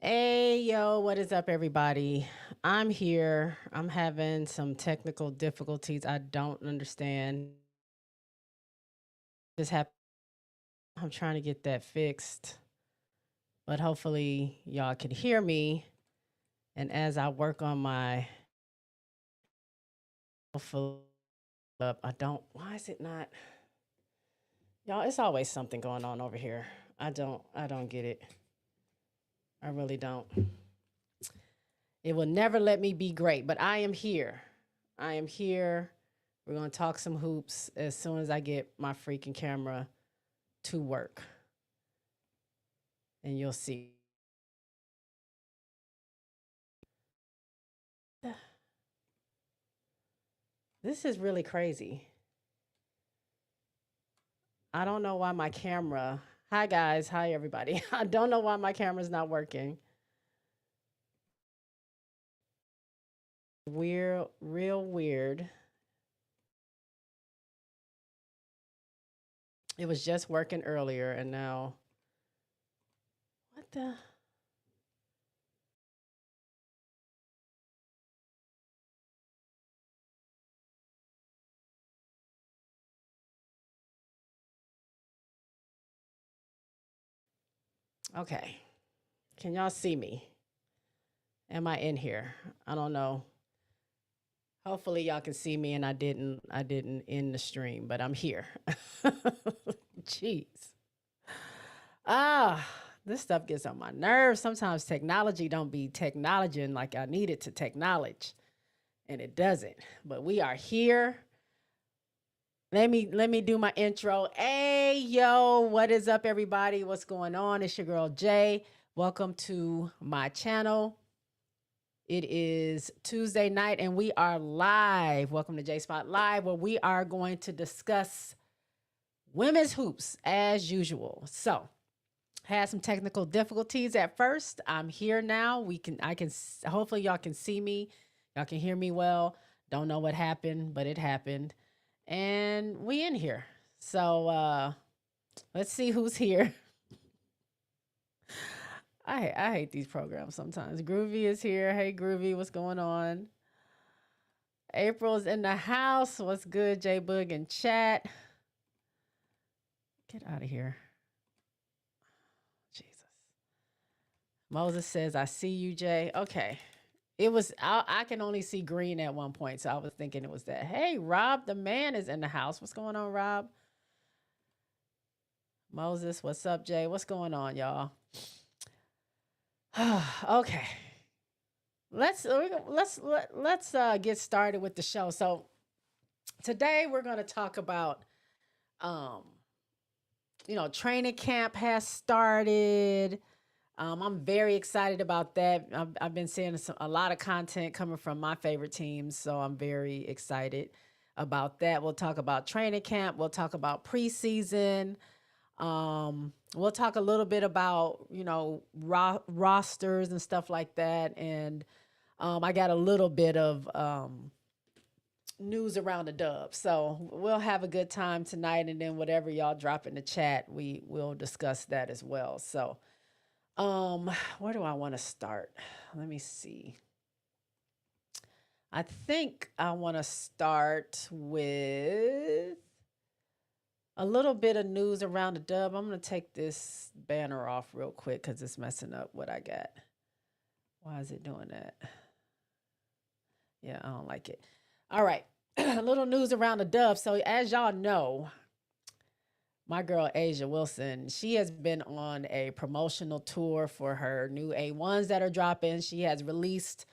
Hey, yo, what is up, everybody? I'm here. I'm having some technical difficulties. I don't understand. This happened. I'm trying to get that fixed, but hopefully, y'all can hear me. And as I work on my up, I don't. Why is it not? Y'all, it's always something going on over here. I don't get it. I really don't. It will never let me be great, but I am here. I am here. We're going to talk some hoops as soon as I get my freaking camera to work. And you'll see. This is really crazy. I don't know why my camera. Hi, guys. Hi, everybody. I don't know why my camera's not working. Weird, real weird. It was just working earlier, and now. What the? Okay. Can y'all see me? Am I in here? I don't know. Hopefully y'all can see me and I didn't end the stream, but I'm here. Jeez. Ah, this stuff gets on my nerves. Sometimes technology don't be technologing like I need it to technology, and it doesn't. But we are here. Let me do my intro. Hey, yo, what is up, everybody? What's going on? It's your girl Jay. Welcome to my channel. It is Tuesday night and we are live. Welcome to JSpot Live, where we are going to discuss women's hoops as usual. So, had some technical difficulties at first. I'm here now. Hopefully y'all can see me. Y'all can hear me well. Don't know what happened, but it happened. And we in here. So, let's see who's here. I hate these programs sometimes. Groovy is here. Hey, Groovy, what's going on? April's in the house. What's good, J Boog in chat? Get out of here. Jesus. Moses says, I see you, Jay. Okay. I can only see green at one point, so I was thinking it was that. Hey, Rob, the man is in the house. What's going on, Rob? Moses, what's up, Jay? What's going on, y'all? Okay. Let's get started with the show. So today we're going to talk about training camp has started. I'm very excited about that. I've been seeing a lot of content coming from my favorite teams, so I'm very excited about that. We'll talk about training camp. We'll talk about preseason. We'll talk a little bit about, rosters and stuff like that. And I got a little bit of news around the dub. So we'll have a good time tonight. And then whatever y'all drop in the chat, we will discuss that as well. So where do I want to start? Let me see. I think I want to start with a little bit of news around the dub. I'm going to take this banner off real quick because it's messing up what I got. Why is it doing that? Yeah, I don't like it. All right. A little news around the dub. So as y'all know, my girl Asia Wilson, she has been on a promotional tour for her new A1s that are dropping. She has released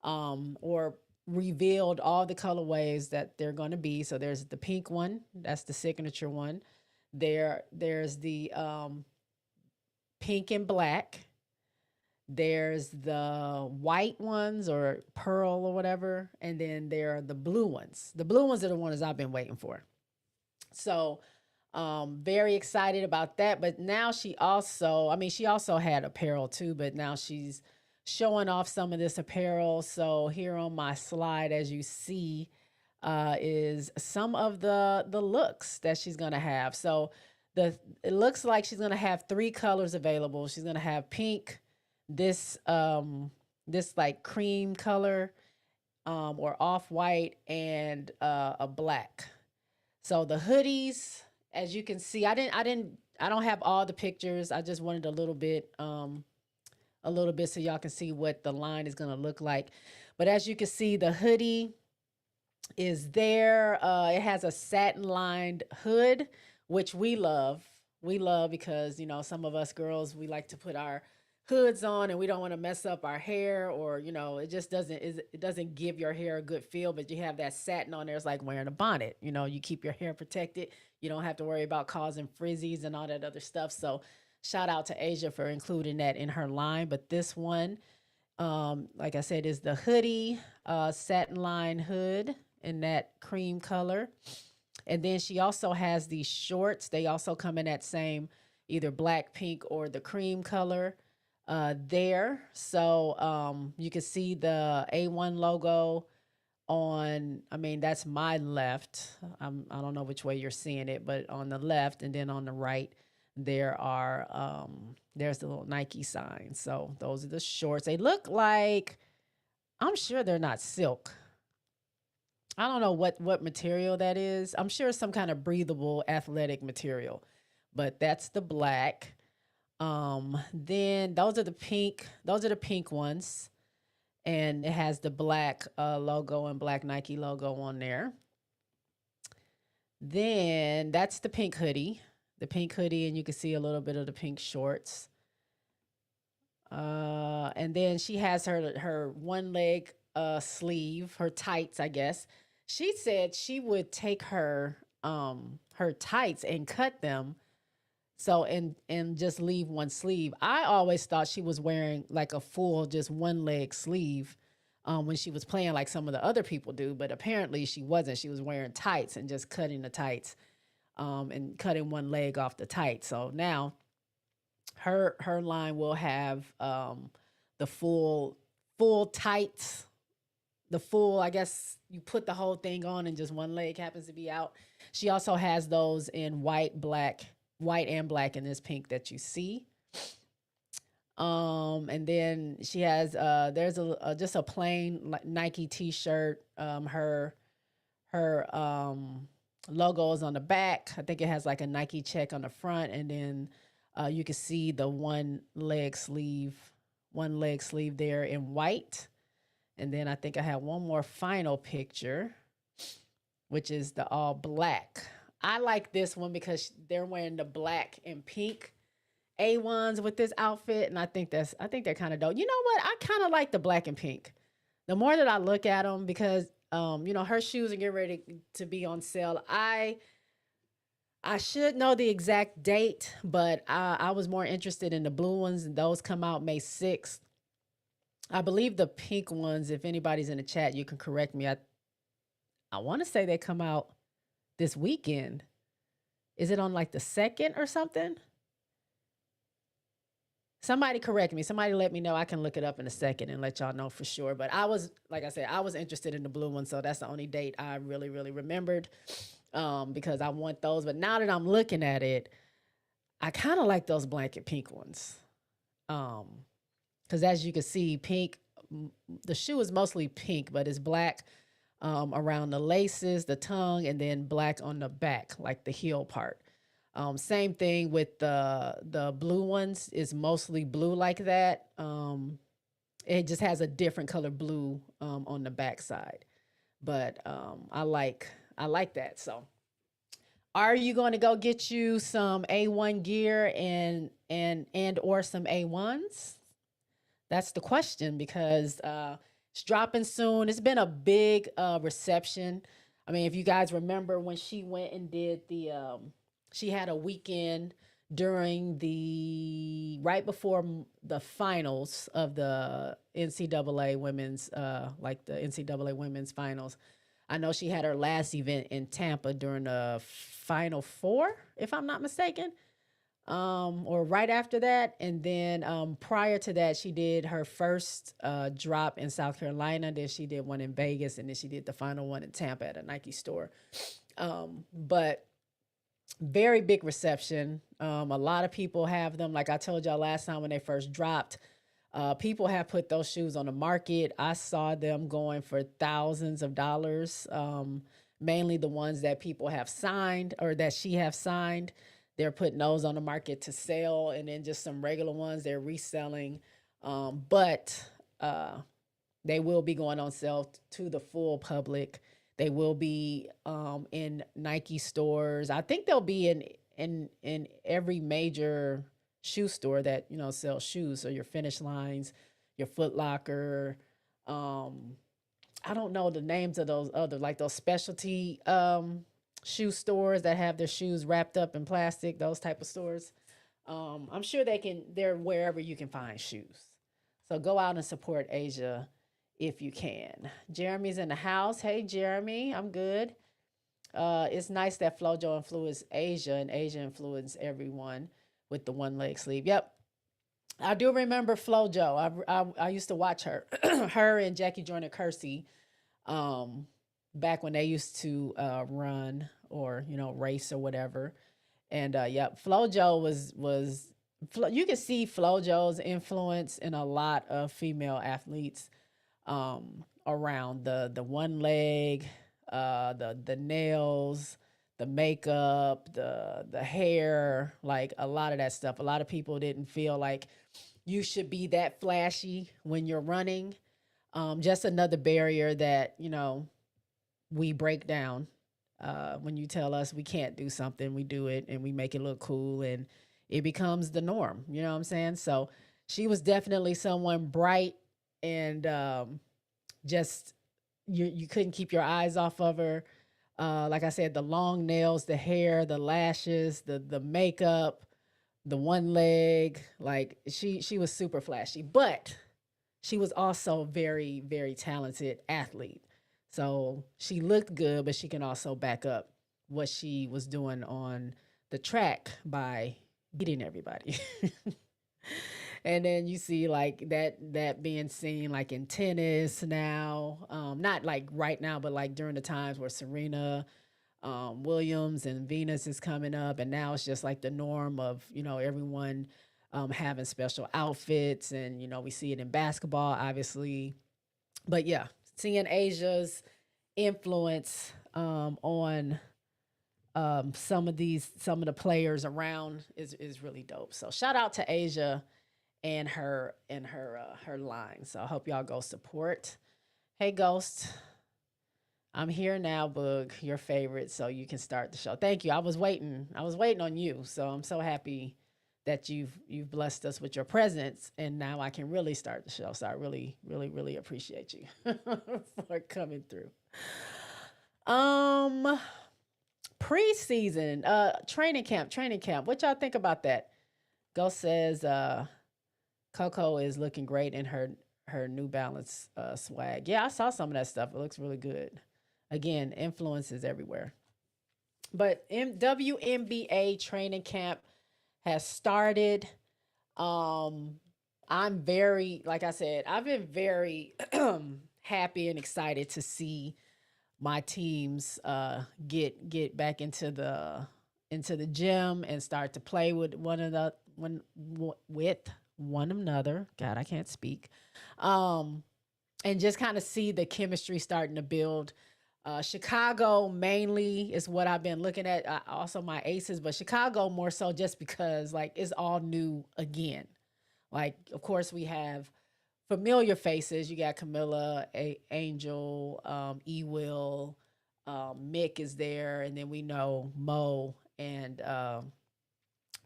or revealed all the colorways that they're going to be. So there's the pink one, that's the signature one. There's the pink and black. There's the white ones or pearl or whatever, and then there are the blue ones. The blue ones are the ones I've been waiting for. So very excited about that. But now she also had apparel too, but now she's showing off some of this apparel. So here on my slide, as you see, is some of the looks that she's gonna have. So it looks like she's gonna have 3 colors available. She's gonna have pink, this this like cream color, or off white, and a black. So the hoodies, as you can see, I don't have all the pictures. I just wanted a little bit so y'all can see what the line is gonna look like. But as you can see, the hoodie is there. It has a satin lined hood, which we love. We love because, some of us girls, we like to put our hoods on and we don't want to mess up our hair, or, it just it doesn't give your hair a good feel, but you have that satin on there. It's like wearing a bonnet. You keep your hair protected. You don't have to worry about causing frizzies and all that other stuff. So shout out to Asia for including that in her line. But this one, like I said, is the hoodie, satin line hood in that cream color. And then she also has these shorts. They also come in that same either black, pink, or the cream color there. So you can see the A1 logo on, I mean, that's my left. I don't know which way you're seeing it, but on the left, and then on the right, there's the little Nike sign. So those are the shorts. They look like, I'm sure they're not silk. I don't know what material that is. I'm sure it's some kind of breathable athletic material, but that's the black. Then those are the pink ones, and it has the black logo and black Nike logo on there. Then that's the pink hoodie, and you can see a little bit of the pink shorts. And then she has her one leg sleeve, her tights, I guess. She said she would take her tights and cut them, so and just leave one sleeve. I always thought she was wearing like a full just one leg sleeve when she was playing like some of the other people do, but apparently she wasn't. She was wearing tights and just cutting the tights, and cutting one leg off the tights. So now her line will have the full tights, the full, I guess you put the whole thing on and just one leg happens to be out. She also has those in white and black in this pink that you see. And then she has there's just a plain Nike t-shirt. Her logo is on the back. I think it has like a Nike check on the front, and then you can see the one leg sleeve there in white. And then I think I have one more final picture, which is the all black. I like this one because they're wearing the black and pink A1s with this outfit, and I think they're kind of dope. You know what? I kind of like the black and pink. The more that I look at them, because her shoes are getting ready to be on sale. I should know the exact date, but I was more interested in the blue ones, and those come out May 6th. I believe the pink ones, if anybody's in the chat, you can correct me. I want to say they come out this weekend. Is it on like the 2nd or something? Somebody correct me. Somebody let me know. I can look it up in a second and let y'all know for sure. But like I said, I was interested in the blue one, so that's the only date I really, really remembered, because I want those. But now that I'm looking at it, I kind of like those blanket pink ones. Because as you can see, pink, the shoe is mostly pink, but it's black around the laces, the tongue, and then black on the back, like the heel part. Same thing with the blue ones, is mostly blue like that. It just has a different color blue on the back side. But I like that. So are you going to go get you some A1 gear and or some A1s? That's the question, because it's dropping soon. It's been a big reception. I mean, if you guys remember when she went and did she had a weekend right before the finals of the NCAA women's, like the NCAA women's finals. I know she had her last event in Tampa during the Final Four, if I'm not mistaken, or right after that. And then prior to that, she did her first drop in South Carolina. Then she did one in Vegas, and then she did the final one in Tampa at a Nike store. But very big reception. A lot of people have them. Like I told y'all last time when they first dropped, People have put those shoes on the market. I saw them going for thousands of dollars. Mainly the ones that people have signed or that she have signed. They're putting those on the market to sell, and then just some regular ones they're reselling. But they will be going on sale to the full public. They will be in Nike stores. I think they'll be in every major shoe store that sells shoes. So your Finish Lines, your Foot Locker. I don't know the names of those other like those specialty shoe stores that have their shoes wrapped up in plastic. Those type of stores. I'm sure they're wherever you can find shoes. So go out and support Asia if you can. Jeremy's in the house. Hey, Jeremy, I'm good. It's nice that FloJo influenced Asia and Asia influenced everyone with the one leg sleeve. Yep. I do remember FloJo. I used to watch her, her and Jackie Joyner Kersey, back when they used to run or race or whatever. And yep, FloJo was you can see FloJo's influence in a lot of female athletes around the one leg, the nails, the makeup, the hair, like a lot of that stuff. A lot of people didn't feel like you should be that flashy when you're running. Just another barrier that we break down. When you tell us we can't do something, we do it and we make it look cool and it becomes the norm. You know what I'm saying? So she was definitely someone bright and just you couldn't keep your eyes off of her. Like I said, the long nails, the hair, the lashes, the makeup, the one leg, like she was super flashy, but she was also very, very talented athlete. So she looked good, but she can also back up what she was doing on the track by beating everybody. And then you see like that being seen like in tennis now, not like right now, but like during the times where Serena Williams and Venus is coming up, and now it's just like the norm of everyone having special outfits, and we see it in basketball, obviously, but yeah, seeing Asia's influence on some of the players around is really dope. So shout out to Asia and her line. So I hope y'all go support. Hey Ghost, I'm here now, Boog, your favorite, so you can start the show. Thank you. I was waiting. on you. So I'm so happy that you've blessed us with your presence, and now I can really start the show. So I really, really, really appreciate you for coming through. Um, Preseason, training camp. What y'all think about that? Ghost says, Coco is looking great in her New Balance swag. Yeah, I saw some of that stuff. It looks really good. Again, influence is everywhere. But WNBA training camp has started. I'm very, like I said, I've been very happy and excited to see my teams get back into the gym and start to play with one another. God, I can't speak. And just kind of see the chemistry starting to build. Chicago mainly is what I've been looking at. Also my aces, but Chicago more so just because like it's all new again. Like, of course, we have familiar faces. You got Camilla, Angel, E. Will, Mick is there, and then we know Mo and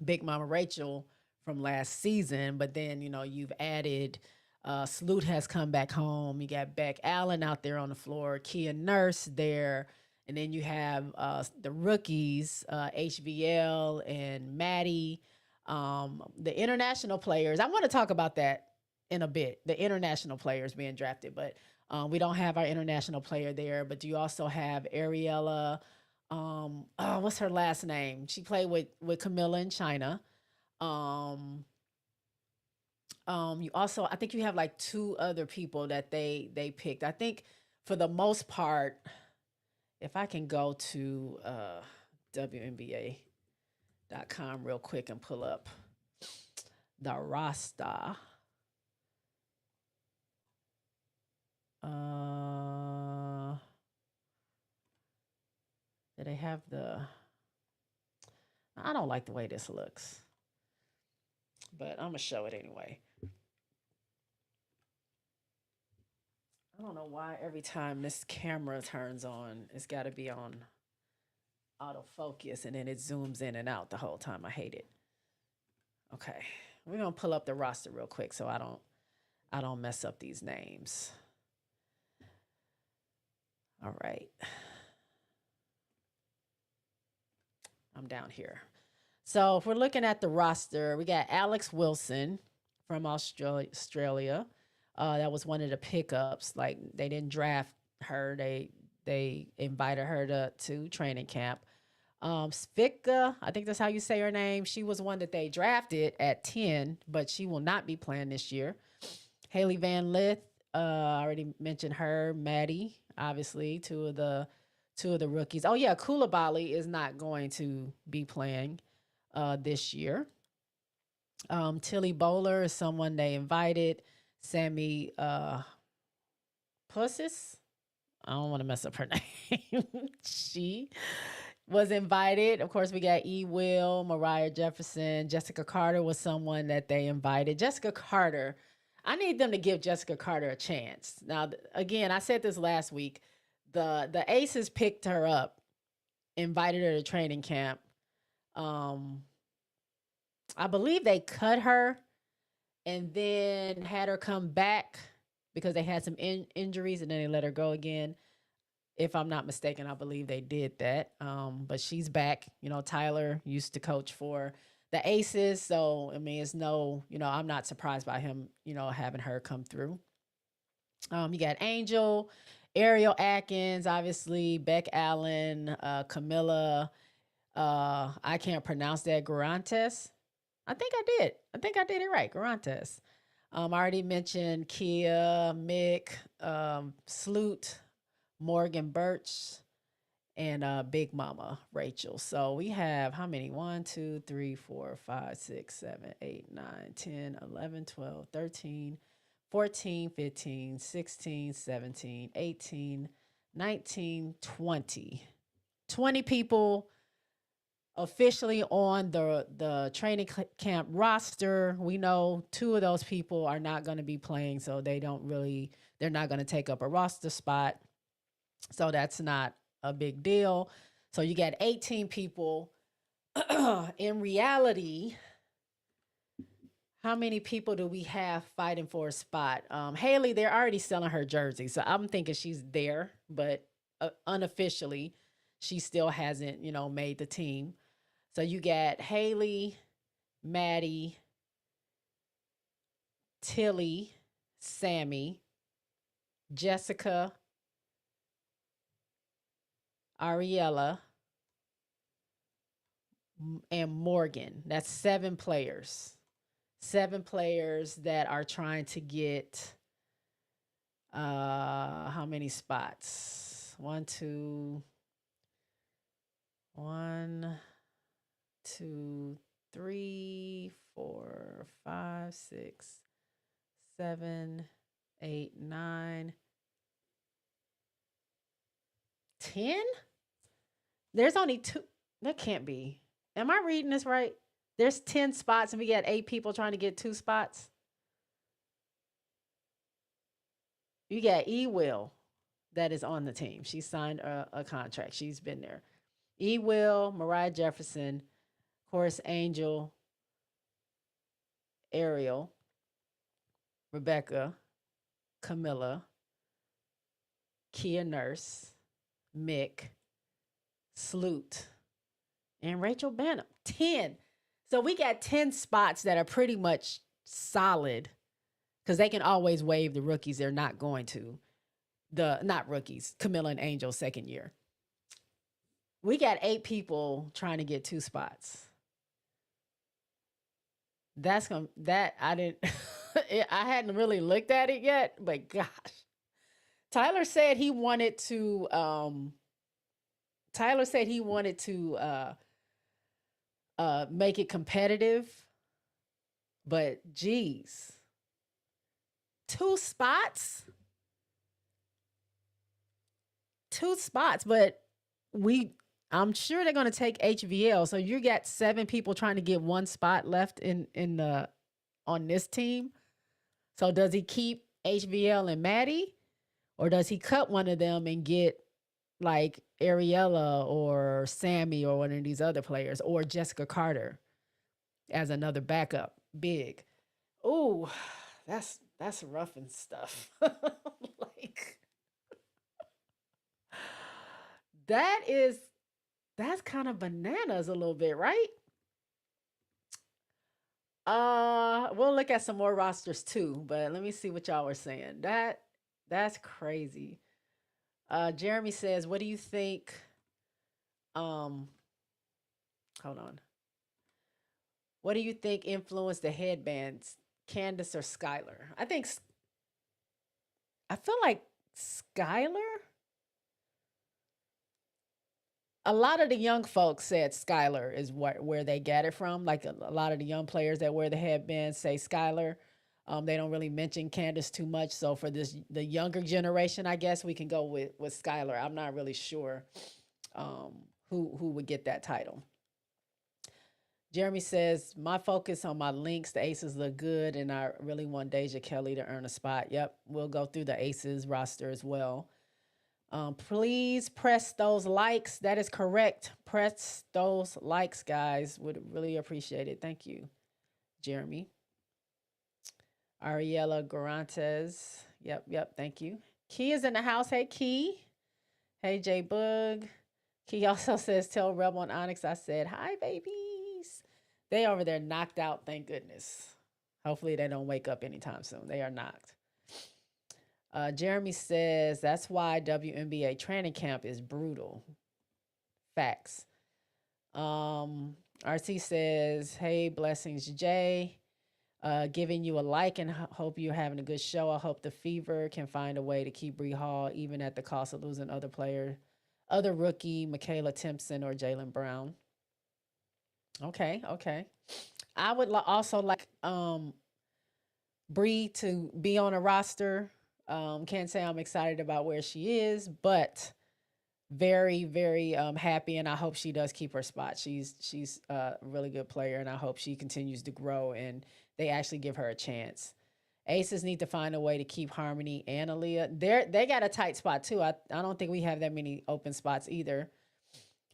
Big Mama Rachel from last season. But then you've added. Sloot has come back home. You got Beck Allen out there on the floor, Kia Nurse there, and then you have the rookies, HVL and Maddie, the international players. I want to talk about that in a bit. The international players being drafted, but we don't have our international player there. But you also have Ariella. What's her last name? She played with Camilla in China. You also, I think you have like two other people that they picked. I think for the most part, if I can go to WNBA.com real quick and pull up the roster. Do they have the? I don't like the way this looks, but I'm gonna show it anyway. I don't know why every time this camera turns on, it's got to be on autofocus and then it zooms in and out the whole time. I hate it. Okay, we're gonna pull up the roster real quick so I don't mess up these names. All right, I'm down here. So if we're looking at the roster, we got Alex Wilson from Australia. That was one of the pickups. Like they didn't draft her; they invited her to training camp. Svika, I think that's how you say her name. She was one that they drafted at 10, but she will not be playing this year. Haley Van Lith, I already mentioned her. Maddie, obviously, two of the rookies. Oh yeah, Koulibaly is not going to be playing this year. Tilly Bowler is someone they invited. Sammy Pussis. I don't want to mess up her name. She was invited. Of course, we got E. Will, Mariah Jefferson, Jessica Carter was someone that they invited. Jessica Carter, I need them to give Jessica Carter a chance. Now, again, I said this last week. The Aces picked her up, invited her to training camp. I believe they cut her and then had her come back because they had some injuries and then they let her go again. If I'm not mistaken, I believe they did that. But she's back. You know, Tyler used to coach for the Aces. So, I mean, it's no, you know, I'm not surprised by him, you know, having her come through. You got Angel, Ariel Atkins, obviously, Beck Allen, Camilla. I can't pronounce that. Garantes. I think I did. I think I did it right. Garantes. I already mentioned Kia, Mick, Sloot, Morgan Birch, and Big Mama Rachel. So we have how many? 1, 2, 3, 4, 5, 6, 7, 8, 9, 10, 11, 12, 13, 14, 15, 16, 17, 18, 19, 20. 20 people officially on the training camp roster. We know 2 of those people are not going to be playing, so they're not going to take up a roster spot. So that's not a big deal. So you got 18 people. In reality, how many people do we have fighting for a spot? Haley, they're already selling her jersey, so I'm thinking she's there, but unofficially, she still hasn't, you know, made the team. So you got Haley, Maddie, Tilly, Sammy, Jessica, Ariella, and Morgan. That's 7 players. 7 players that are trying to get how many spots? 1, 2, 1, 2, 3, 4, 5, 6, 7, 8, 9, 10? There's only 2. That can't be. Am I reading this right? There's 10 spots and we got 8 people trying to get 2 spots. You got E. Will that is on the team. She signed a contract. She's been there. E. Will, Mariah Jefferson, of course, Angel, Ariel, Rebecca, Camilla, Kia Nurse, Mick, Sloot, and Rachel Banham. 10. So we got 10 spots that are pretty much solid because they can always waive the rookies. They're not going to. Not rookies, Camilla and Angel, second year. We got 8 people trying to get 2 spots. That I didn't I hadn't really looked at it yet, but gosh. Tyler said he wanted to make it competitive, but geez. 2 spots? 2 spots, but I'm sure they're going to take HVL. So you got 7 people trying to get 1 spot left in the on this team. So does he keep HVL and Maddie, or does he cut one of them and get like Ariella or Sammy or one of these other players, or Jessica Carter as another backup big? Ooh, that's rough and stuff. Like that is that's kind of bananas a little bit, right? We'll look at some more rosters too, but let me see what y'all were saying. That's crazy. Jeremy says, "What do you think?" Um, hold on. What do you think influenced the headbands, Candace or Skylar? I feel like Skylar. A lot of the young folks said Skylar is where they get it from. Like a lot of the young players that wear the headbands say Skylar. They don't really mention Candace too much. So for the younger generation, I guess we can go with Skylar. I'm not really sure who would get that title. Jeremy says, my focus on my links, the Aces look good, and I really want Deja Kelly to earn a spot. Yep, we'll go through the Aces roster as well. Please press those likes. That is correct. Press those likes, guys. Would really appreciate it. Thank you, Jeremy. Ariella Garantes. Yep. Thank you. Key is in the house. Hey, Key. Hey, J Bug. Key also says, tell Rebel and Onyx I said, hi, babies. They over there knocked out, thank goodness. Hopefully they don't wake up anytime soon. They are knocked. Jeremy says, that's why WNBA training camp is brutal. Facts. RC says, hey, blessings, Jay. Giving you a like and hope you're having a good show. I hope the Fever can find a way to keep Bree Hall, even at the cost of losing other rookie, Michaela Timpson or Jaylen Brown. Okay. I would also like Bree to be on a roster. Can't say I'm excited about where she is, but very, very happy, and I hope she does keep her spot. She's a really good player, and I hope she continues to grow and they actually give her a chance. Aces need to find a way to keep Harmony and Aaliyah. They got a tight spot too. I don't think we have that many open spots either.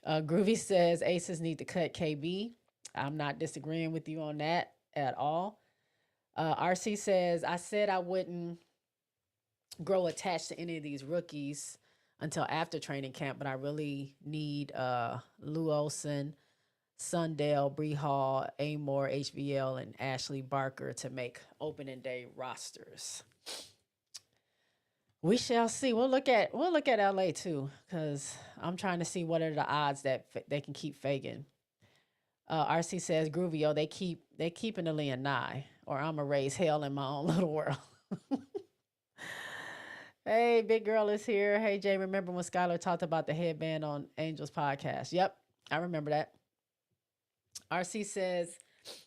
Groovy says Aces need to cut KB. I'm not disagreeing with you on that at all. RC says, I said I wouldn't grow attached to any of these rookies until after training camp, but I really need Lou Olson, Sundale, Bree Hall, Amor, HVL, and Ashley Barker to make opening day rosters. We shall see. We'll look at LA too, because I'm trying to see what are the odds that they can keep Fagan. RC says, Groovy, they keeping Aaliyah Nye, or I'ma raise hell in my own little world. Hey, big girl is here. Hey, Jay, remember when Skylar talked about the headband on Angel's podcast? Yep, I remember that. RC says,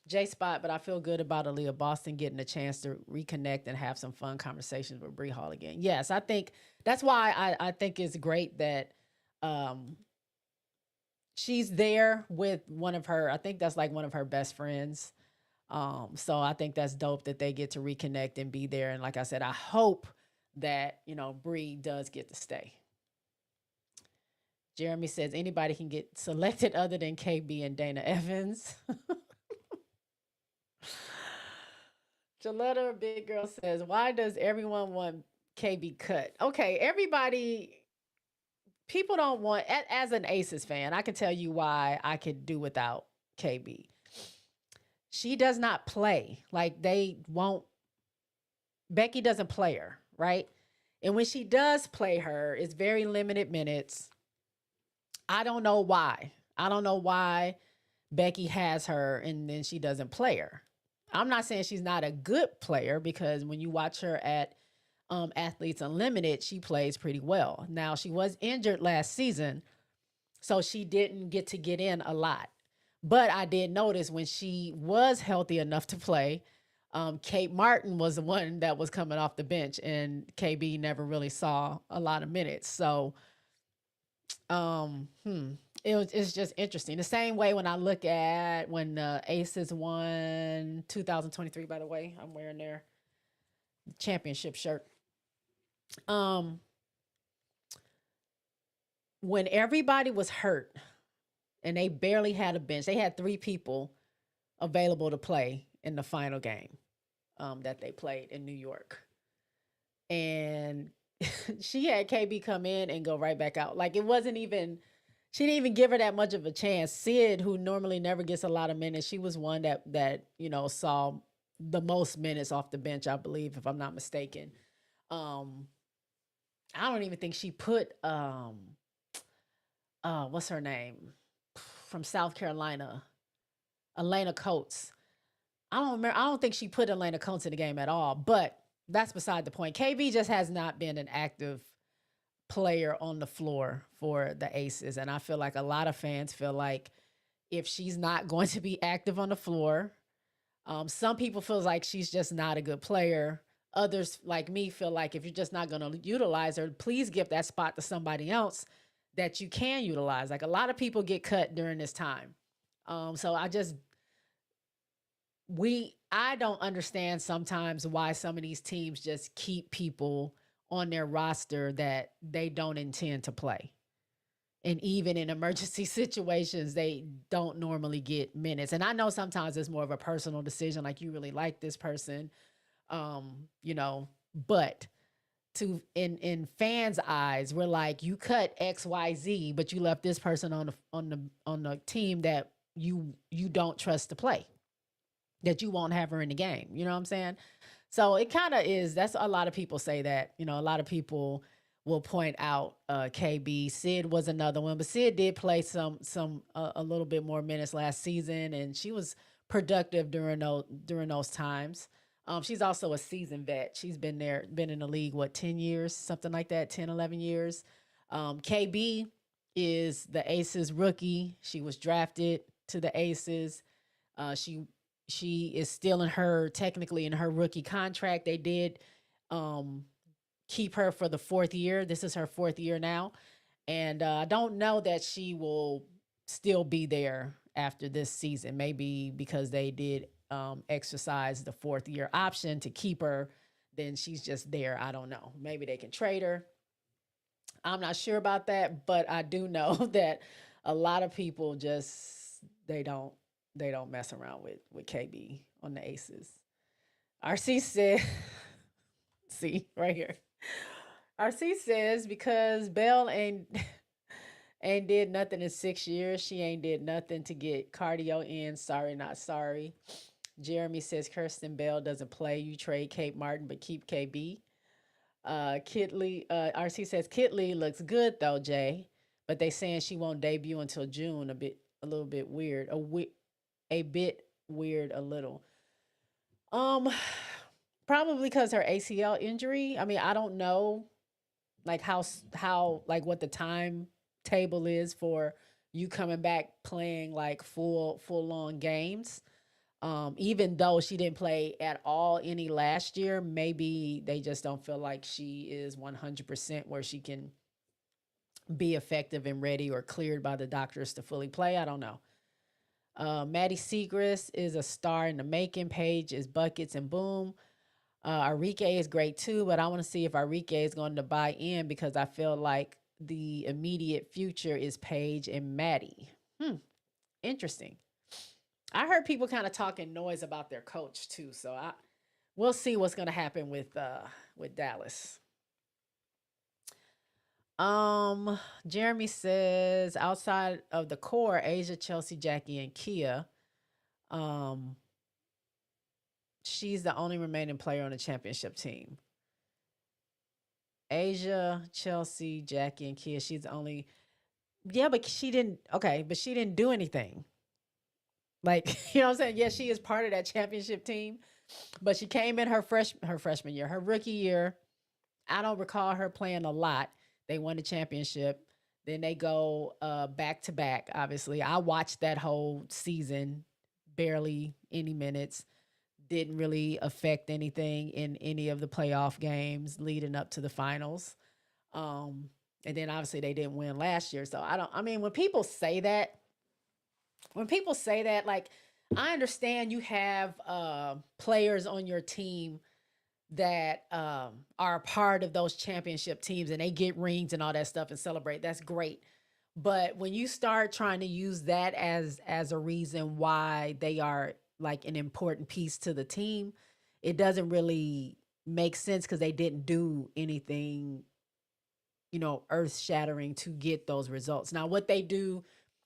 J-Spot, but I feel good about Aaliyah Boston getting a chance to reconnect and have some fun conversations with Bree Hall again. Yes, I think that's why I think it's great that she's there with one of her, I think that's like one of her best friends. So I think that's dope that they get to reconnect and be there. And like I said, I hope that, Bree does get to stay. Jeremy says anybody can get selected other than KB and Dana Evans. Jaletta Big Girl says, why does everyone want KB cut? Okay, people don't want, as an Aces fan, I can tell you why I could do without KB. She does not play. Like Becky doesn't play her, right? And when she does play her, it's very limited minutes. I don't know why. I don't know why Becky has her and then she doesn't play her. I'm not saying she's not a good player, because when you watch her at Athletes Unlimited, she plays pretty well. Now, she was injured last season, so she didn't get in a lot. But I did notice when she was healthy enough to play, Kate Martin was the one that was coming off the bench, and KB never really saw a lot of minutes. So It's just interesting. The same way when I look at when the Aces won 2023. By the way, I'm wearing their championship shirt. Um, when everybody was hurt and they barely had a bench, they had three people available to play in the final game that they played in New York, and she had KB come in and go right back out. Like it wasn't even. She didn't even give her that much of a chance. Sid, who normally never gets a lot of minutes, she was one that saw the most minutes off the bench, I believe, if I'm not mistaken. Um, I don't even think she put what's her name from South Carolina, Elena Coates. I don't remember. I don't think she put Elena Coates in the game at all. But that's beside the point. KB just has not been an active player on the floor for the Aces, and I feel like a lot of fans feel like if she's not going to be active on the floor, some people feel like she's just not a good player. Others, like me, feel like if you're just not going to utilize her, please give that spot to somebody else that you can utilize. Like a lot of people get cut during this time. So I don't understand sometimes why some of these teams just keep people on their roster that they don't intend to play. And even in emergency situations, they don't normally get minutes. And I know sometimes it's more of a personal decision, like you really like this person, but in fans' eyes, we're like, you cut XYZ, but you left this person on the team that you don't trust to play, that you won't have her in the game. You know what I'm saying? So it kind of is. That's a lot of people say that. A lot of people will point out KB. Sid was another one, but Sid did play a little bit more minutes last season, and she was productive during those times. She's also a seasoned vet. She's been in the league, 10 years, something like that, 10, 11 years. KB is the Aces rookie. She was drafted to the Aces. She is still technically in her rookie contract. They did keep her for the fourth year. This is her fourth year now. And I don't know that she will still be there after this season. Maybe because they did exercise the fourth year option to keep her, then she's just there. I don't know. Maybe they can trade her. I'm not sure about that, but I do know that a lot of people just they don't mess around with KB on the Aces. RC said, see right here. RC says because Bell ain't did nothing in 6 years. She ain't did nothing to get cardio in. Sorry, not sorry. Jeremy says Kirsten Bell doesn't play. You trade Kate Martin, but keep KB. RC says Kitley looks good though, Jay, but they saying she won't debut until June. A little bit weird. A bit weird, a little. Um, Probably because her ACL injury. I mean, I don't know, like how like what the timetable is for you coming back playing like full on games. Even though she didn't play at all any last year, maybe they just don't feel like she is 100% where she can be effective and ready or cleared by the doctors to fully play. I don't know. Maddie Segrist is a star in the making. Paige is buckets and boom. Arike is great too, but I want to see if Arike is going to buy in because I feel like the immediate future is Paige and Maddie. Interesting. I heard people kind of talking noise about their coach too, so we'll see what's going to happen with Dallas. Jeremy says outside of the core, Asia, Chelsea, Jackie, and Kia. She's the only remaining player on the championship team. Asia, Chelsea, Jackie, and Kia. She's the only. Yeah, but she didn't. Okay, but she didn't do anything. Like you know what I'm saying? Yeah, she is part of that championship team, but she came in her freshman year, her rookie year. I don't recall her playing a lot. They won the championship. Then they go back to back. Obviously, I watched that whole season, barely any minutes. Didn't really affect anything in any of the playoff games leading up to the finals. And And then obviously they didn't win last year. So I mean, when people say that, like, I understand you have players on your team that are a part of those championship teams and they get rings and all that stuff and celebrate. That's great. But when you start trying to use that as a reason why they are like an important piece to the team, it doesn't really make sense because they didn't do anything, earth shattering to get those results. Now, what they do,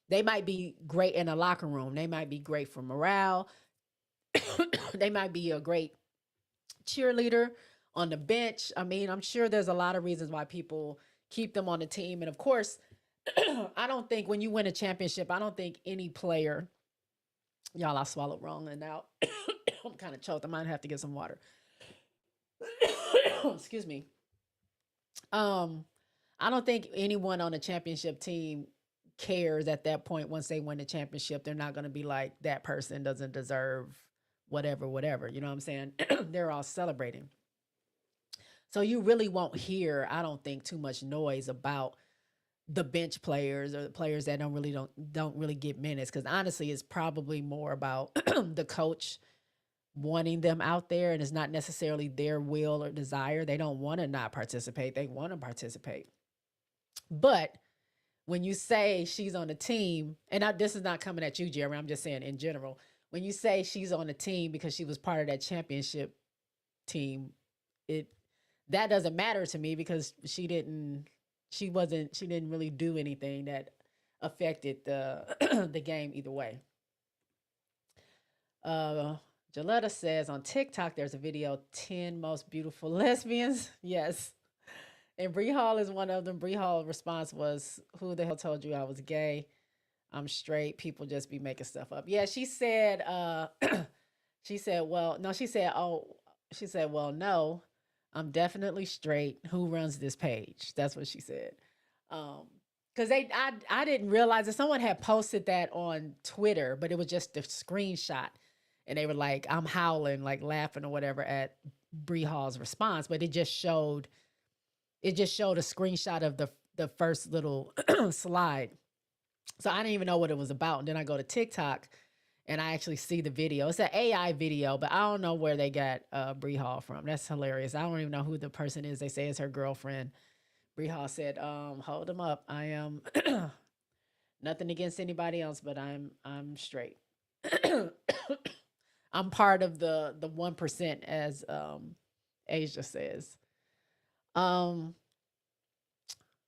they might be great in the locker room. They might be great for morale. They might be a great cheerleader on the bench. I mean, I'm sure there's a lot of reasons why people keep them on the team. And of course, I don't think when you win a championship, I don't think any player, y'all, I swallowed wrong and now I'm kind of choked. I might have to get some water. Excuse me. I don't think anyone on a championship team cares at that point. Once they win the championship, they're not going to be like, that person doesn't deserve whatever. You know what I'm saying? They're all celebrating. So you really won't hear, I don't think, too much noise about the bench players or the players that don't really get minutes, because honestly it's probably more about the coach wanting them out there, and it's not necessarily their will or desire. They don't want to not participate, they want to participate. But when you say she's on the team, and this is not coming at you, Jeremy, I'm just saying in general, when you say she's on the team because she was part of that championship team, that doesn't matter to me, because she didn't really do anything that affected the the game either way. Jaletta says on TikTok there's a video, 10 most beautiful lesbians. Yes. And Bree Hall is one of them. Bree Hall response was, who the hell told you I was gay? I'm straight. People just be making stuff up. Yeah, she said, she said, well, no, she said, well, no, I'm definitely straight. Who runs this page? That's what she said. Because I didn't realize that someone had posted that on Twitter, but it was just the screenshot. And they were like, I'm howling, like laughing or whatever at Bree Hall's response. But it just showed a screenshot of the first little slide. So I didn't even know what it was about. And then I go to TikTok and I actually see the video. It's an AI video, but I don't know where they got Bree Hall from. That's hilarious. I don't even know who the person is. They say it's her girlfriend. Bree Hall said, hold them up. I am nothing against anybody else, but I'm straight. I'm part of the 1%, as Asia says.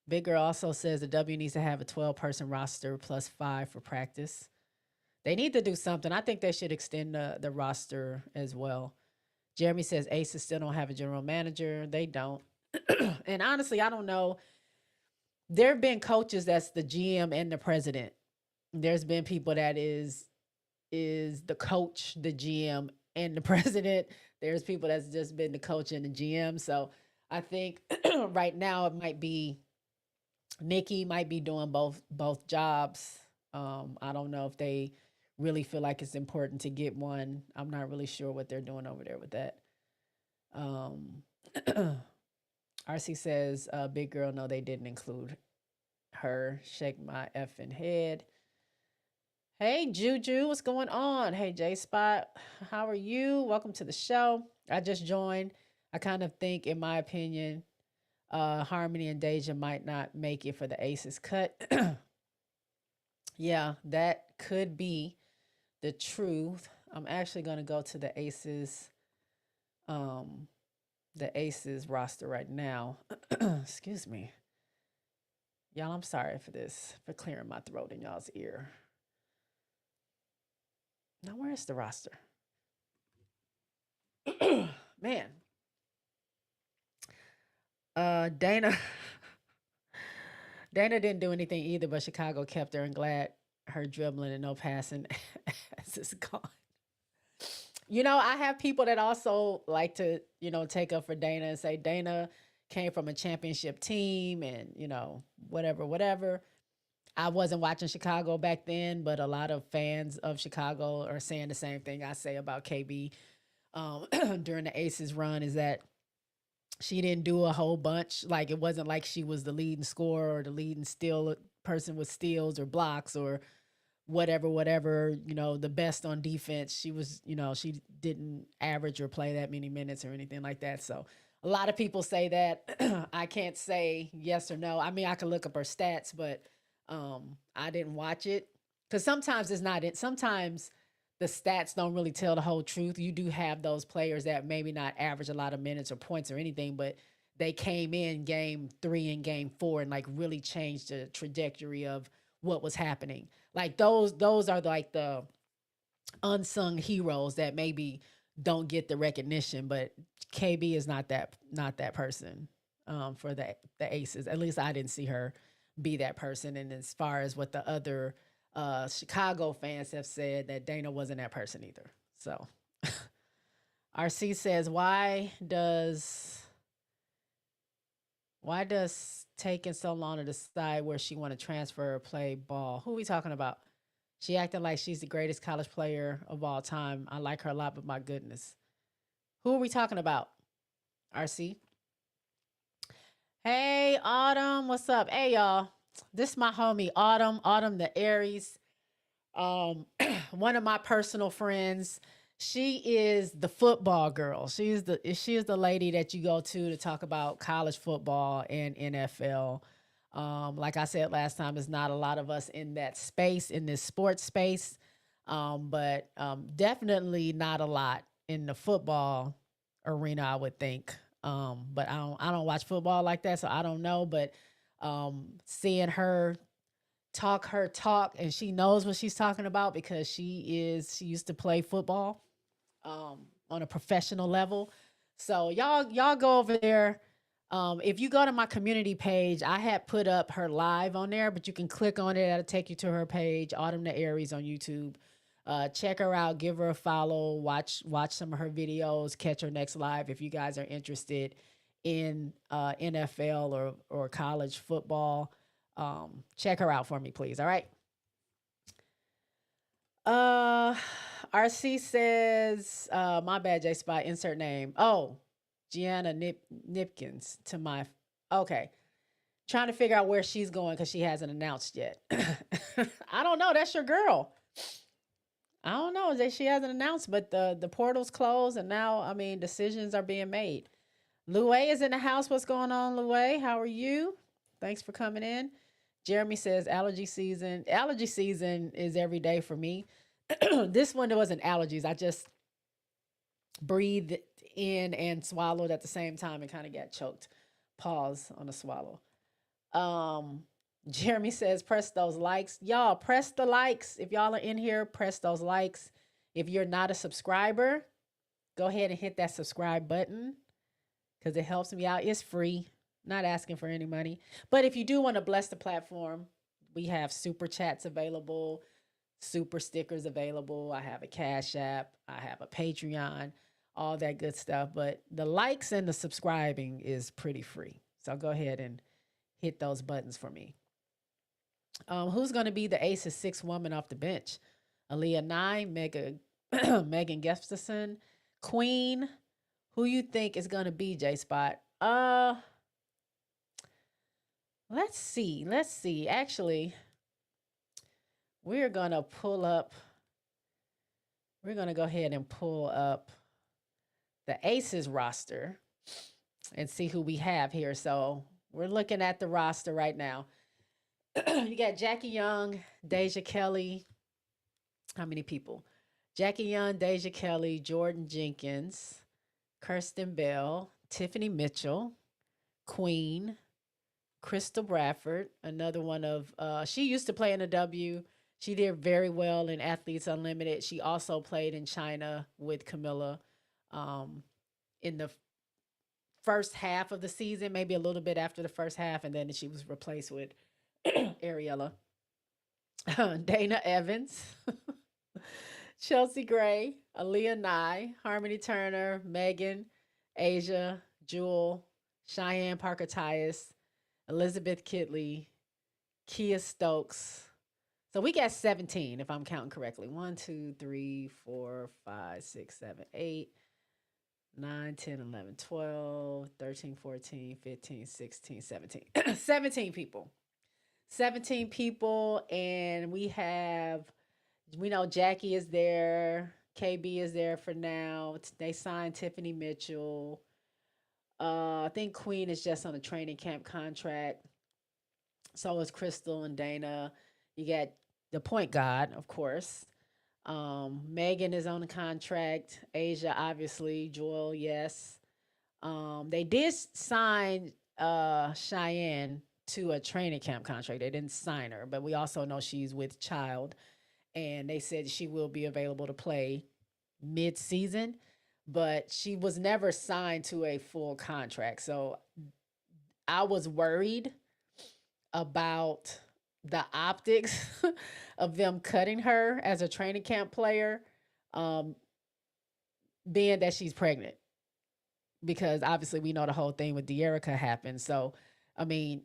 Big Girl also says the W needs to have a 12-person roster plus 5 for practice. They need to do something. I think they should extend the roster as well. Jeremy says Aces still don't have a general manager. They don't. And honestly, I don't know. There have been coaches that's the GM and the president. There's been people that is the coach, the GM, and the president. There's people that's just been the coach and the GM. So I think right now it might be Nikki might be doing both jobs. I don't know if they really feel like it's important to get one. I'm not really sure what they're doing over there with that. RC says, Big Girl, no, they didn't include her. Shake my effing head. Hey, Juju, what's going on? Hey, JSpot, how are you? Welcome to the show. I just joined. I kind of think, in my opinion, Harmony and Deja might not make it for the Aces cut. Yeah, that could be the truth. I'm actually going to go to the Aces roster right now. Excuse me. Y'all, I'm sorry for this, for clearing my throat in y'all's ear. Now, where's the roster? Man. Dana didn't do anything either, but Chicago kept her, and glad her dribbling and no passing as it's gone. I have people that also like to, take up for Dana and say Dana came from a championship team and, whatever. I wasn't watching Chicago back then, but a lot of fans of Chicago are saying the same thing I say about KB during the Aces run, is that She didn't do a whole bunch. Like it wasn't like she was the leading scorer or the leading steal person with steals or blocks or whatever, the best on defense. She was, she didn't average or play that many minutes or anything like that. So a lot of people say that. I can't say yes or no. I mean, I could look up her stats, but I didn't watch it because sometimes it's not it. Sometimes the stats don't really tell the whole truth. You do have those players that maybe not average a lot of minutes or points or anything, but they came in game 3 and game 4 and like really changed the trajectory of what was happening. Like those are like the unsung heroes that maybe don't get the recognition, but KB is not that person for the Aces. At least I didn't see her be that person. And as far as what the other Chicago fans have said, that Dana wasn't that person either. So RC says, why does taking so long to decide where she want to transfer or play ball? Who are we talking about? She acting like she's the greatest college player of all time. I like her a lot, but my goodness. Who are we talking about? RC. Hey, Autumn. What's up? Hey, y'all. This is my homie, Autumn. Autumn the Aries. One of my personal friends. She is the football girl. She is the lady that you go to talk about college football and NFL. Like I said last time, there's not a lot of us in that space, in this sports space, but definitely not a lot in the football arena, I would think. But I don't watch football like that, so I don't know. But seeing her talk, and she knows what she's talking about because she used to play football on a professional level. So y'all go over there. If you go to my community page, I had put up her live on there, but you can click on it. That'll take you to her page, Autumn the Aries on YouTube. Check her out, give her a follow, watch some of her videos, catch her next live if you guys are interested in NFL or college football. Check her out for me, please. All right. Uh, RC says, my bad, J Spot, insert name. Oh, Gianna Nipkins to my, okay. Trying to figure out where she's going because she hasn't announced yet. I don't know. That's your girl. I don't know that she hasn't announced, but the portal's closed and now, I mean, decisions are being made. Lue is in the house. What's going on, Lue? How are you? Thanks for coming in. Jeremy says allergy season. Allergy season is every day for me. This one, there wasn't allergies. I just breathed in and swallowed at the same time and kind of got choked. Pause on the swallow. Um, Jeremy says, press those likes. Y'all, press the likes. If y'all are in here, press those likes. If you're not a subscriber, go ahead and hit that subscribe button because it helps me out. It's free, not asking for any money. But if you do want to bless the platform, we have super chats available, super stickers available. I have a Cash App, I have a Patreon, all that good stuff. But the likes and the subscribing is pretty free. So go ahead and hit those buttons for me. Who's going to be the Aces sixth woman off the bench? Aaliyah Nye, Megan Gustafson, Queen. Who you think is going to be, J Spot? Let's see. Actually, we're going to go ahead and pull up the Aces roster and see who we have here. So we're looking at the roster right now. You got Jackie Young, Deja Kelly. How many people? Jackie Young, Deja Kelly, Jordan Jenkins, Kirsten Bell, Tiffany Mitchell, Queen, Crystal Bradford, another one of, she used to play in the W. She did very well in Athletes Unlimited. She also played in China with Camilla in the first half of the season, maybe a little bit after the first half, and then she was replaced with Ariella. Dana Evans, Chelsea Gray, Aaliyah Nye, Harmony Turner, Megan, Asia, Jewel, Cheyenne Parker Tyus, Elizabeth Kitley, Kia Stokes. So we got 17, if I'm counting correctly. 1, 2, 3, 4, 5, 6, 7, 8, 9, 10, 11, 12, 13, 14, 15, 16, 17. 17 people. 17 people. And we know Jackie is there. KB is there for now. They signed Tiffany Mitchell. I think Queen is just on a training camp contract. So is Crystal and Dana. You got the point guard, of course. Megan is on a contract. Asia, obviously. Joel, yes. They did sign Cheyenne to a training camp contract. They didn't sign her, but we also know she's with child, and they said she will be available to play mid-season, but she was never signed to a full contract. So I was worried about the optics of them cutting her as a training camp player, um, being that she's pregnant. Because obviously we know the whole thing with De'Erica happened. So, I mean,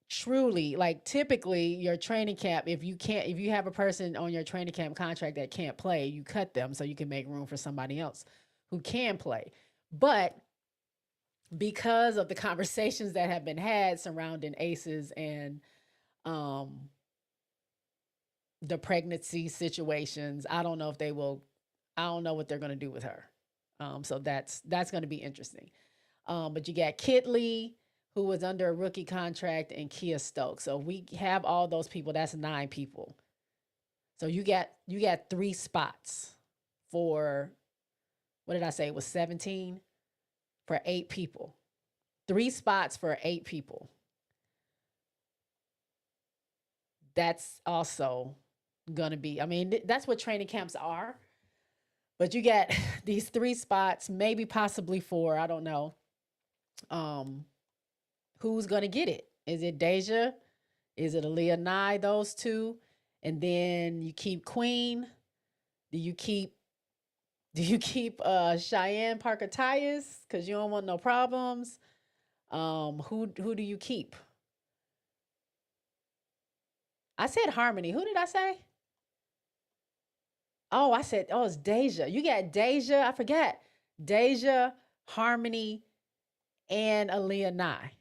truly, like typically your training camp, if you have a person on your training camp contract that can't play, you cut them so you can make room for somebody else who can play. But because of the conversations that have been had surrounding aces and um the pregnancy situations, I don't know if they will. I don't know what they're going to do with her. So that's going to be interesting. But you got Kitley, who was under a rookie contract, and Kia Stokes. So we have all those people. That's 9 people. So you got 3 spots for, what did I say? It was 17 for 8 people. 3 spots for 8 people. That's also gonna be. I mean, that's what training camps are. But you got these 3 spots, maybe possibly 4. I don't know. Um, who's gonna get it? Is it Deja? Is it Aaliyah Nye? Those two, and then you keep Queen. Do you keep Cheyenne Parker Tyus because you don't want no problems? Who do you keep? I said Harmony. Who did I say? Oh, I said, oh, it's Deja. You got Deja. I forgot. Deja, Harmony, and Aaliyah Nye.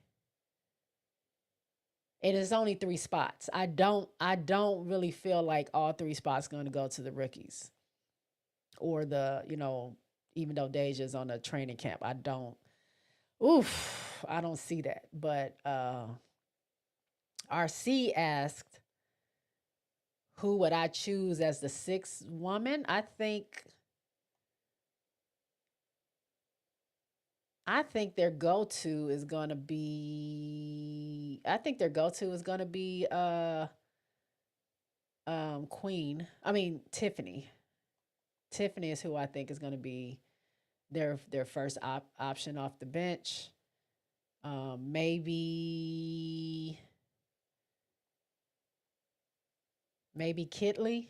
And it's only 3 spots. I don't really feel like all 3 spots going to go to the rookies or even though Deja's on a training camp. I don't see that. But RC asked, who would I choose as the 6th woman? I think their go-to is gonna be. I think their go-to is gonna be Queen. I mean Tiffany. Tiffany is who I think is gonna be their first option off the bench. Maybe Kitley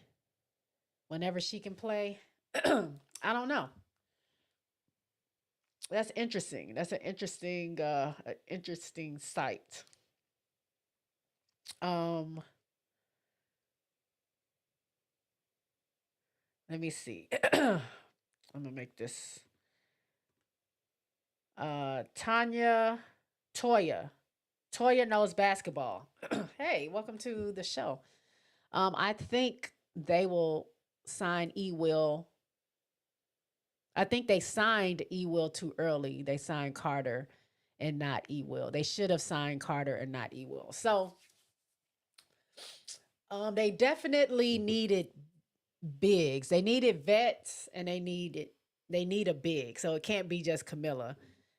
whenever she can play. I don't know. That's interesting. That's an interesting sight. Um, let me see. I'm gonna make this. Tanya, Toya. Toya knows basketball. Hey, welcome to the show. I think they will sign E Will. I think they signed E Will too early. They signed Carter and not E Will. They should have signed Carter and not E Will. So they definitely needed bigs. They needed vets and they need a big. So it can't be just Camilla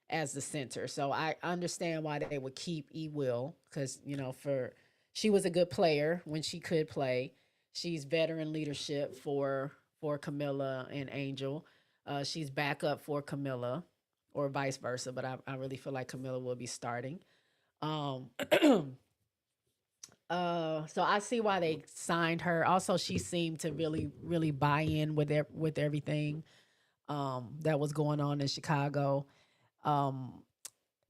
as the center. So I understand why they would keep E Will because for she was a good player when she could play. She's veteran leadership for Camilla and Angel. She's backup for Camilla or vice versa, but I really feel like Camilla will be starting. Um, so I see why they signed her. Also, she seemed to really, really buy in with everything that was going on in Chicago. Um,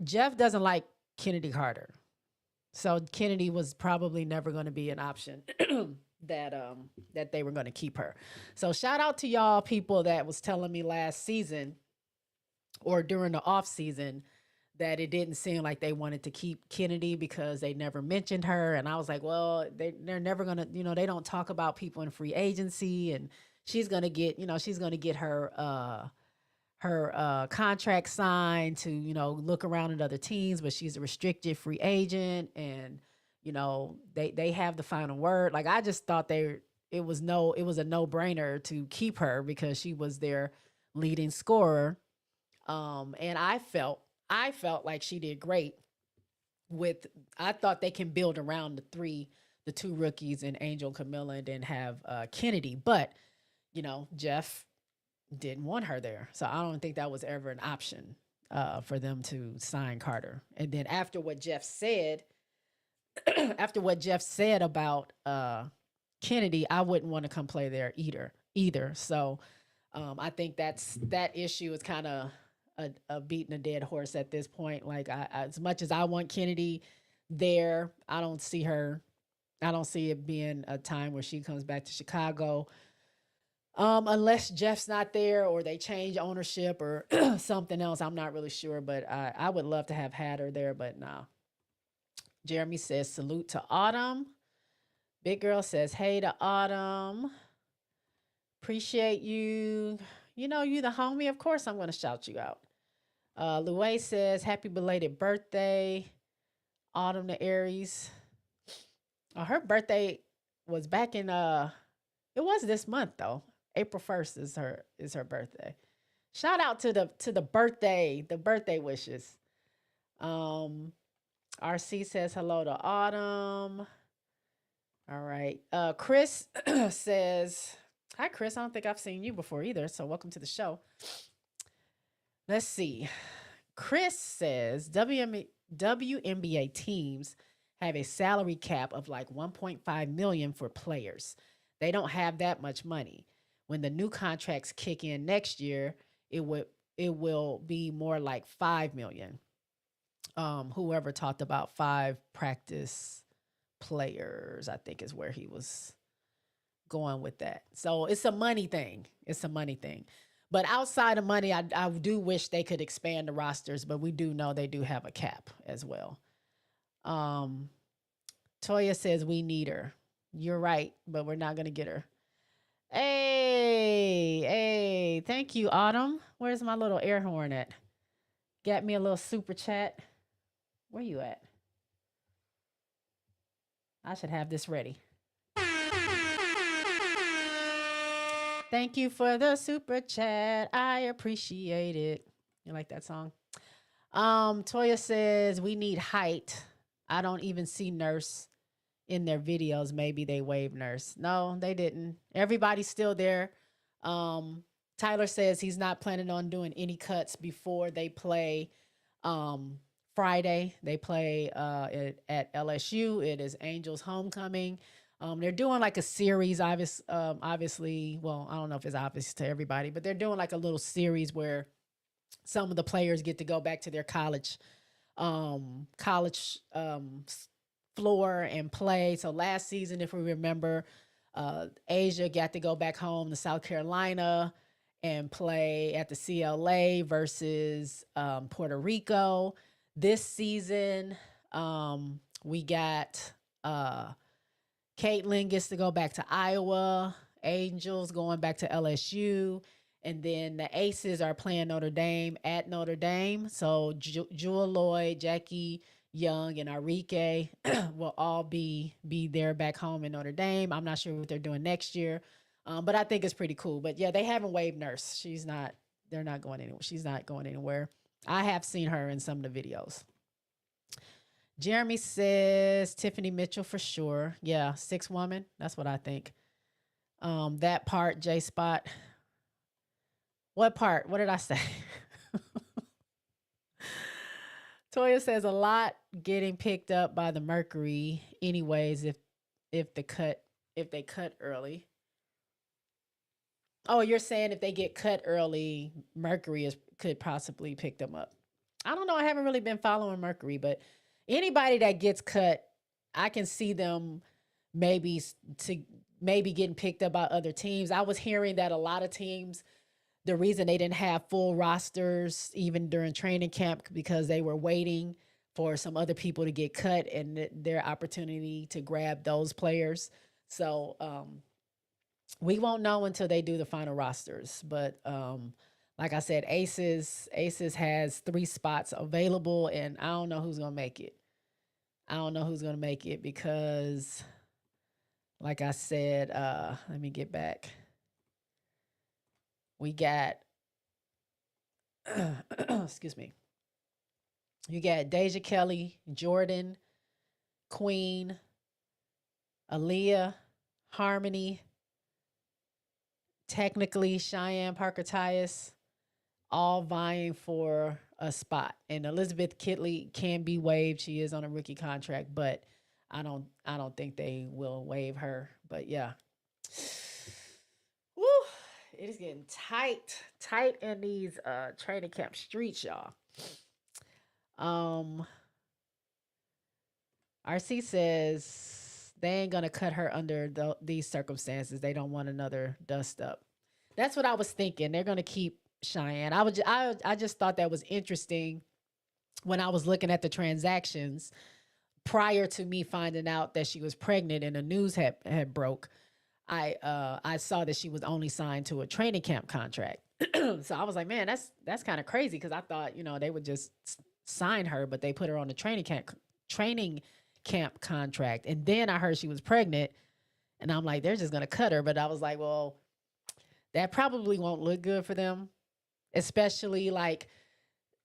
Jeff doesn't like Kennedy Carter, so Kennedy was probably never going to be an option that they were going to keep her. So shout out to y'all people that was telling me last season or during the off season that it didn't seem like they wanted to keep Kennedy because they never mentioned her. And I was like, well, they're never gonna, they don't talk about people in free agency, and she's gonna get, she's gonna get her contract signed to, look around at other teams, but she's a restricted free agent, and they have the final word. Like, I just thought it was a no-brainer to keep her because she was their leading scorer. And I felt like she did great with. I thought they can build around the two rookies and Angel Camilla, and then have Kennedy. But Jeff didn't want her there, so I don't think that was ever an option for them to sign Carter. And then after what Jeff said, about Kennedy, I wouldn't want to come play there either. So I think that issue is kind of a beating a dead horse at this point. Like, as much as I want Kennedy there, I don't see it being a time where she comes back to Chicago. Unless Jeff's not there or they change ownership or something else. I'm not really sure, but I would love to have had her there, but no. Jeremy says, salute to Autumn. Big Girl says, hey to Autumn. Appreciate you. You the homie. Of course I'm going to shout you out. Louay says, happy belated birthday, Autumn the Aries. Her birthday was back in, it was this month though. April 1st is her birthday. Shout out to the birthday wishes. RC says hello to Autumn. All right. Chris says, hi, Chris. I don't think I've seen you before either, so welcome to the show. Let's see. Chris says WNBA teams have a salary cap of like 1.5 million for players. They don't have that much money. When the new contracts kick in next year, it will be more like 5 million. Whoever talked about 5 practice players, I think, is where he was going with that. So it's a money thing. But outside of money, I do wish they could expand the rosters, but we do know they do have a cap as well. Toya says we need her. You're right, but we're not going to get her. Hey, thank you, Autumn. Where's my little air horn at? Got me a little super chat. Where you at? I should have this ready. Thank you for the super chat. I appreciate it. You like that song? Toya says we need height. I don't even see Nurse in their videos. Maybe they waived Nurse. No, they didn't. Everybody's still there. Tyler says he's not planning on doing any cuts before they play Friday. They play at LSU. It is Angels homecoming. They're doing like a series, obviously. Well, I don't know if it's obvious to everybody, but they're doing like a little series where some of the players get to go back to their college floor and play. So last season, if we remember, Asia got to go back home to South Carolina and play at the CLA versus Puerto Rico. This season, we got Caitlin gets to go back to Iowa, Angels going back to LSU, and then the Aces are playing Notre Dame at Notre Dame. So Jewel Lloyd, Jackie Young, and Arike will all be there back home in Notre Dame. I'm not sure what they're doing next year, but I think it's pretty cool. But yeah, they haven't waived Nurse. They're not going anywhere. She's not going anywhere. I have seen her in some of the videos. Jeremy says Tiffany Mitchell for sure. Yeah, 6 woman. That's what I think. That part, JSpot. What part? What did I say? Toya says a lot getting picked up by the Mercury anyways if they cut early. Oh, you're saying if they get cut early, Mercury could possibly pick them up. I don't know. I haven't really been following Mercury, but anybody that gets cut, I can see them maybe getting picked up by other teams. I was hearing that a lot of teams the reason they didn't have full rosters even during training camp because they were waiting for some other people to get cut and their opportunity to grab those players. So we won't know until they do the final rosters. But like I said, Aces has 3 spots available, and I don't know who's gonna make it. I don't know who's gonna make it because, like I said, let me get back. We got, excuse me. You got Deja Kelly, Jordan, Queen, Aaliyah, Harmony, technically Cheyenne Parker Tyus, all vying for a spot. And Elizabeth Kitley can be waived. She is on a rookie contract, but I don't think they will waive her. But yeah. Woo! It is getting tight in these training camp streets, y'all. Um RC says they ain't gonna cut her under these circumstances. They don't want another dust up. That's what I was thinking. They're gonna keep Cheyenne. I just thought that was interesting when I was looking at the transactions prior to me finding out that she was pregnant and the news had broke. I saw that she was only signed to a training camp contract. So I was like, man, that's kind of crazy because I thought they would just sign her, but they put her on the training camp contract. And then I heard she was pregnant, and I'm like, they're just gonna cut her. But I was like, well, that probably won't look good for them, especially like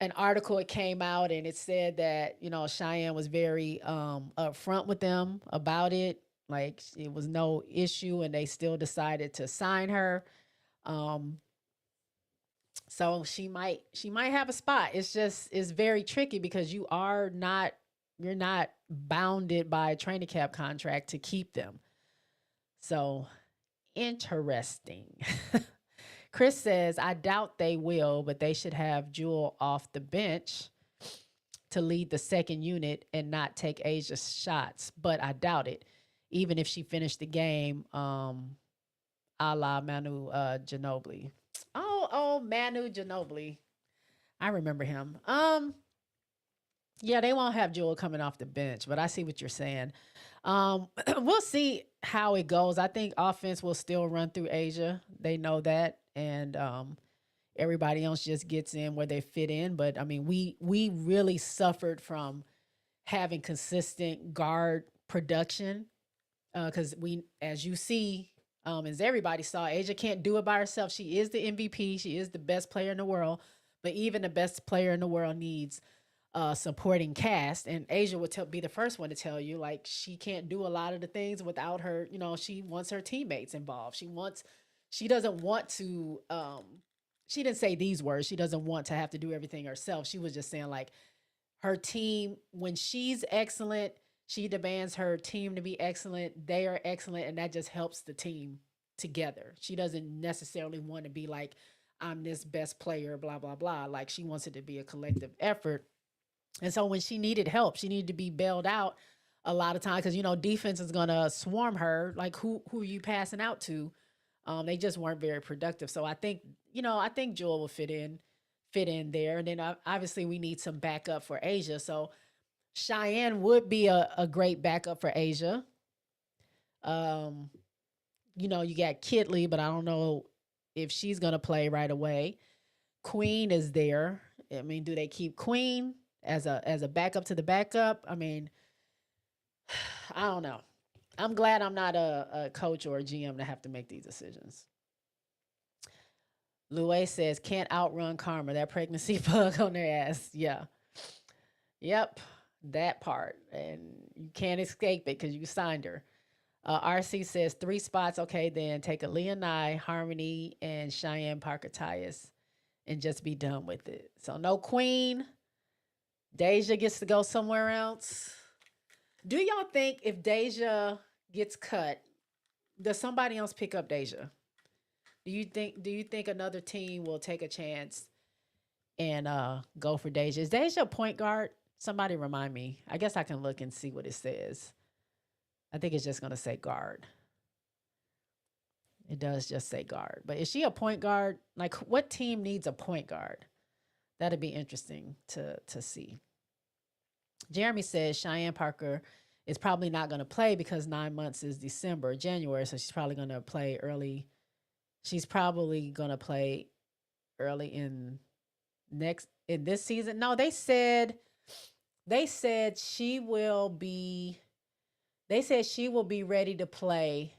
an article it came out and it said that Cheyenne was very upfront with them about it, like it was no issue, and they still decided to sign her. Um, so she might have a spot. It's very tricky because you're not bounded by a training camp contract to keep them. So interesting. Chris says, I doubt they will, but they should have Jewel off the bench to lead the second unit and not take Asia's shots. But I doubt it. Even if she finished the game, a la Manu Ginobili. Oh, Manu Ginobili. I remember him. Yeah, they won't have Jewel coming off the bench, but I see what you're saying. We'll see how it goes. I think offense will still run through Asia. They know that, and everybody else just gets in where they fit in. But I mean, we really suffered from having consistent guard production because as you see, as everybody saw, Asia can't do it by herself. She is the MVP. She is the best player in the world. But even the best player in the world needs supporting cast, and Asia would be the first one to tell you, like, she can't do a lot of the things without her. She wants her teammates involved. She doesn't want to. She didn't say these words. She doesn't want to have to do everything herself. She was just saying, like, her team, when she's excellent, she demands her team to be excellent. They are excellent, and that just helps the team together. She doesn't necessarily want to be like, I'm this best player, blah blah blah. Like, she wants it to be a collective effort. And so when she needed help, she needed to be bailed out a lot of times because defense is gonna swarm her. Like, who are you passing out to? They just weren't very productive. So I think Jewel will fit in there. And then obviously we need some backup for Asia. So Cheyenne would be a great backup for Asia. Um, you got Kitley, but I don't know if she's gonna play right away. Queen is there. I mean, do they keep Queen as a backup to the backup? I mean, I don't know. I'm glad I'm not a coach or a GM to have to make these decisions. Louis says, can't outrun karma. That pregnancy bug on their ass. Yeah. Yep. That part. And you can't escape it because you signed her. RC says 3 spots. Okay, then take a Leonai, Harmony, and Cheyenne Parker Tyus and just be done with it. So no Queen. Deja gets to go somewhere else. Do y'all think if Deja gets cut, does somebody else pick up Deja? Do you think another team will take a chance and go for Deja? Is Deja a point guard? Somebody remind me. I guess I can look and see what it says. I think it's just gonna say guard. It does just say guard. But is she a point guard? Like, what team needs a point guard? That'd be interesting to see. Jeremy says Cheyenne Parker is probably not going to play because 9 months is December, January. So she's probably going to play early. She's probably going to play early in this season. No, they said she will be they said she will be ready to play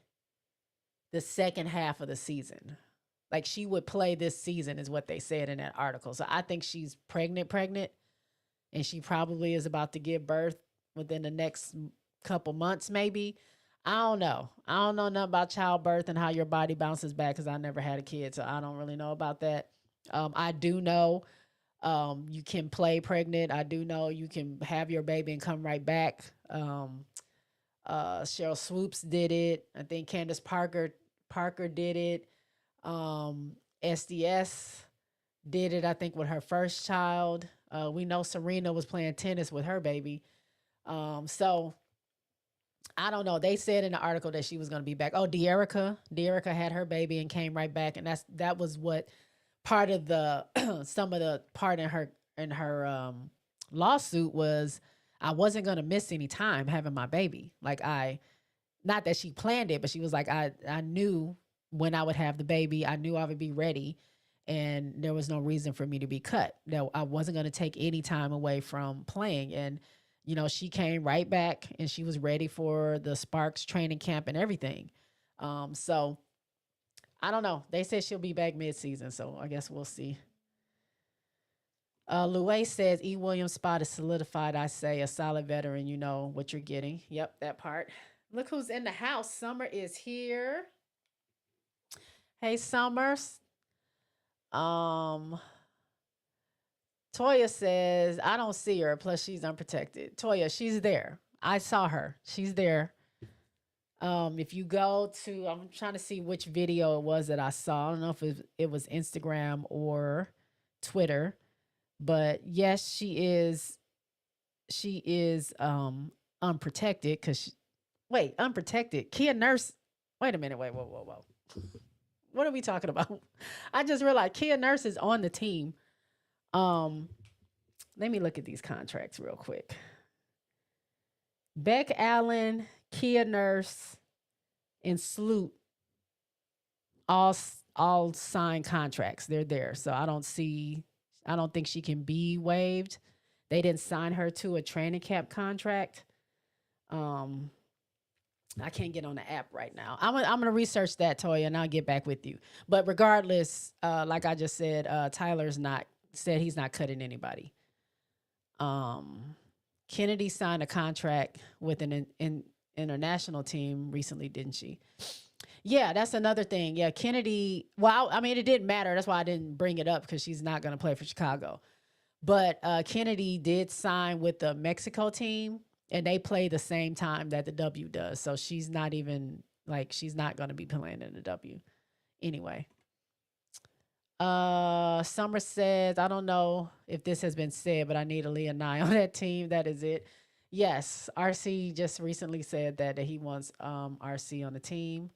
the second half of the season. Like she would play this season is what they said in that article. So I think she's pregnant, and she probably is about to give birth within the next couple months, maybe. I don't know. I don't know nothing about childbirth and how your body bounces back because I never had a kid, so I don't really know about that. I do know you can play pregnant. I do know you can have your baby and come right back. Cheryl Swoops did it. I think Candace Parker did it. SDS did it, I think, with her first child. We know Serena was playing tennis with her baby. So I don't know. They said in the article that she was going to be back. Oh, De'Erica had her baby and came right back, and that was what part of the some of the part in her lawsuit was. I wasn't going to miss any time having my baby. Like not that she planned it, but she was like, I knew when I would have the baby. I knew I would be ready, and there was no reason for me to be cut. No, I wasn't going to take any time away from playing. And she came right back, and she was ready for the Sparks training camp and everything. So I don't know. They said she'll be back mid-season, so I guess we'll see. Louis says E. Williams' spot is solidified. I say a solid veteran. You know what you're getting. Yep, that part. Look who's in the house. Summer is here. Hey, Summers. Um, Toya says I don't see her. Plus, she's unprotected. Toya, she's there. I saw her. She's there. If you go to, I'm trying to see which video it was that I saw. I don't know if it was Instagram or Twitter. But yes, she is. She is unprotected because wait, unprotected. Kia Nurse. Wait a minute. Wait. Whoa. What are we talking about? I just realized Kia Nurse is on the team. Let me look at these contracts real quick. Beck Allen, Kia Nurse, and Sloot all signed contracts. They're there, so I don't think she can be waived. They didn't sign her to a training camp contract. I can't get on the app right now. I'm gonna research that, Toya, and I'll get back with you. But regardless, like I just said, Tyler's said he's not cutting anybody. Kennedy signed a contract with an international team recently, didn't she? Yeah, that's another thing. Yeah, Kennedy. Well, I mean, it didn't matter. That's why I didn't bring it up because she's not going to play for Chicago. But Kennedy did sign with the Mexico team, and they play the same time that the W does. So she's not even she's not going to be playing in the W anyway. Summer says, I don't know if this has been said, but I need Aaliyah Nye on that team. That is it. Yes, RC just recently said that he wants RC on the team.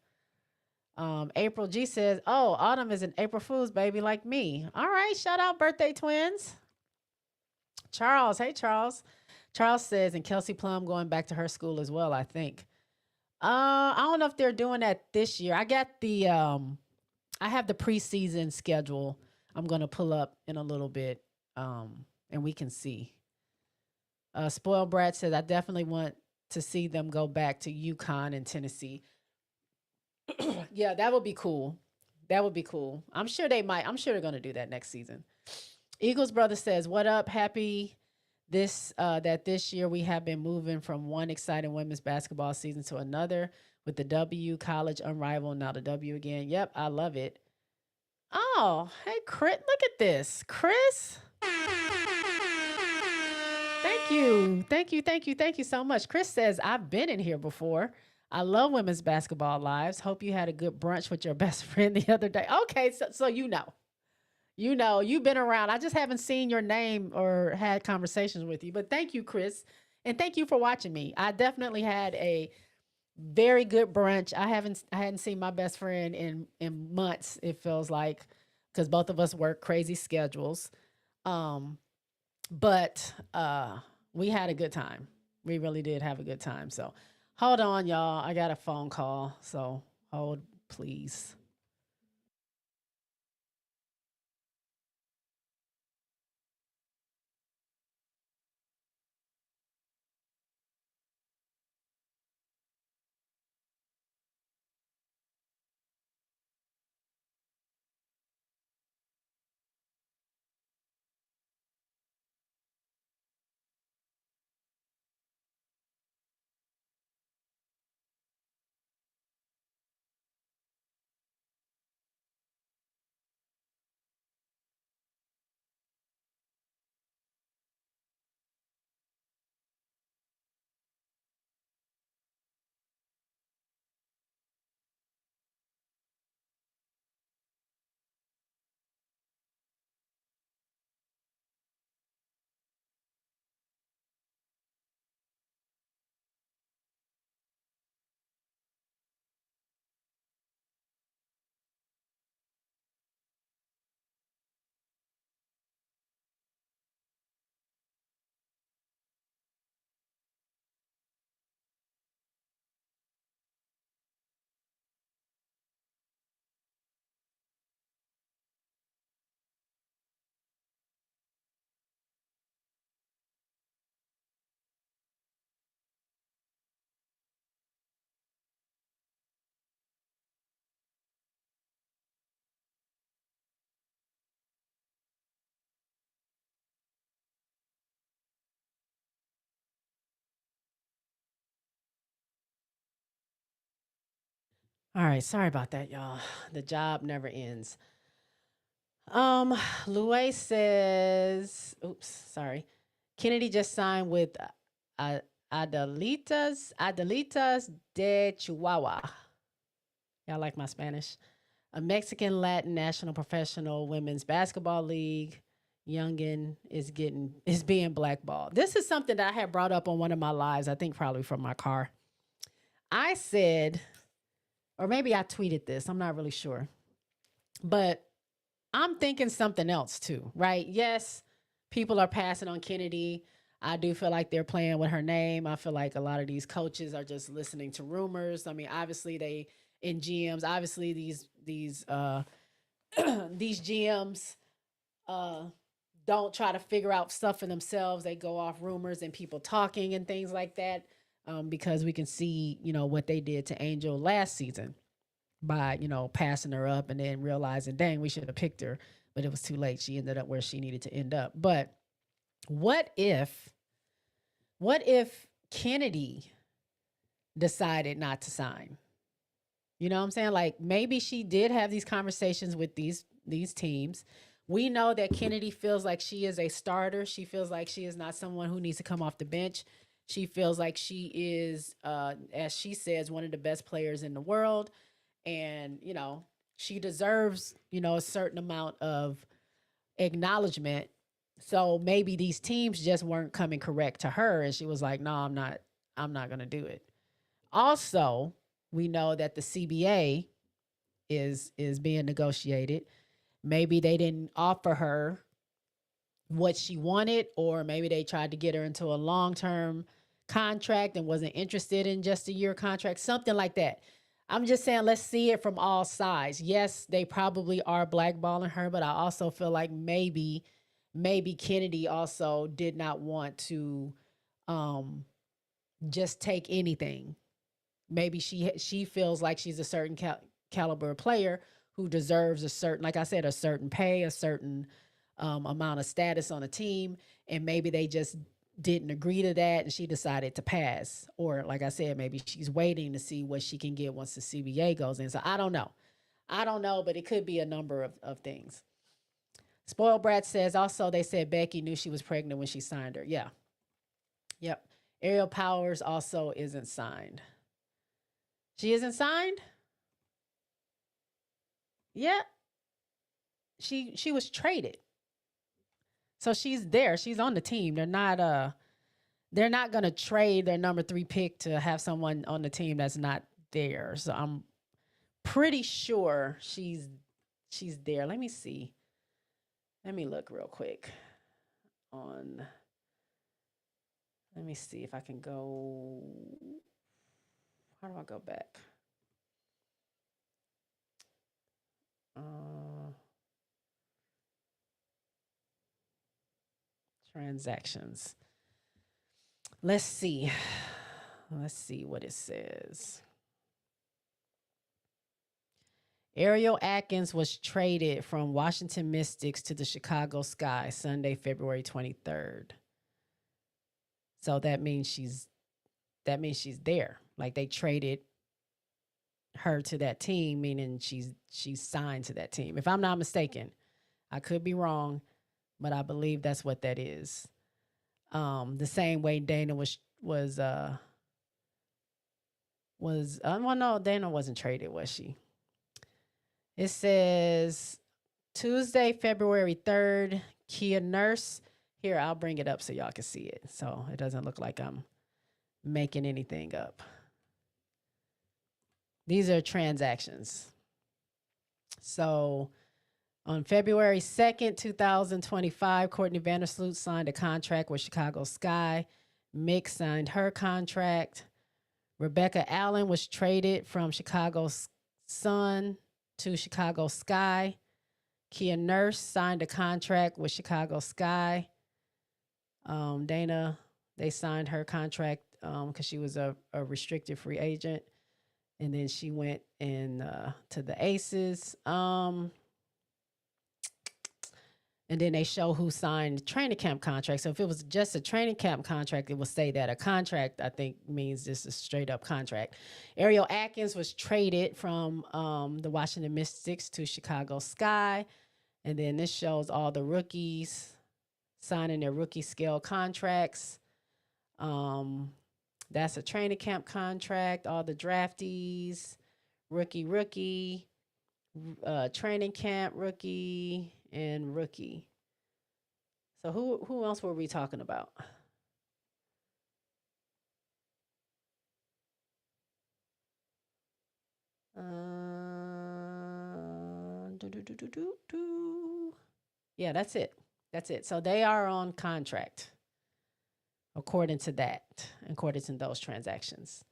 April G says, oh, Autumn is an April Fool's baby like me. All right, shout out birthday twins. Charles, hey Charles. Charles says, and Kelsey Plum going back to her school as well, I think. I don't know if they're doing that this year. I got I have the preseason schedule I'm going to pull up in a little bit, and we can see. Spoiled Brat says, I definitely want to see them go back to UConn and Tennessee. Yeah, that would be cool. That would be cool. I'm sure they might. I'm sure they're going to do that next season. Eagles Brother says, what up? Happy that this year we have been moving from one exciting women's basketball season to another with the W, college unrivaled, now the W again. Yep, I love it. Oh, hey, Chris, look at this. Chris. Thank you so much. Chris says, I've been in here before. I love women's basketball lives. Hope you had a good brunch with your best friend the other day. Okay, so you know. You've been around. I just haven't seen your name or had conversations with you. But thank you, Chris. And thank you for watching me. I definitely had a Very good brunch. I hadn't seen my best friend in months. It feels like because both of us work crazy schedules. Um, but we had a good time. We really did have a good time. So hold on, y'all. I got a phone call. So hold, please. All right, sorry about that, y'all. The job never ends. Um, Louis says, oops, sorry. Kennedy just signed with uh, Adelitas de Chihuahua. Y'all like my Spanish? A Mexican Latin national professional women's basketball league. Youngin is being blackballed. This is something that I had brought up on one of my lives. I think probably from my car. I said, or maybe I tweeted this. I'm not really sure, but I'm thinking something else too, right? Yes, people are passing on Kennedy. I do feel like they're playing with her name. I feel like a lot of these coaches are just listening to rumors. I mean, obviously they in GMs, obviously these these GMs uh don't try to figure out stuff for themselves. They go off rumors and people talking and things like that. Because we can see, what they did to Angel last season by, passing her up and then realizing, dang, we should have picked her, but it was too late. She ended up where she needed to end up. But what if, what if Kennedy decided not to sign? You know what I'm saying? Like maybe she did have these conversations with these teams. We know that Kennedy feels like she is a starter. She feels like she is not someone who needs to come off the bench. She feels like she is, as she says, one of the best players in the world. And, she deserves, a certain amount of acknowledgement. So maybe these teams just weren't coming correct to her. And she was like, no, I'm not going to do it. Also, we know that the CBA is being negotiated. Maybe they didn't offer her what she wanted, or maybe they tried to get her into a long-term contract and wasn't interested in just a year contract, something like that. I'm just saying, let's see it from all sides. Yes, they probably are blackballing her, but I also feel like maybe Kennedy also did not want to um, just take anything. Maybe she feels like she's a certain caliber player who deserves a certain, like I said, a certain pay, a certain amount of status on a team, and maybe they just didn't agree to that, and she decided to pass. Or, like I said, maybe she's waiting to see what she can get once the CBA goes in. So I don't know. I don't know, but it could be a number of things. Spoiled Brat says also they said Becky knew she was pregnant when she signed her. Yeah. Yep. Ariel Powers also isn't signed. She isn't signed? Yeah. She was traded. So she's there. She's on the team. They're not they're not going to trade their number 3 pick to have someone on the team that's not there. So I'm pretty sure she's there. Let me see. Let me look real quick on. Let me see if I can go. How do I go back? Transactions. Let's see. Let's see what it says. Ariel Atkins was traded from Washington Mystics to the Chicago Sky Sunday, February 23rd. So that means she's there. Like they traded her to that team, meaning she's signed to that team. If I'm not mistaken, I could be wrong, but I believe that's what that is. The same way Dana was well, no, Dana wasn't traded, was she? It says Tuesday, February 3rd, Kia Nurse. Here, I'll bring it up so y'all can see it. So it doesn't look like I'm making anything up. These are transactions. So on February 2nd, 2025, Courtney Vandersloot signed a contract with Chicago Sky. Mick signed her contract. Rebecca Allen was traded from Chicago Sun to Chicago Sky. Kia Nurse signed a contract with Chicago Sky. Dana, they signed her contract because she was a restricted free agent. And then she went in to the Aces. And then they show who signed the training camp contract. So if it was just a training camp contract, it would say that. A contract, I think, means just a straight up contract. Ariel Atkins was traded from the Washington Mystics to Chicago Sky. And then this shows all the rookies signing their rookie scale contracts. That's a training camp contract. All the draftees, rookie, training camp, rookie, and rookie. So who else were we talking about? Yeah, that's it. That's it. So they are on contract according to that, according to those transactions.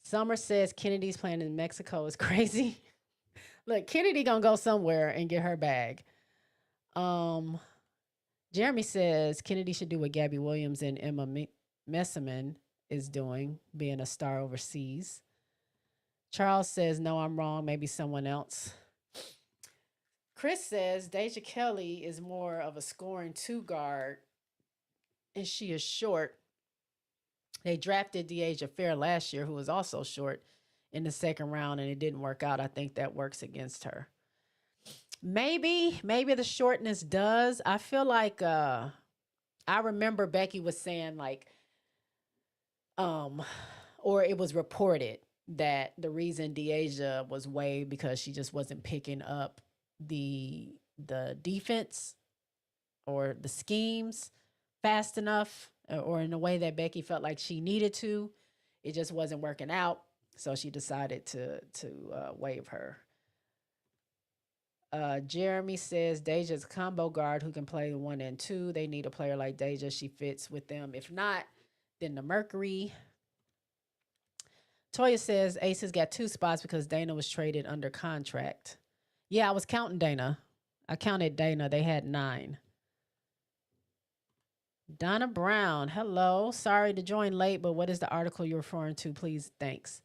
Summer says Kennedy's playing in Mexico is crazy. Look, Kennedy gonna go somewhere and get her bag. Jeremy says Kennedy should do what Gabby Williams and Emma Messiman is doing, being a star overseas. Charles says, no, I'm wrong. Maybe someone else. Chris says Deja Kelly is more of a scoring 2 guard, and she is short. They drafted Deasia Fair last year, who was also short, in the second round, and it didn't work out. I think that works against her. Maybe the shortness does. I feel like I remember Becky was saying like, or it was reported that the reason Deasia was waived because she just wasn't picking up the defense or the schemes fast enough, or in a way that Becky felt like she needed to. It just wasn't working out, so she decided to waive her. Jeremy says Deja's a combo guard who can play the 1 and 2. They need a player like Deja. She fits with them. If not, then the Mercury. Toya says Aces got 2 spots because Dana was traded under contract. Yeah, I was counting Dana. I counted Dana. They had 9. Donna Brown, hello. Sorry to join late, but what is the article you're referring to? Please, thanks.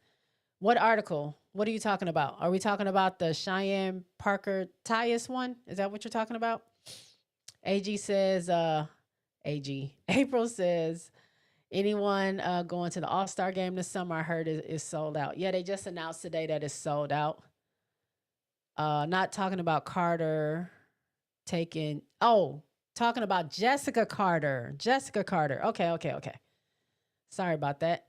What article? What are you talking about? Are we talking about the Cheyenne Parker Tyus one? Is that what you're talking about? AG says, April says, anyone going to the All-Star game this summer? I heard is sold out. Yeah, they just announced today that it's sold out. Not talking about Carter taking, talking about Jessica Carter. Okay. Sorry about that.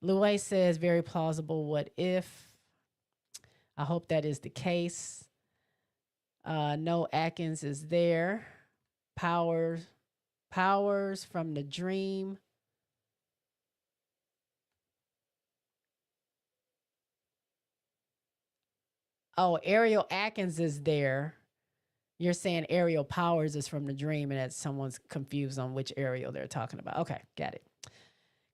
Louis says, very plausible. What if? I hope that is the case. No, Atkins is there. Powers, Powers from the Dream. Oh, Ariel Atkins is there. You're saying Ariel Powers is from the Dream, and that someone's confused on which Ariel they're talking about. Okay, got it.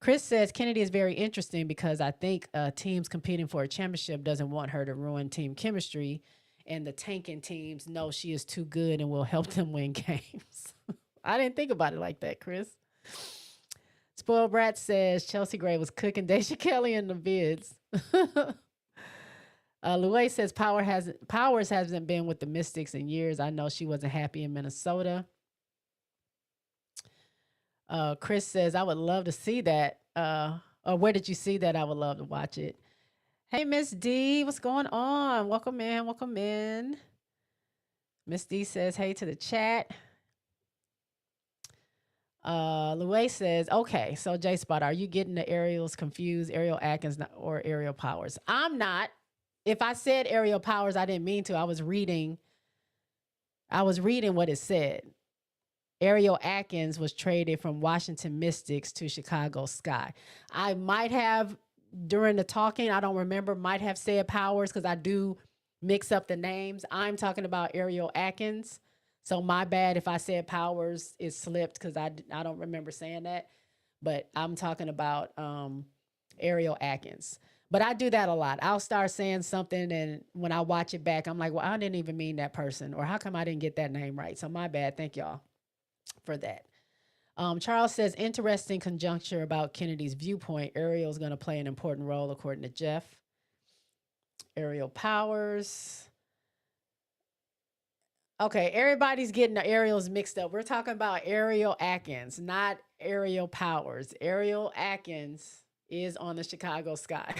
Chris says Kennedy is very interesting because I think teams competing for a championship doesn't want her to ruin team chemistry, and the tanking teams know she is too good and will help them win games. I didn't think about it like that, Chris. Spoiled Brat says Chelsea Gray was cooking Deja Kelly in the bids. Louis says Powers hasn't been with the Mystics in years. I know she wasn't happy in Minnesota. Chris says I would love to see that. Or where did you see that? I would love to watch it. Hey, Miss D, what's going on? Welcome in, welcome in. Miss D says hey to the chat. Louis says, okay, so J Spot, are you getting the Ariels confused? Ariel Atkins or Ariel Powers? I'm not. If I said Ariel Powers, I didn't mean to. I was reading what it said. Ariel Atkins was traded from Washington Mystics to Chicago Sky. I might have, during the talking, I don't remember, might have said Powers because I do mix up the names. I'm talking about Ariel Atkins. So my bad if I said Powers, it slipped because I don't remember saying that. But I'm talking about Ariel Atkins. But I do that a lot. I'll start saying something, and when I watch it back, I'm like, well, I didn't even mean that person, or how come I didn't get that name right? So my bad. Thank y'all for that. Charles says, interesting conjuncture about Kennedy's viewpoint. Ariel's going to play an important role, according to Jeff. Ariel Powers. Okay, everybody's getting the Ariels mixed up. We're talking about Ariel Atkins, not Ariel Powers. Ariel Atkins is on the Chicago Sky.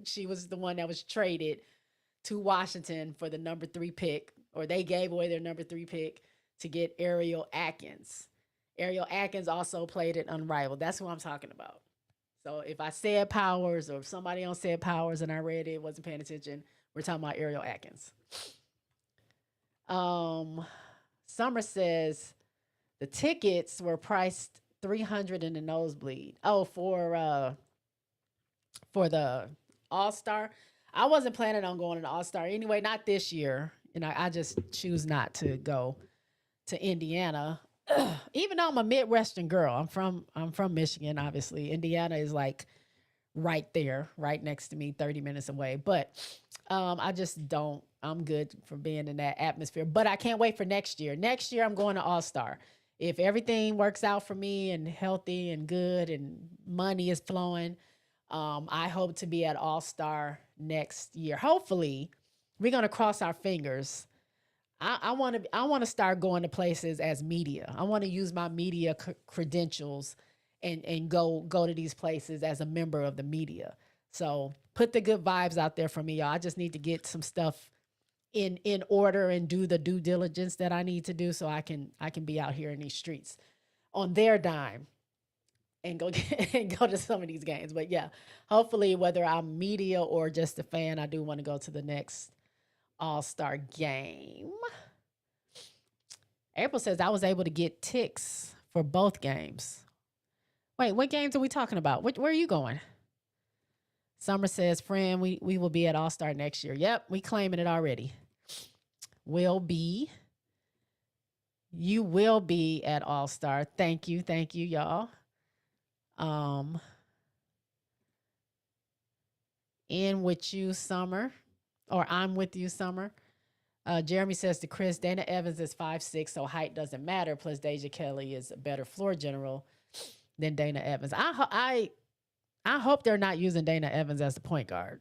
She was the one that was traded to Washington for the number 3 pick, or they gave away their number 3 pick to get Ariel Atkins. Ariel Atkins also played at Unrivaled. That's who I'm talking about. So if I said Powers, or if somebody else said Powers and I read it, wasn't paying attention, we're talking about Ariel Atkins. Summer says the tickets were priced $300 in the nosebleed. Oh, for the All-Star. I wasn't planning on going to the All-Star anyway, not this year. And I just choose not to go to Indiana. Even though I'm a Midwestern girl. I'm from Michigan, obviously. Indiana is like right there, right next to me, 30 minutes away. But I just don't. I'm good for being in that atmosphere. But I can't wait for next year. Next year I'm going to All-Star. If everything works out for me and healthy and good and money is flowing, I hope to be at All-Star next year. Hopefully, we're gonna cross our fingers. I want to start going to places as media. I want to use my media credentials and go to these places as a member of the media. So put the good vibes out there for me, y'all. I just need to get some stuff in order and do the due diligence that I need to do so I can be out here in these streets on their dime and go to some of these games. But yeah, hopefully, whether I'm media or just a fan, I do want to go to the next All-Star game. April says I was able to get ticks for both games. Wait, what games are we talking about? Where are you going? Summer says, friend, we will be at All-Star next year. Yep, we claiming it already. Will be. You will be at All-Star. Thank you, y'all. In with you, Summer. Or I'm with you, Summer. Jeremy says to Chris, Dana Evans is 5'6", so height doesn't matter. Plus, Deja Kelly is a better floor general than Dana Evans. I hope they're not using Dana Evans as the point guard.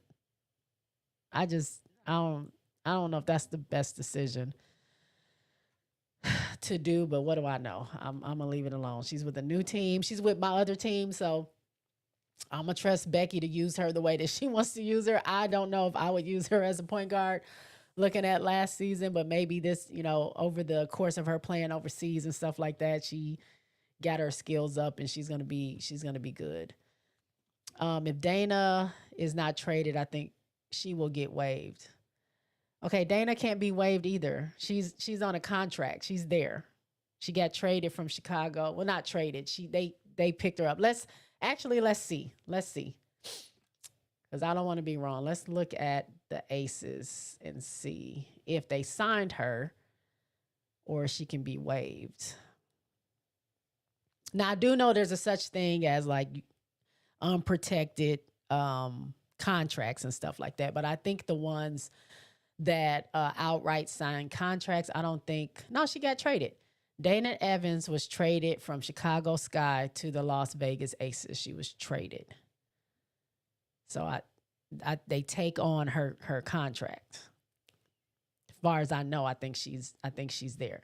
I don't know if that's the best decision to do, but what do I know? I'm gonna leave it alone. She's with a new team. She's with my other team, so I'm gonna trust Becky to use her the way that she wants to use her. I don't know if I would use her as a point guard looking at last season, but maybe this, over the course of her playing overseas and stuff like that, she got her skills up and she's gonna be good. If Dana is not traded, I think she will get waived. Okay, Dana can't be waived either. She's on a contract. She's there. She got traded from Chicago. Well, not traded. They picked her up. Let's see. Let's see. Because I don't want to be wrong. Let's look at the Aces and see if they signed her or she can be waived. Now I do know there's a such thing as like unprotected contracts and stuff like that. But I think the ones that outright signed contracts, I don't think. No, she got traded. Dana Evans was traded from Chicago Sky to the Las Vegas Aces. She was traded. So they take on her contract. As far as I know, I think she's there.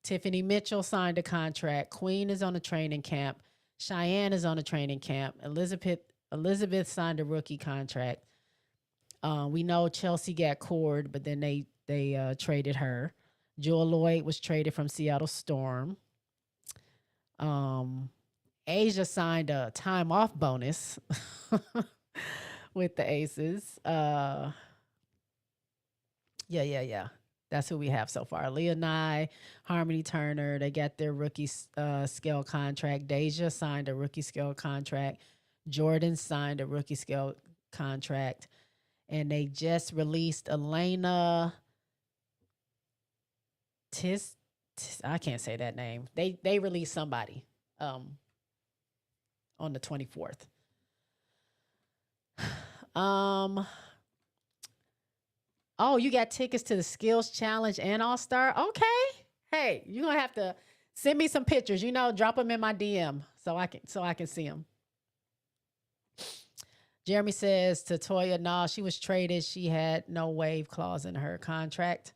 Tiffany Mitchell signed a contract. Queen is on a training camp. Cheyenne is on a training camp. Elizabeth signed a rookie contract. We know Chelsea got cord, but then they traded her. Jewel Lloyd was traded from Seattle Storm. Asia signed a time off bonus with the Aces. Yeah. That's who we have so far. Leah Nye, Harmony Turner, they got their rookie scale contract. Deja signed a rookie scale contract. Jordan signed a rookie scale contract. And they just released Elena I can't say that name. They released somebody on the 24th. Oh, you got tickets to the Skills Challenge and All-Star? Okay. Hey, you're going to have to send me some pictures. Drop them in my DM so I can see them. Jeremy says to Toya, no, she was traded. She had no waive clause in her contract.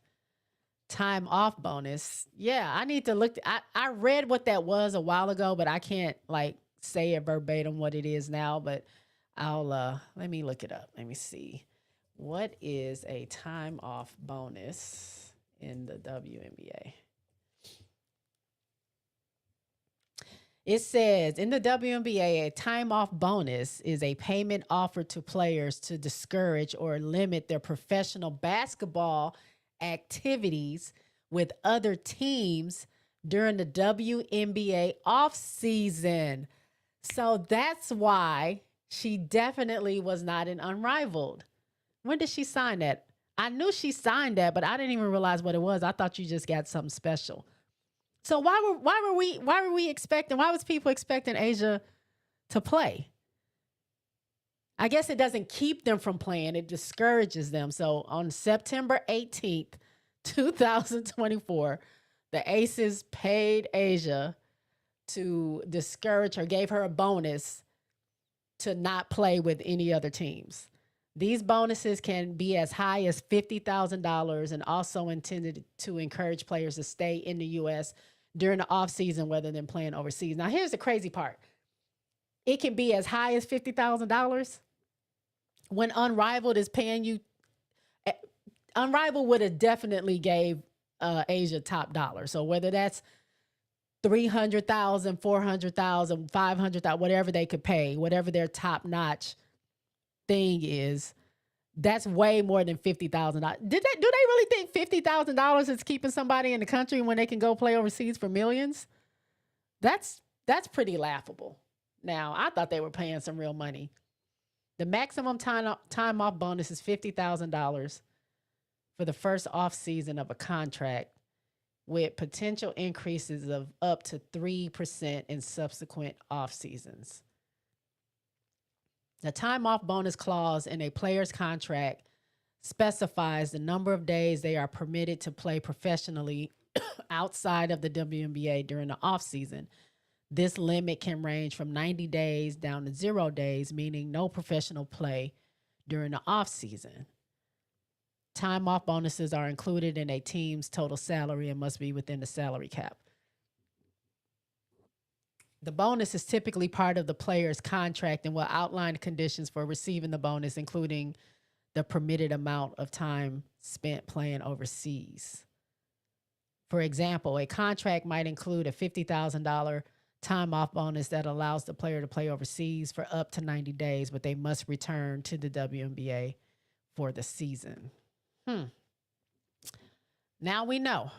Time off bonus. Yeah, I need to look. I read what that was a while ago, but I can't say it verbatim what it is now, but I'll let me look it up. Let me see. What is a time off bonus in the WNBA? It says in the WNBA, a time off bonus is a payment offered to players to discourage or limit their professional basketball activities with other teams during the WNBA offseason. So that's why she definitely was not an Unrivaled. When did she sign that? I knew she signed that, but I didn't even realize what it was. I thought you just got something special. So why was people expecting Asia to play? I guess it doesn't keep them from playing. It discourages them. So on September 18th, 2024, the Aces paid Asia to discourage her, gave her a bonus to not play with any other teams. These bonuses can be as high as $50,000 and also intended to encourage players to stay in the U.S. during the offseason rather than playing overseas. Now, here's the crazy part. It can be as high as $50,000 when Unrivaled is paying you. Unrivaled would have definitely gave Asia top dollar. So whether that's $300,000, $400,000, $500,000, whatever they could pay, whatever their top notch thing is, that's way more than $50,000. Do they really think $50,000 is keeping somebody in the country when they can go play overseas for millions? That's pretty laughable. Now, I thought they were paying some real money. The maximum time off bonus is $50,000 for the first off season of a contract, with potential increases of up to 3% in subsequent off seasons. The time off bonus clause in a player's contract specifies the number of days they are permitted to play professionally outside of the WNBA during the off season. This limit can range from 90 days down to 0 days, meaning no professional play during the off season. Time off bonuses are included in a team's total salary and must be within the salary cap. The bonus is typically part of the player's contract and will outline conditions for receiving the bonus, including the permitted amount of time spent playing overseas. For example, a contract might include a $50,000 time off bonus that allows the player to play overseas for up to 90 days, but they must return to the WNBA for the season. Now we know,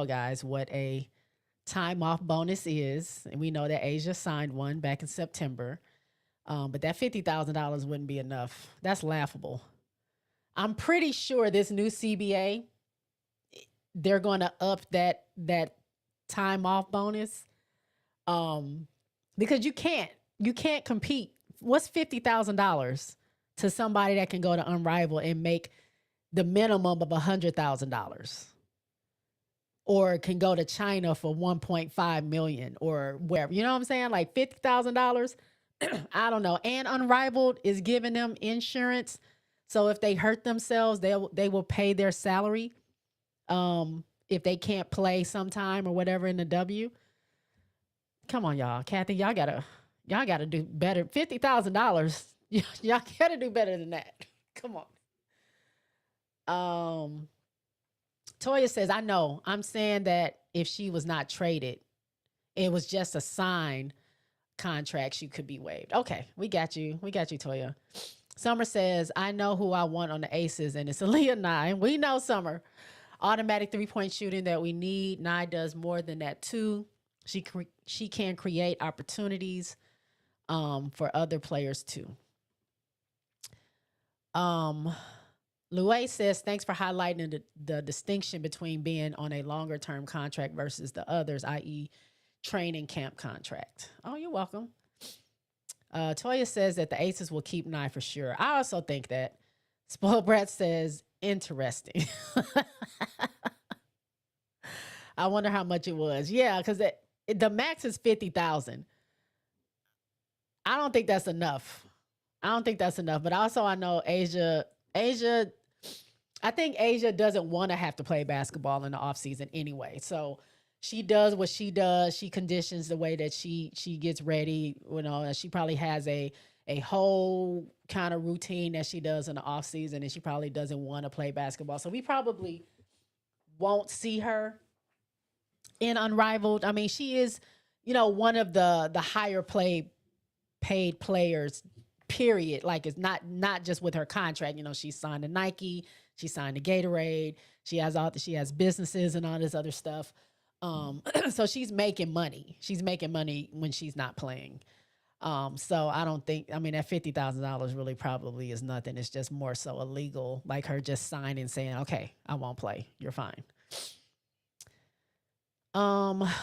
guys, what a time off bonus is. And we know that Asia signed one back in September. But that $50,000 wouldn't be enough. That's laughable. I'm pretty sure this new CBA, they're going to up that time off bonus. Because you can't compete. What's $50,000 to somebody that can go to Unrivaled and make the minimum of $100,000, or can go to China for 1.5 million or wherever? You know what I'm saying? Like $50,000. I don't know. And Unrivaled is giving them insurance, so if they hurt themselves, they will pay their salary. If they can't play sometime or whatever in the W. Come on, y'all. Kathy, y'all gotta do better. $50,000. Y'all gotta do better than that. Come on. Toya says, I know. I'm saying that if she was not traded, it was just a signed contract, she could be waived. Okay, we got you. We got you, Toya. Summer says, I know who I want on the Aces, and it's Aaliyah Nye. We know Summer. Automatic three-point shooting that we need. Nye does more than that, too. She can create opportunities for other players, too. Louis says, thanks for highlighting the distinction between being on a longer term contract versus the others, i.e. training camp contract. Oh, you're welcome. Toya says that the Aces will keep Nye for sure. I also think that. Spoiled Brat says, interesting. I wonder how much it was. Yeah, because the max is 50,000. I don't think that's enough. But also I know Asia, I think Asia doesn't want to have to play basketball in the off season anyway. So she does what she does. She conditions the way that she gets ready. You know, she probably has a whole kind of routine that she does in the off season, and she probably doesn't want to play basketball. So we probably won't see her in Unrivaled. I mean, she is, one of the higher paid players, period. Like, it's not just with her contract. She signed to Nike, she signed to Gatorade, she has businesses and all this other stuff. So she's making money. She's making money when she's not playing. So I don't think, that $50,000 really probably is nothing. It's just more so illegal, like her just signing saying, okay, I won't play. You're fine.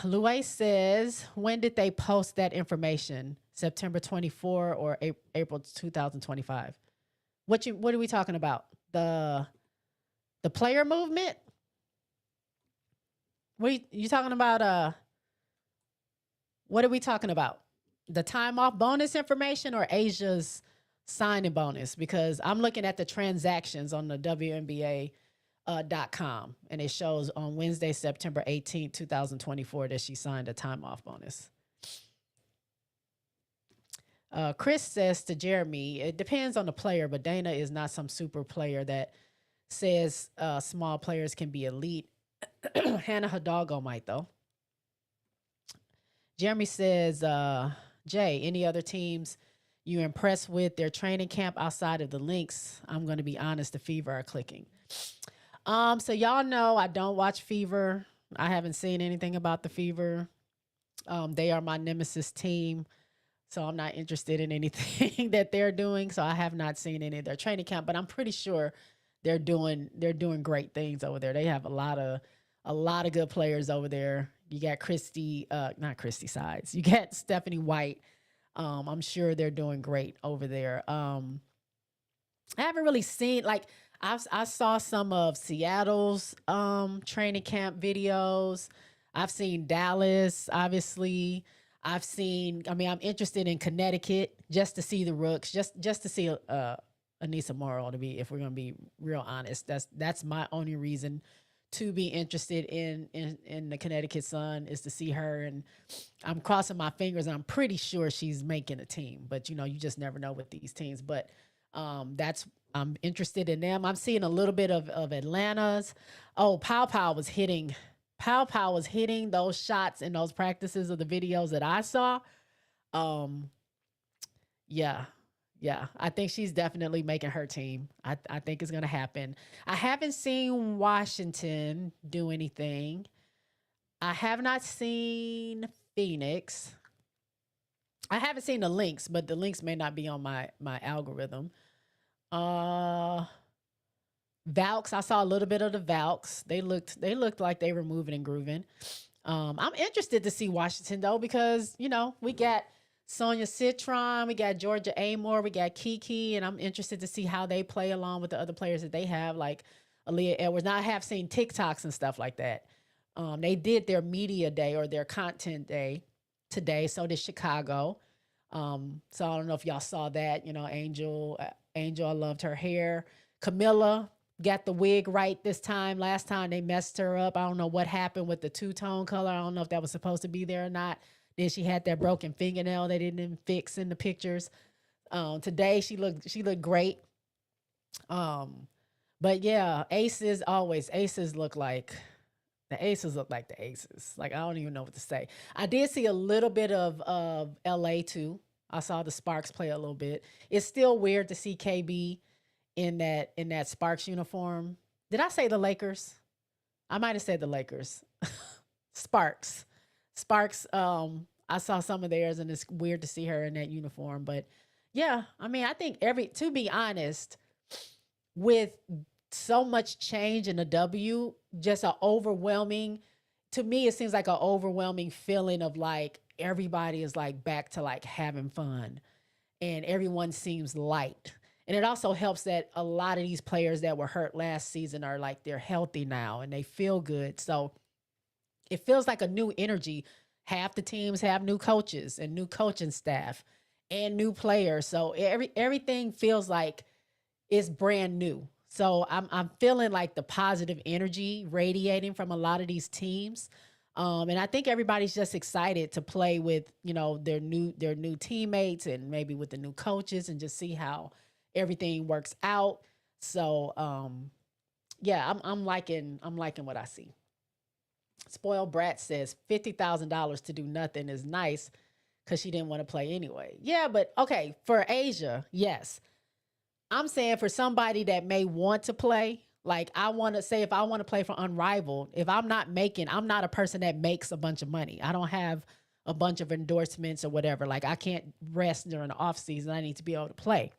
Louis says, when did they post that information? September 24 or April 2025? What are we talking about? The player movement? You talking about what are we talking about? The time off bonus information or Asia's signing bonus? Because I'm looking at the transactions on the wnba.com, and it shows on Wednesday, September 18th, 2024, that she signed a time off bonus. Chris says to Jeremy, it depends on the player, but Dana is not some super player that says small players can be elite. Hannah Hidalgo might, though. Jeremy says, Jay, any other teams you impressed with their training camp outside of the Lynx? I'm going to be honest, the Fever are clicking. So y'all know I don't watch Fever. I haven't seen anything about the Fever. They are my nemesis team, so I'm not interested in anything that they're doing. So I have not seen any of their training camp, but I'm pretty sure they're doing great things over there. They have a lot of good players over there. You got not Christy Sides. You got Stephanie White. I'm sure they're doing great over there. I haven't really seen, I saw some of Seattle's training camp videos. I've seen Dallas, obviously. I'm interested in Connecticut just to see the Rooks, just to see Anissa Morrow, if we're gonna be real honest. That's my only reason to be interested in the Connecticut Sun, is to see her, and I'm crossing my fingers, and I'm pretty sure she's making a team, but you just never know with these teams. But I'm interested in them. I'm seeing a little bit of Atlanta's. Oh, Pow was hitting those shots in those practices of the videos that I saw. Yeah, I think she's definitely making her team. I think it's going to happen. I haven't seen Washington do anything. I have not seen Phoenix. I haven't seen the links, but the links may not be on my algorithm. Uh Valks, I saw a little bit of the Valks. They looked like they were moving and grooving. I'm interested to see Washington though because we got Sonia Citron, we got Georgia Amore, we got Kiki, and I'm interested to see how they play along with the other players that they have, like Aaliyah Edwards. Now I have seen TikToks and stuff like that. They did their media day or their content day today. So did Chicago. So I don't know if y'all saw that. Angel, I loved her hair. Camilla got the wig right this time. Last time they messed her up. I don't know what happened with the two-tone color. I don't know if that was supposed to be there or not. Then she had that broken fingernail they didn't even fix in the pictures. Today she looked great. Um, but yeah, aces look like the aces. Like I don't even know what to say. I did see a little bit of LA too. I saw the Sparks play a little bit. It's still weird to see KB in that Sparks uniform. Did I say the Lakers? I might have said the Lakers. Sparks. Sparks, I saw some of theirs and it's weird to see her in that uniform. But yeah, I mean, I think to be honest, with so much change in the W, just a overwhelming, to me, it seems like an overwhelming feeling of like everybody is like back to like having fun and everyone seems light. And it also helps that a lot of these players that were hurt last season are like they're healthy now and they feel good. So it feels like a new energy. Half the teams have new coaches and new coaching staff and new players. So everything feels like it's brand new. So I'm feeling like the positive energy radiating from a lot of these teams. And I think everybody's just excited to play with, their new teammates and maybe with the new coaches and just see how everything works out. So yeah, I'm liking what I see. Spoiled Brat says $50,000 to do nothing is nice because she didn't want to play anyway. Yeah, but okay, for Asia, yes. I'm saying for somebody that may want to play, like I want to say if I want to play for Unrivaled, if I'm not a person that makes a bunch of money. I don't have a bunch of endorsements or whatever. Like I can't rest during the off season. I need to be able to play.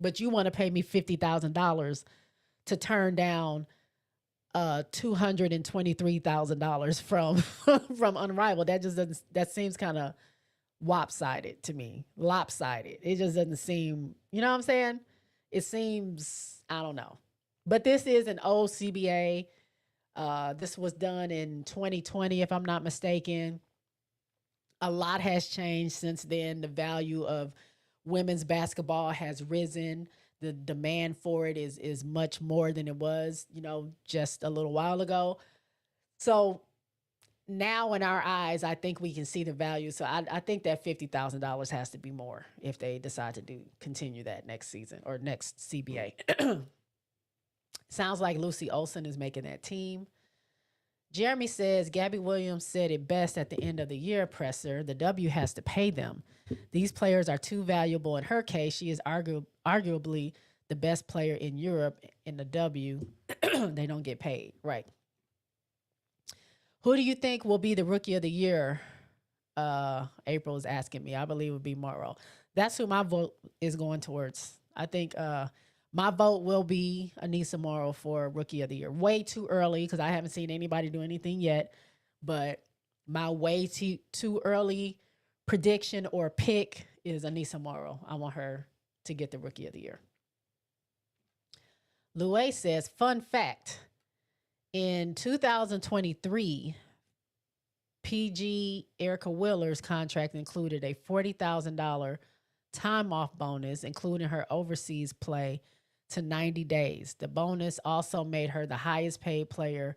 But you want to pay me $50,000 to turn down $223,000 from from Unrivaled. That seems kind of lopsided to me. Lopsided. It just doesn't seem, you know what I'm saying? It seems, I don't know. But this is an old CBA. This was done in 2020, if I'm not mistaken. A lot has changed since then. The value of women's basketball has risen. The demand for it is much more than it was, just a little while ago. So now in our eyes, I think we can see the value. So I think that $50,000 has to be more if they decide to continue that next season or next CBA. Sounds like Lucy Olson is making that team. Jeremy says Gabby Williams said it best at the end of the year presser. The W has to pay them. These players are too valuable. In her case, she is arguably the best player in Europe. In the W, they don't get paid. Right. Who do you think will be the rookie of the year? April is asking me. I believe it would be Morrow. That's who my vote is going towards. I think my vote will be Anissa Morrow for rookie of the year. Way too early because I haven't seen anybody do anything yet. But my way too early prediction or pick is Anissa Morrow. I want her to get the rookie of the year. Louis says, fun fact. In 2023, PG Erica Wheeler's contract included a $40,000 time off bonus, including her overseas play to 90 days. The bonus also made her the highest paid player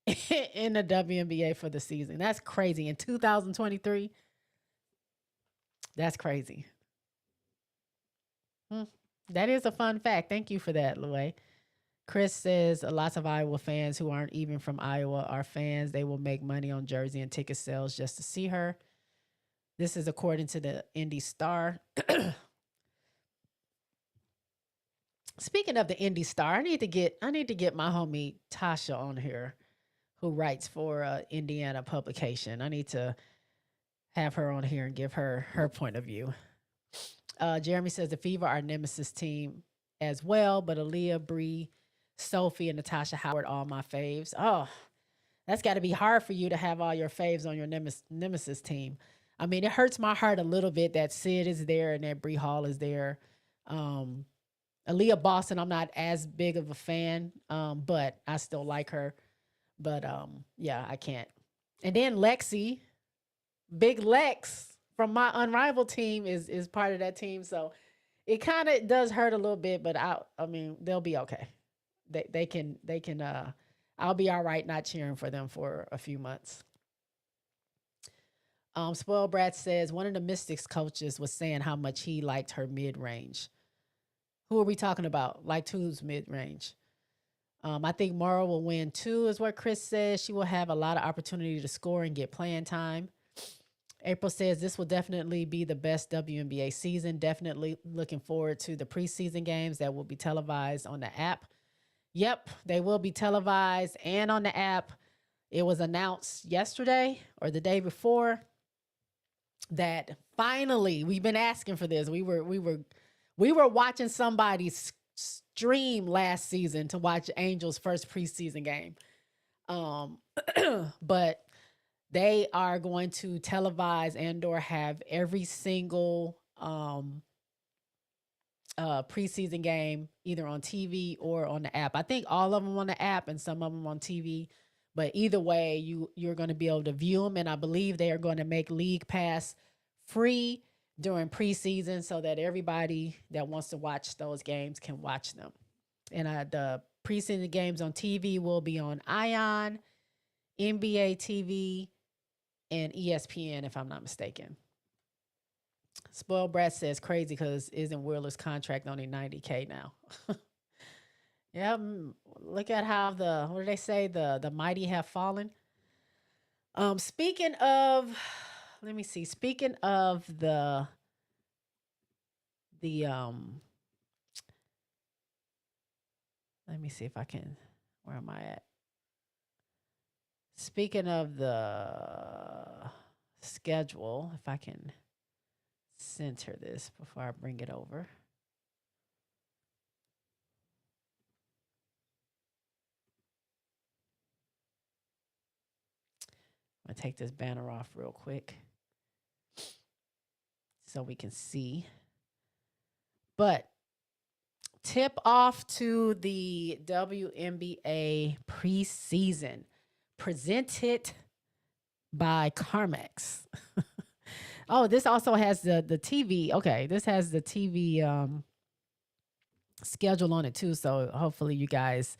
in the WNBA for the season. That's crazy. In 2023, that's crazy. That is a fun fact. Thank you for that, Louis. Chris says lots of Iowa fans who aren't even from Iowa are fans. They will make money on jersey and ticket sales just to see her. This is according to the Indy Star. Speaking of the Indy Star, I need to get my homie Tasha on here, who writes for Indiana publication. I need to have her on here and give her point of view. Jeremy says the Fever are nemesis team as well, but Aaliyah, Bree, Sophie, and Natasha Howard, all my faves. Oh, that's got to be hard for you to have all your faves on your nemesis team. I mean, it hurts my heart a little bit that Sid is there and that Bree Hall is there. Aaliyah Boston, I'm not as big of a fan, but I still like her. But yeah, I can't. And then Lexi, Big Lex from my Unrivaled team is part of that team. So it kind of does hurt a little bit, but I mean, they'll be okay. They can I'll be all right not cheering for them for a few months. Spoiled Brat says one of the Mystics coaches was saying how much he liked her mid range. Who are we talking about? Like who's mid range? I think Mara will win too, is what Chris says. She will have a lot of opportunity to score and get playing time. April says this will definitely be the best WNBA season. Definitely looking forward to the preseason games that will be televised on the app. Yep, they will be televised and on the app. It was announced yesterday or the day before that finally we've been asking for this. We were watching somebody stream last season to watch Angels' first preseason game. But they are going to televise and/or have every single preseason game either on TV or on the app. I think all of them on the app and some of them on TV. But either way, you're going to be able to view them, and I believe they are going to make League Pass free during preseason so that everybody that wants to watch those games can watch them. And the preseason games on TV will be on Ion, NBA TV, and ESPN, if I'm not mistaken. Spoiled Brat says crazy because isn't Wheeler's contract only $90K now? Yeah, look at how what do they say? The mighty have fallen. Speaking of, let me see. Speaking of the let me see if I can. Where am I at? Speaking of the schedule, if I can center this before I bring it over. I'm going to take this banner off real quick so we can see. But tip off to the WNBA preseason presented by Carmex. Oh, this also has the TV. Okay, this has the TV schedule on it too. So hopefully you guys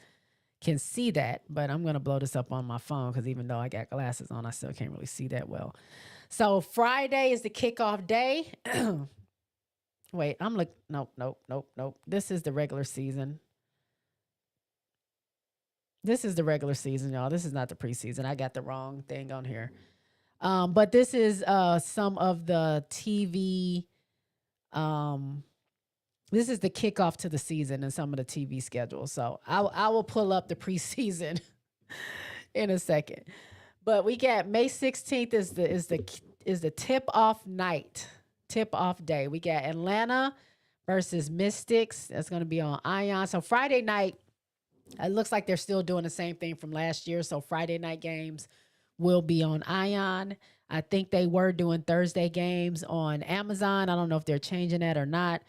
can see that, but I'm going to blow this up on my phone because even though I got glasses on, I still can't really see that well. So Friday is the kickoff day. Wait, I'm like, nope. This is the regular season. This is the regular season, y'all. This is not the preseason. I got the wrong thing on here. But this is some of the TV. This is the kickoff to the season and some of the TV schedules. So I will pull up the preseason in a second. But we got May 16th is the tip off night, tip off day. We got Atlanta versus Mystics. That's going to be on Ion. So Friday night, it looks like they're still doing the same thing from last year. So Friday night games will be on Ion. I think they were doing Thursday games on Amazon. I don't know if they're changing that or not.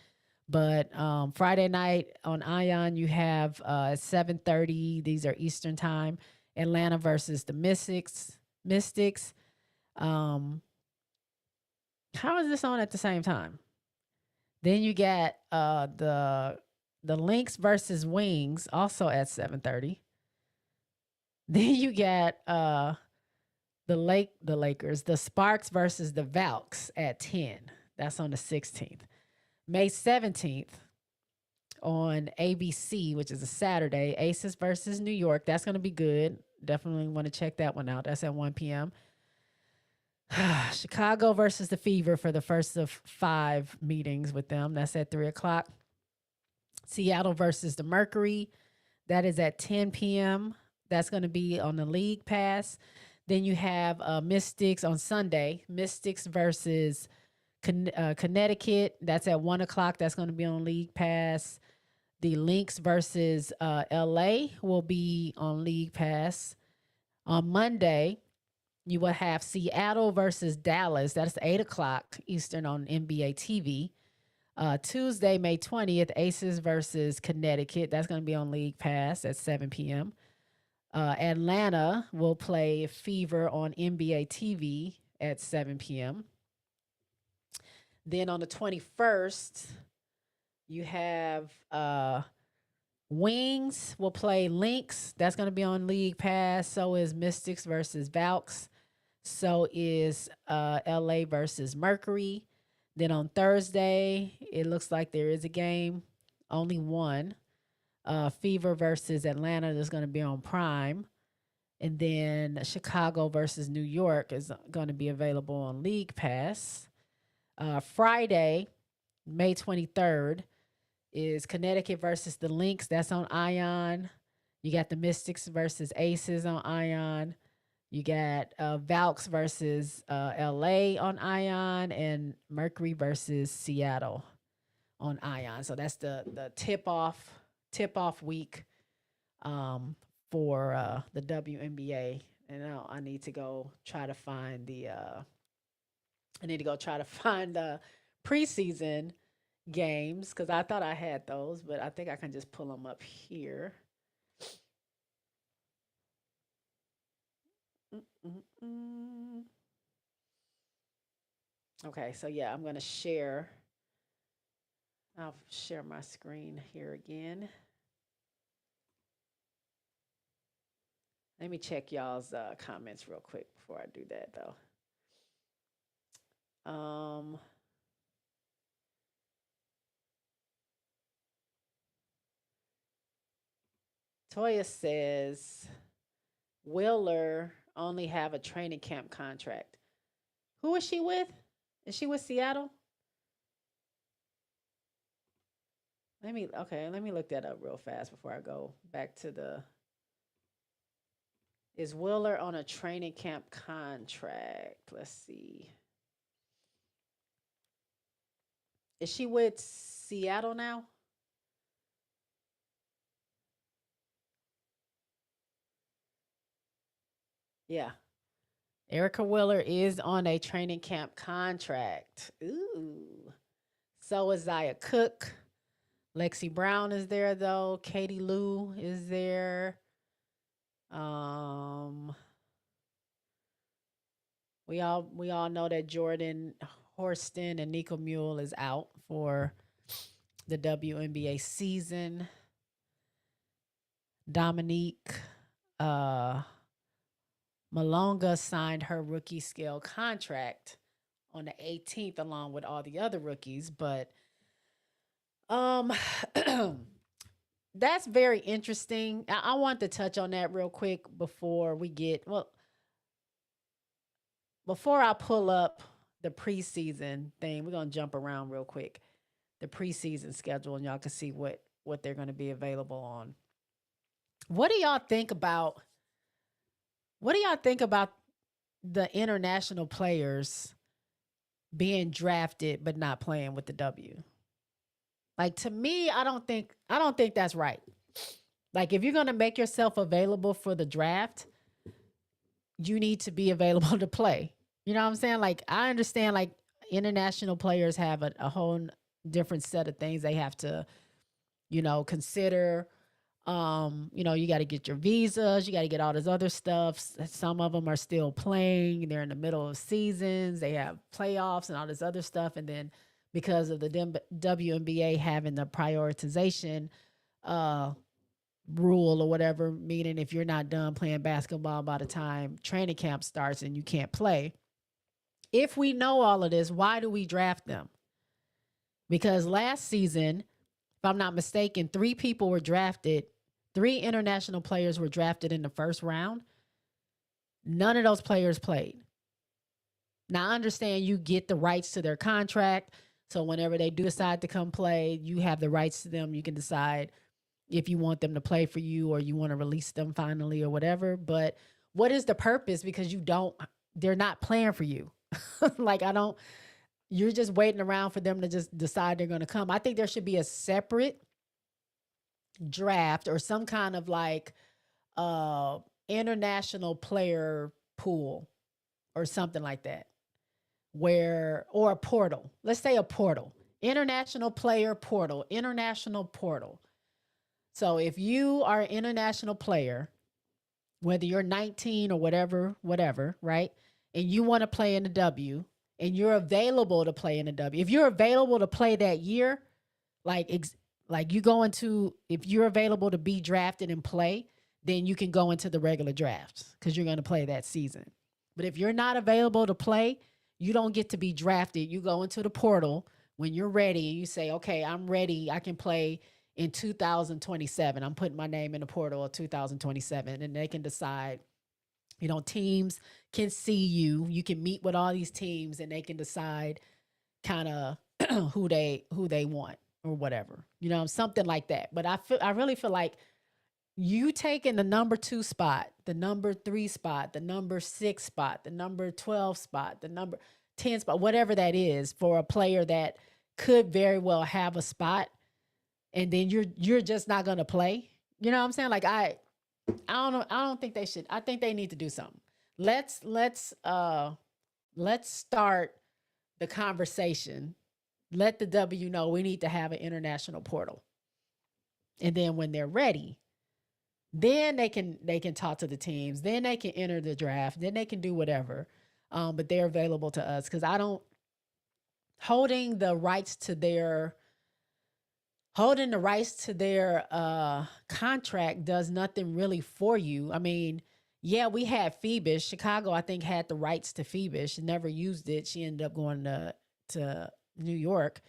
But Friday night on Ion, you have 7:30. These are Eastern time. Atlanta versus the Mystics. How is this on at the same time? Then you got the Lynx versus Wings, also at 7:30. Then you got the Lakers, the Sparks versus the Valks at 10. That's on the 16th. May 17th on ABC, which is a Saturday, Aces versus New York. That's going to be good. Definitely want to check that one out. That's at 1 p.m. Chicago versus the Fever for the first of 5 meetings with them. That's at 3 o'clock. Seattle versus the Mercury. That is at 10 p.m. That's going to be on the League Pass. Then you have Mystics on Sunday. Mystics versus Connecticut. That's at 1 o'clock. That's going to be on League Pass. The Lynx versus LA will be on League Pass. On Monday, you will have Seattle versus Dallas. That's 8 o'clock Eastern on NBA TV. Tuesday, May 20th, Aces versus Connecticut. That's going to be on League Pass at 7 p.m. Atlanta will play Fever on NBA TV at 7 p.m. Then on the 21st, you have Wings will play Lynx. That's going to be on League Pass. So is Mystics versus Valks. So is LA versus Mercury. Then on Thursday, it looks like there is a game, only one. Fever versus Atlanta is going to be on Prime. And then Chicago versus New York is going to be available on League Pass. Friday, May 23rd, is Connecticut versus the Lynx. That's on Ion. You got the Mystics versus Aces on Ion. You got Valks versus LA on Ion, and Mercury versus Seattle on Ion. So that's the tip off week for the WNBA. And now I need to go try to find the preseason games because I thought I had those, but I think I can just pull them up here. Mm-mm-mm. Okay, so yeah, I'm gonna share. I'll share my screen here again. Let me check y'all's comments real quick before I do that, though. Toya says Willer only have a training camp contract. Who is she with? Is she with Seattle? Let me look that up real fast before I go back to the. Is Willer on a training camp contract? Let's see. Is she with Seattle now? Yeah. Erica Willer is on a training camp contract. Ooh. So is Zaya Cook. Lexi Brown is there though. Katie Lou is there. Um we all know that Jordan Horston and Nico Mule is out for the WNBA season. Dominique uh Malonga signed her rookie scale contract on the 18th along with all the other rookies, but um that's very interesting. I want to touch on that real quick before I pull up the preseason thing. We're going to jump around real quick. The preseason schedule and y'all can see what they're going to be available on. What do y'all think about what do y'all think about the international players being drafted but not playing with the W? Like to me, I don't think that's right. Like if you're going to make yourself available for the draft, you need to be available to play. You know what I'm saying? Like I understand like international players have a whole different set of things they have to, consider. You got to get your visas, you got to get all this other stuff. Some of them are still playing. They're in the middle of seasons. They have playoffs and all this other stuff. And then because of the WNBA having the prioritization uh, rule or whatever, meaning if you're not done playing basketball by the time training camp starts and you can't play. If we know all of this, why do we draft them? Because last season, if I'm not mistaken, three international players were drafted in the first round. None of those players played. Now, I understand you get the rights to their contract. So whenever they do decide to come play, you have the rights to them. You can decide, if you want them to play for you or you want to release them finally or whatever. But what is the purpose? Because they're not playing for you. Like, you're just waiting around for them to just decide they're going to come. I think there should be a separate draft or some kind of like uh international player pool or something like that, or a portal. Let's say a portal. International player portal, international portal. So if you are an international player, whether you're 19 or whatever, right? And you want to play in the W and you're available to play in the W. If you're available to play that year, like you go into, if you're available to be drafted and play, then you can go into the regular drafts because you're going to play that season. But if you're not available to play, you don't get to be drafted. You go into the portal when you're ready and you say, okay, I'm ready. I can play in 2027. I'm putting my name in the portal of 2027, and they can decide, teams can see you. You can meet with all these teams and they can decide kind of who they want or whatever, something like that. But I really feel like you taking the number 2 spot, the number 3 spot, the number 6 spot, the number 12 spot, the number 10 spot, whatever that is for a player that could very well have a spot, and then you're just not going to play. You know what I'm saying? Like, I don't know. I don't think they should. I think they need to do something. Let's start the conversation. Let the W know we need to have an international portal. And then when they're ready, then they can talk to the teams. Then they can enter the draft. Then they can do whatever. But they're available to us, because holding the rights to their contract does nothing really for you. I mean, yeah, we had Phoebus. Chicago, I think, had the rights to Phoebus. She never used it. She ended up going to New York.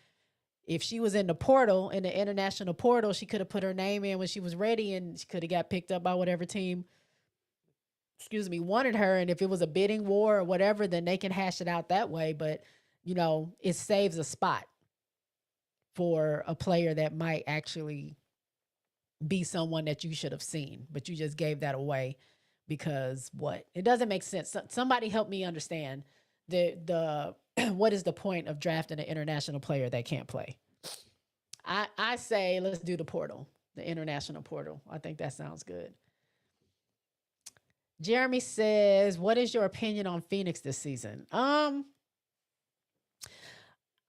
If she was in the portal, in the international portal, she could have put her name in when she was ready, and she could have got picked up by whatever team, wanted her. And if it was a bidding war or whatever, then they can hash it out that way. But, it saves a spot for a player that might actually be someone that you should have seen, but you just gave that away because what? It doesn't make sense. Somebody help me understand the what is the point of drafting an international player that can't play? I say let's do the portal, the international portal. I think that sounds good. Jeremy says, what is your opinion on Phoenix this season?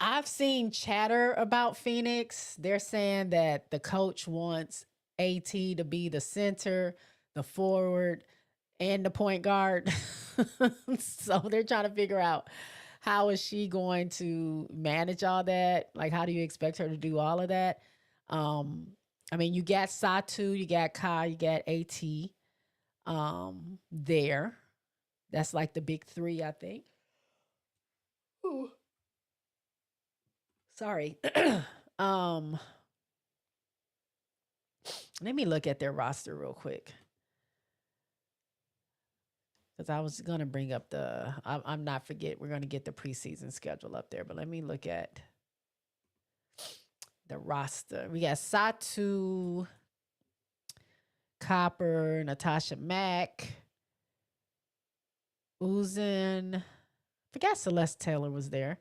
I've seen chatter about Phoenix. They're saying that the coach wants AT to be the center, the forward, and the point guard. So they're trying to figure out, how is she going to manage all that? Like, how do you expect her to do all of that? I mean, you got Satu, you got Kai, you got AT there. That's like the big 3, I think. Ooh. Sorry. Let me look at their roster real quick, because I was going to bring up I'm not forget, we're going to get the preseason schedule up there, but let me look at the roster. We got Satu, Copper, Natasha Mack, Uzin. Forgot Celeste Taylor was there.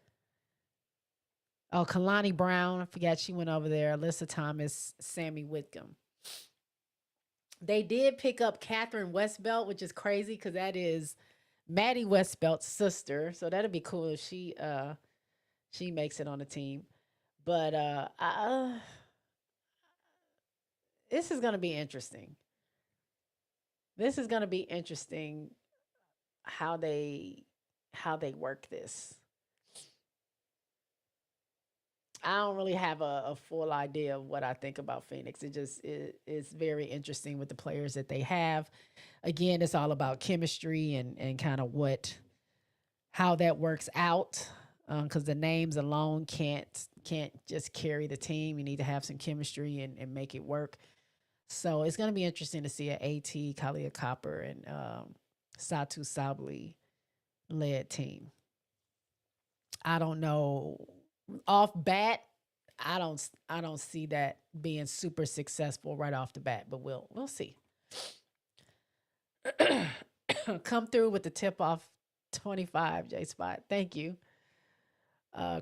Oh, Kalani Brown. I forgot she went over there. Alyssa Thomas, Sammy Whitcomb. They did pick up Catherine Westbelt, which is crazy because that is Maddie Westbelt's sister. So that'd be cool if she makes it on the team. But this is gonna be interesting. This is gonna be interesting how they work this. I don't really have a full idea of what I think about Phoenix. It's very interesting with the players that they have. Again, it's all about chemistry and kind of how that works out. Because the names alone can't just carry the team. You need to have some chemistry and make it work. So it's going to be interesting to see an AT, Kalia Copper, and Satu Sabli led team. I don't know. Off bat, I don't see that being super successful right off the bat, but we'll see. Come through with the tip off 25, J Spot. Thank you.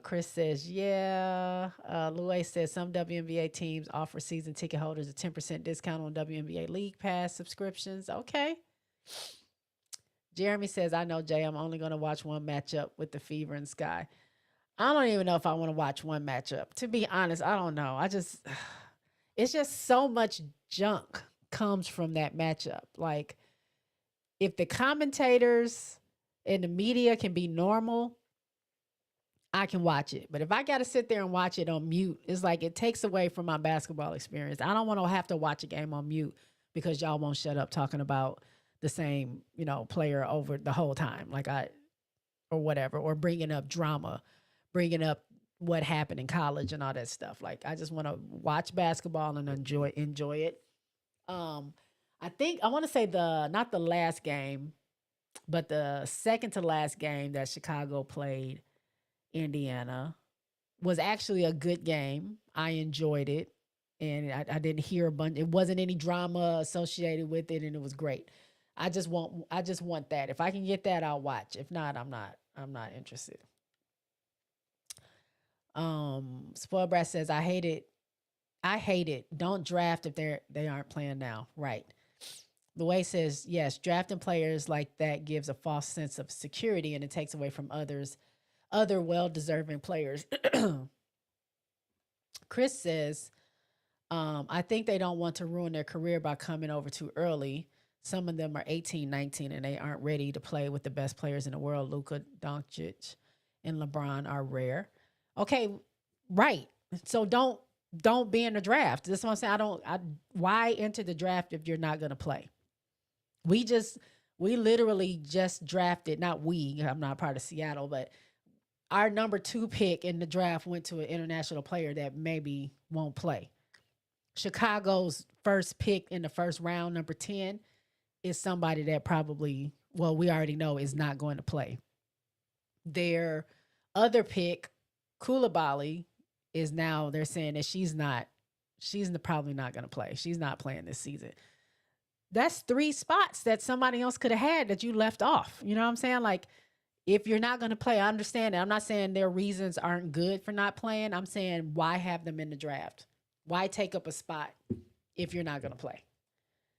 Chris says, yeah. Louis says some WNBA teams offer season ticket holders a 10% discount on WNBA League Pass subscriptions. Okay. Jeremy says, I know, Jay, I'm only going to watch one matchup with the Fever and Sky. I don't even know if I want to watch one matchup. To be honest, I don't know. It's just so much junk comes from that matchup. Like, if the commentators and the media can be normal, I can watch it. But if I got to sit there and watch it on mute, it's like it takes away from my basketball experience. I don't want to have to watch a game on mute because y'all won't shut up talking about the same, player over the whole time. Or whatever, or bringing up drama, bringing up what happened in college and all that stuff. Like, I just want to watch basketball and enjoy it. I think I want to say not the last game, but the second to last game that Chicago played Indiana was actually a good game. I enjoyed it, and I didn't hear a bunch. It wasn't any drama associated with it, and it was great. I just want that. If I can get that, I'll watch. If not, I'm not interested. Spoiled Brat says, I hate it. I hate it. Don't draft if they aren't playing now. Right. The way says, yes, drafting players like that gives a false sense of security and it takes away from other well-deserving players. Chris says, I think they don't want to ruin their career by coming over too early. Some of them are 18, 19, and they aren't ready to play with the best players in the world. Luka Doncic and LeBron are rare. Okay, right. So don't be in the draft. That's what I'm saying. Why enter the draft if you're not going to play? We literally just drafted, not we, I'm not part of Seattle, but our number 2 pick in the draft went to an international player that maybe won't play. Chicago's first pick in the first round, number 10, is somebody that probably, we already know is not going to play. Their other pick, Koulibaly, is now, they're saying that she's probably not going to play. She's not playing this season. That's 3 spots that somebody else could have had that you left off. You know what I'm saying? Like, if you're not going to play, I understand it. I'm not saying their reasons aren't good for not playing. I'm saying, why have them in the draft? Why take up a spot if you're not going to play?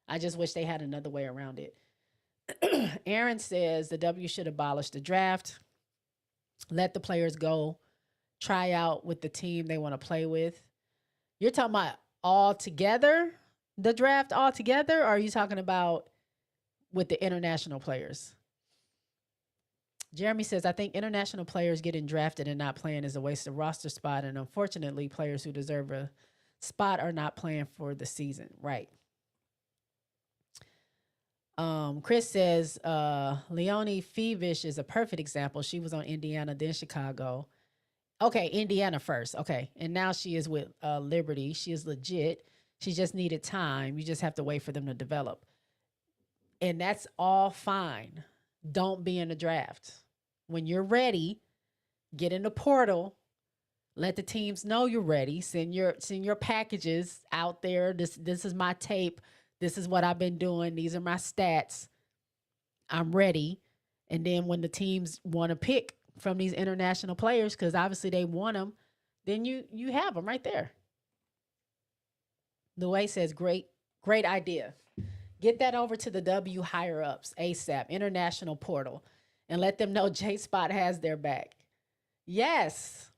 I just wish they had another way around it. Aaron says the W should abolish the draft. Let the players go try out with the team they want to play with. You're talking about all together, the draft all together, or are you talking about with the international players? Jeremy says, I think international players getting drafted and not playing is a waste of roster spot, and unfortunately, players who deserve a spot are not playing for the season. Right. Chris says, Leonie Fevish is a perfect example. She was on Indiana, then Chicago. Okay, Indiana first. Okay, and now she is with Liberty. She is legit. She just needed time. You just have to wait for them to develop. And that's all fine. Don't be in the draft. When you're ready, get in the portal. Let the teams know you're ready. Send your packages out there. This is my tape. This is what I've been doing. These are my stats. I'm ready. And then when the teams want to pick from these international players, because obviously they want them, then you have them right there. The way says, great idea. Get that over to the W higher ups ASAP, international portal, and let them know J Spot has their back. Yes.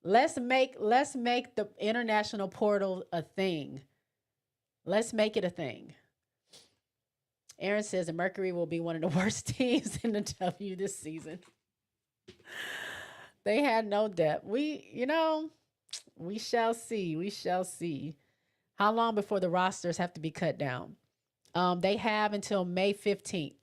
Let's make the international portal a thing. Let's make it a thing. Aaron says the Mercury will be one of the worst teams in the W this season. They had no depth. We shall see. We shall see. How long before the rosters have to be cut down? They have until May 15th.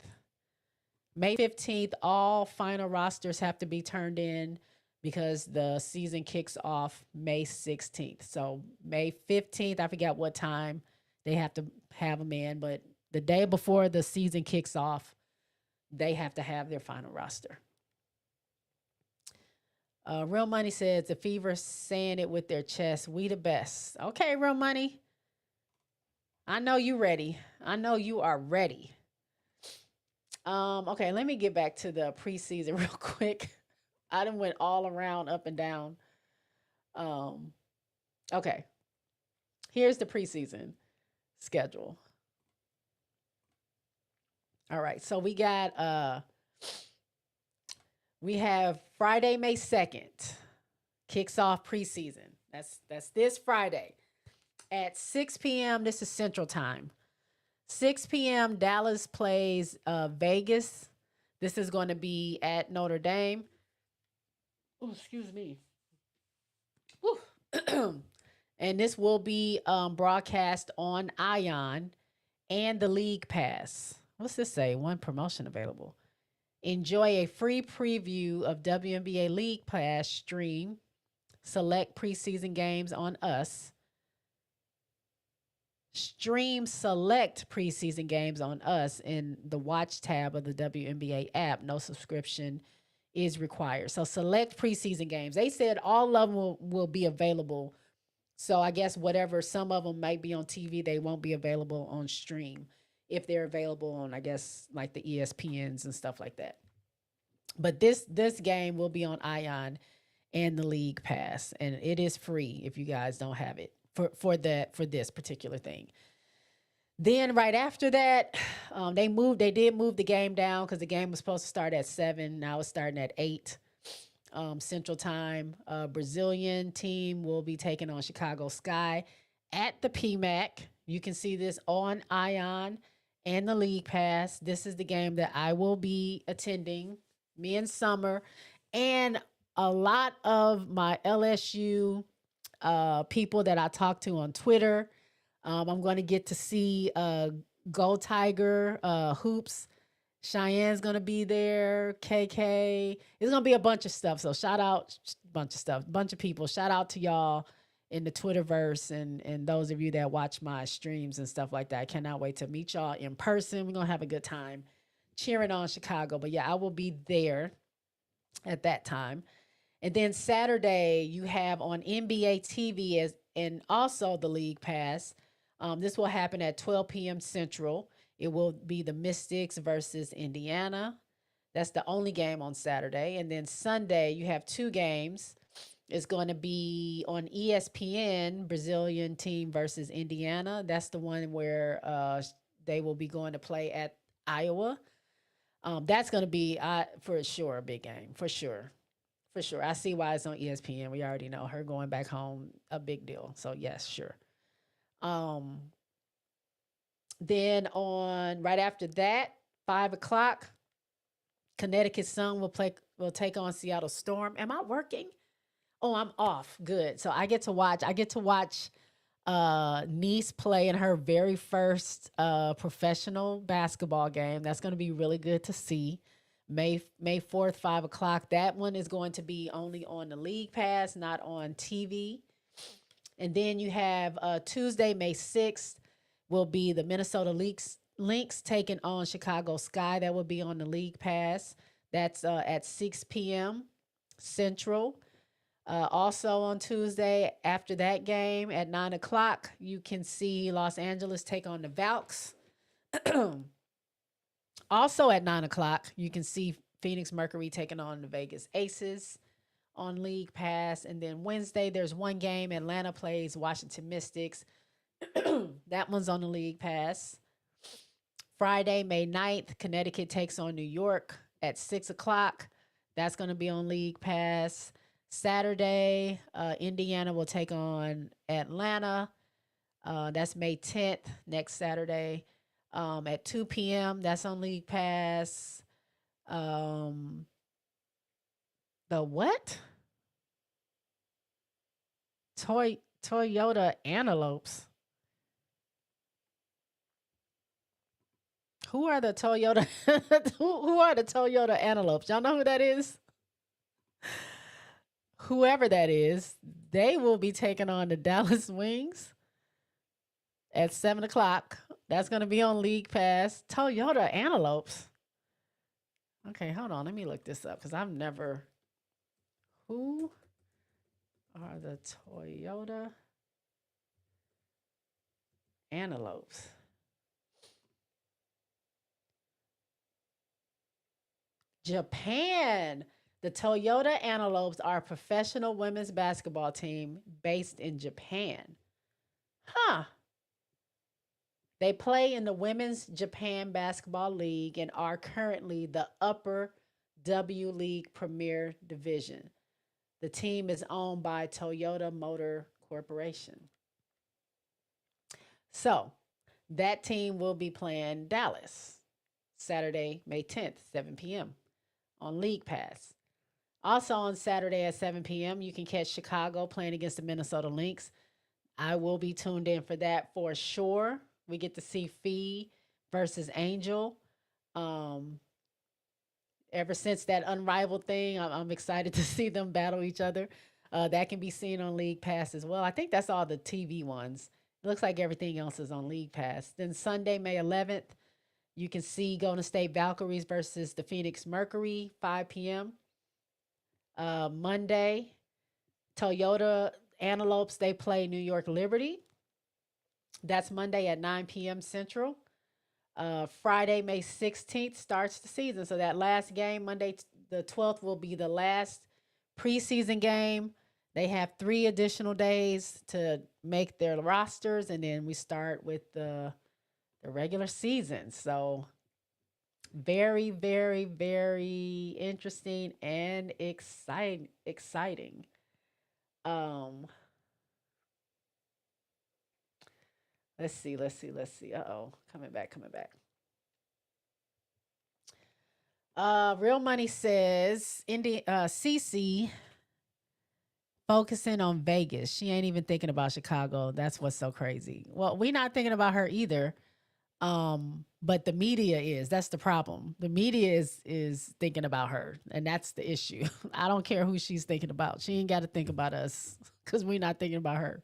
May 15th, all final rosters have to be turned in because the season kicks off May 16th. So May 15th, I forgot what time they have to have them in, but the day before the season kicks off, they have to have their final roster. Real Money says the Fever saying it with their chest. We the best. Okay, Real Money. I know you ready. I know you are ready. Okay, let me get back to the preseason real quick. I done went all around, up and down. Um, okay, here's the preseason schedule. All right, so we have Friday, May 2nd, kicks off preseason. That's this Friday at 6 p.m. This is Central Time. 6 p.m. Dallas plays Vegas. This is going to be at Notre Dame. Oh, excuse me. And this will be broadcast on Ion and the League Pass. What's this say? One promotion available. Enjoy a free preview of WNBA League Pass stream. Select preseason games on us. Stream select preseason games on us in the watch tab of the WNBA app. No subscription is required. So select preseason games. They said all of them will be available. So I guess whatever, some of them might be on TV, they won't be available on stream if they're available on, I guess, like the ESPNs and stuff like that. But this game will be on Ion and the League Pass, and it is free if you guys don't have it for this particular thing. Then right after that, they did move the game down because the game was supposed to start at 7. Now it's starting at 8 Central Time. Brazilian team will be taking on Chicago Sky at the PMAC. You can see this on Ion and the League Pass. This is the game that I will be attending, me and Summer, and a lot of my LSU people that I talk to on Twitter. I'm going to get to see Go Tiger Hoops. Cheyenne's going to be there. KK. It's going to be a bunch of stuff. So shout out, bunch of people. Shout out to y'all in the Twitterverse and those of you that watch my streams and stuff like that. I cannot wait to meet y'all in person. We're going to have a good time cheering on Chicago. But yeah, I will be there at that time. And then Saturday, you have on NBA TV and also the League Pass. This will happen at 12 p.m. Central. It will be the Mystics versus Indiana. That's the only game on Saturday. And then Sunday, you have 2 games. It's going to be on ESPN, Brazilian team versus Indiana. That's the one where they will be going to play at Iowa. That's going to be, for sure, a big game, for sure. For sure. I see why it's on ESPN. We already know her going back home, a big deal. So yes, sure. Then on right after that, 5:00, Connecticut Sun will take on Seattle Storm. Am I working? Oh, I'm off. Good. So I get to watch Nice play in her very first professional basketball game. That's going to be really good to see. May 4th, 5:00. That one is going to be only on the League Pass, not on TV. And then you have Tuesday, May 6th, will be the Minnesota Lynx taking on Chicago Sky. That will be on the League Pass. That's at 6 p.m. Central. Also on Tuesday, after that game at 9:00, you can see Los Angeles take on the Valks. Also at 9:00, you can see Phoenix Mercury taking on the Vegas Aces on League Pass. And then Wednesday, there's one game. Atlanta plays Washington Mystics. That one's on the League Pass. Friday, May 9th, Connecticut takes on New York at 6:00. That's going to be on League Pass. Saturday, Indiana will take on Atlanta. That's May 10th, next Saturday. At 2 p.m. That's on League Pass. The what? Toyota Antelopes. Who are the Toyota? who are the Toyota Antelopes? Y'all know who that is? Whoever that is, they will be taking on the Dallas Wings at 7:00. That's going to be on League Pass. Toyota Antelopes. Okay, hold on. Let me look this up because I've never. Who are the Toyota Antelopes? Japan. The Toyota Antelopes are a professional women's basketball team based in Japan. Huh. They play in the Women's Japan Basketball League and are currently the Upper W League Premier Division. The team is owned by Toyota Motor Corporation. So, that team will be playing Dallas Saturday, May 10th, 7 p.m. on League Pass. Also on Saturday at 7 p.m., you can catch Chicago playing against the Minnesota Lynx. I will be tuned in for that for sure. We get to see Fee versus Angel. Ever since that Unrivaled thing, I'm excited to see them battle each other. That can be seen on League Pass as well. I think that's all the TV ones. It looks like everything else is on League Pass. Then Sunday, May 11th, you can see Golden State Valkyries versus the Phoenix Mercury, 5 p.m. Monday, Toyota Antelopes, they play New York Liberty. That's Monday at 9 p.m. Central. Friday, May 16th, starts the season. So that last game, Monday the 12th, will be the last preseason game. They have 3 additional days to make their rosters, and then we start with the regular season. So very, very, very interesting and exciting. Um, let's see. Uh-oh, coming back. Real Money says CC focusing on Vegas. She ain't even thinking about Chicago. That's what's so crazy. Well, we not thinking about her either. But the media is. That's the problem. The media is thinking about her, and that's the issue. I don't care who she's thinking about. She ain't got to think about us because we're not thinking about her.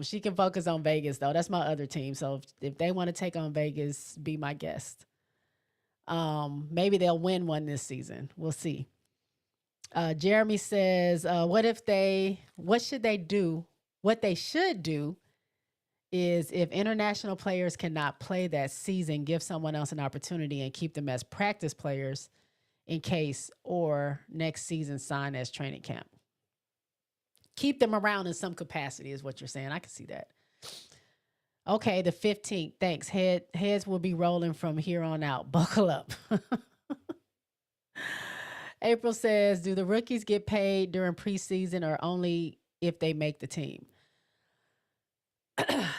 She can focus on Vegas though. That's my other team. So if they want to take on Vegas, be my guest. Maybe they'll win one this season. We'll see. Jeremy says, what should they do? What they should do is if international players cannot play that season, give someone else an opportunity and keep them as practice players in case or next season sign as training camp. Keep them around in some capacity is what you're saying. I can see that. Okay, the 15th. Thanks. Heads will be rolling from here on out. Buckle up. April says, do the rookies get paid during preseason or only if they make the team?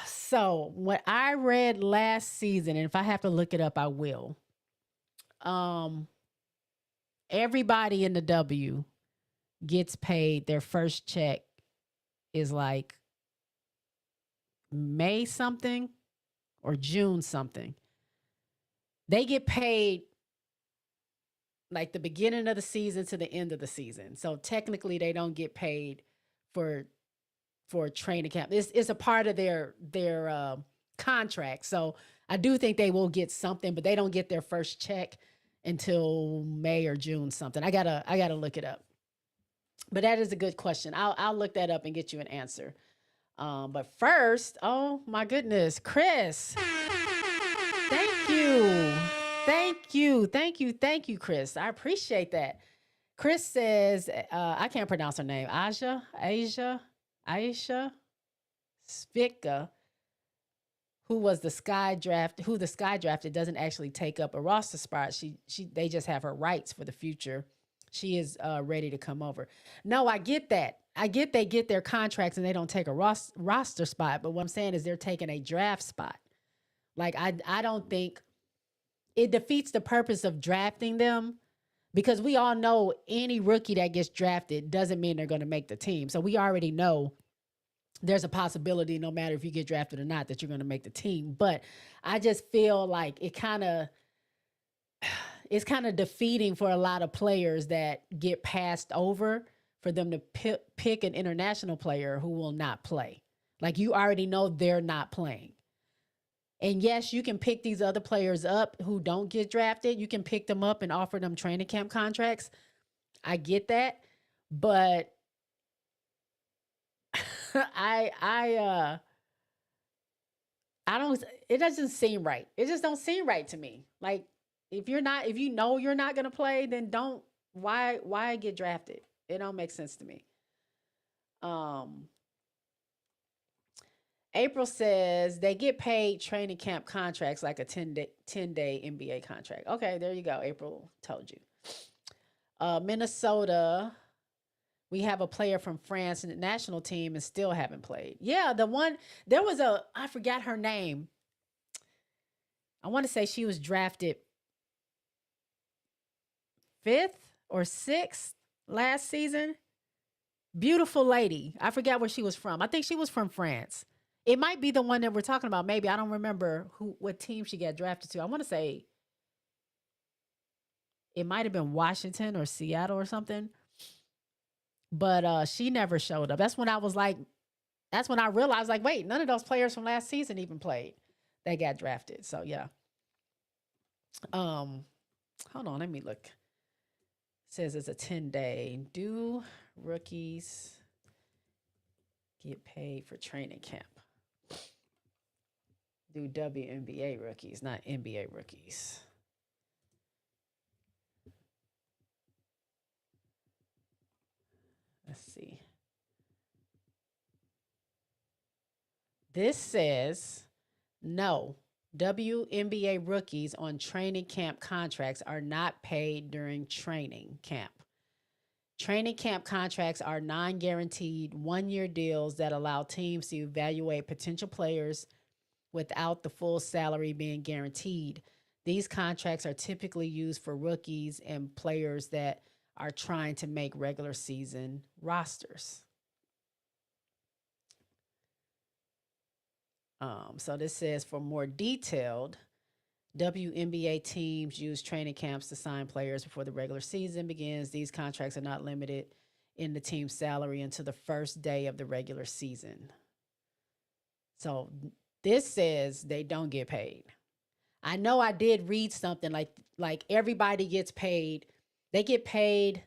So what I read last season, and if I have to look it up, I will. Everybody in the W gets paid. Their first check is like May something or June something. They get paid like the beginning of the season to the end of the season. So technically they don't get paid for training camp. It's a part of their contract. So I do think they will get something, but they don't get their first check until May or June something. I gotta look it up. But that is a good question. I'll look that up and get you an answer. But first, oh my goodness, Chris. Thank you, Chris. I appreciate that. Chris says, I can't pronounce her name. Aisha Spitka, who the Sky drafted, doesn't actually take up a roster spot. They just have her rights for the future. She is ready to come over. No, I get that. I get they get their contracts and they don't take a roster spot. But what I'm saying is they're taking a draft spot. Like I don't think it defeats the purpose of drafting them, because we all know any rookie that gets drafted doesn't mean they're going to make the team. So we already know there's a possibility, no matter if you get drafted or not, that you're going to make the team. But I just feel like it's kind of defeating for a lot of players that get passed over for them to pick an international player who will not play. Like, you already know they're not playing. And yes, you can pick these other players up who don't get drafted. You can pick them up and offer them training camp contracts. I get that. But I I don't it doesn't seem right. It just don't seem right to me. Like if you know you're not gonna play, then don't why get drafted? It don't make sense to me. Um April says they get paid training camp contracts like a 10-day NBA contract. Okay, there you go. April told you. Minnesota, we have a player from France in the national team and still haven't played. Yeah, the one there was I forgot her name. I want to say she was drafted fifth or sixth last season. Beautiful lady. I forgot where she was from. I think she was from France. It might be the one that we're talking about. Maybe I don't remember what team she got drafted to. I want to say it might have been Washington or Seattle or something. But she never showed up. That's when I was like, that's when I realized, like, wait, none of those players from last season even played. They got drafted. So yeah. Um, hold on, let me look. It says it's a 10-day. Do rookies get paid for training camp? Do WNBA rookies, not NBA rookies. Let's see. This says no. WNBA rookies on training camp contracts are not paid during training camp. Training camp contracts are non guaranteed 1 year deals that allow teams to evaluate potential players without the full salary being guaranteed. These contracts are typically used for rookies and players that are trying to make regular season rosters. So this says for more detailed, WNBA teams use training camps to sign players before the regular season begins. These contracts are not limited in the team's salary until the first day of the regular season. So this says they don't get paid. I know I did read something like everybody gets paid. They get paid.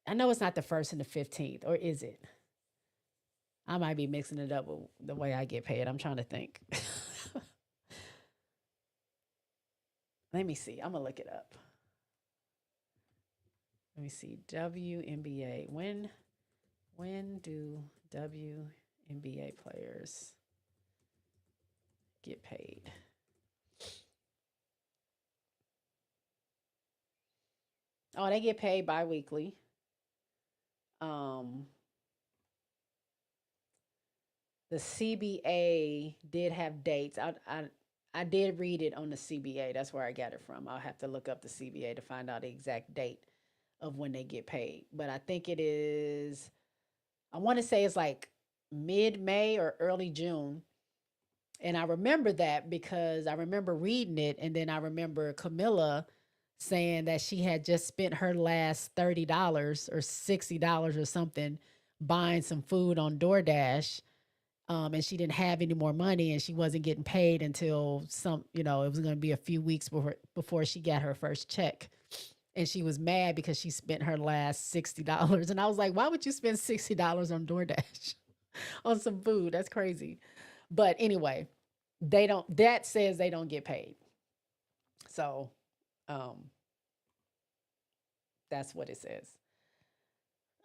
I know it's not the first and the 15th, or is it? I might be mixing it up with the way I get paid. I'm trying to think. Let me see. I'm gonna look it up. Let me see. WNBA. When do WNBA players get paid? Oh, they get paid bi-weekly. Um, the CBA did have dates. I did read it on the CBA. That's where I got it from. I'll have to look up the CBA to find out the exact date of when they get paid. But I think it is. I want to say it's like mid-May or early June. And I remember that because I remember reading it, and then I remember Camilla saying that she had just spent her last $30 or $60 or something buying some food on DoorDash, and she didn't have any more money, and she wasn't getting paid until it was going to be a few weeks before she got her first check. And she was mad because she spent her last $60. And I was like, why would you spend $60 on DoorDash on some food? That's crazy. But anyway, that says they don't get paid. So um, that's what it says.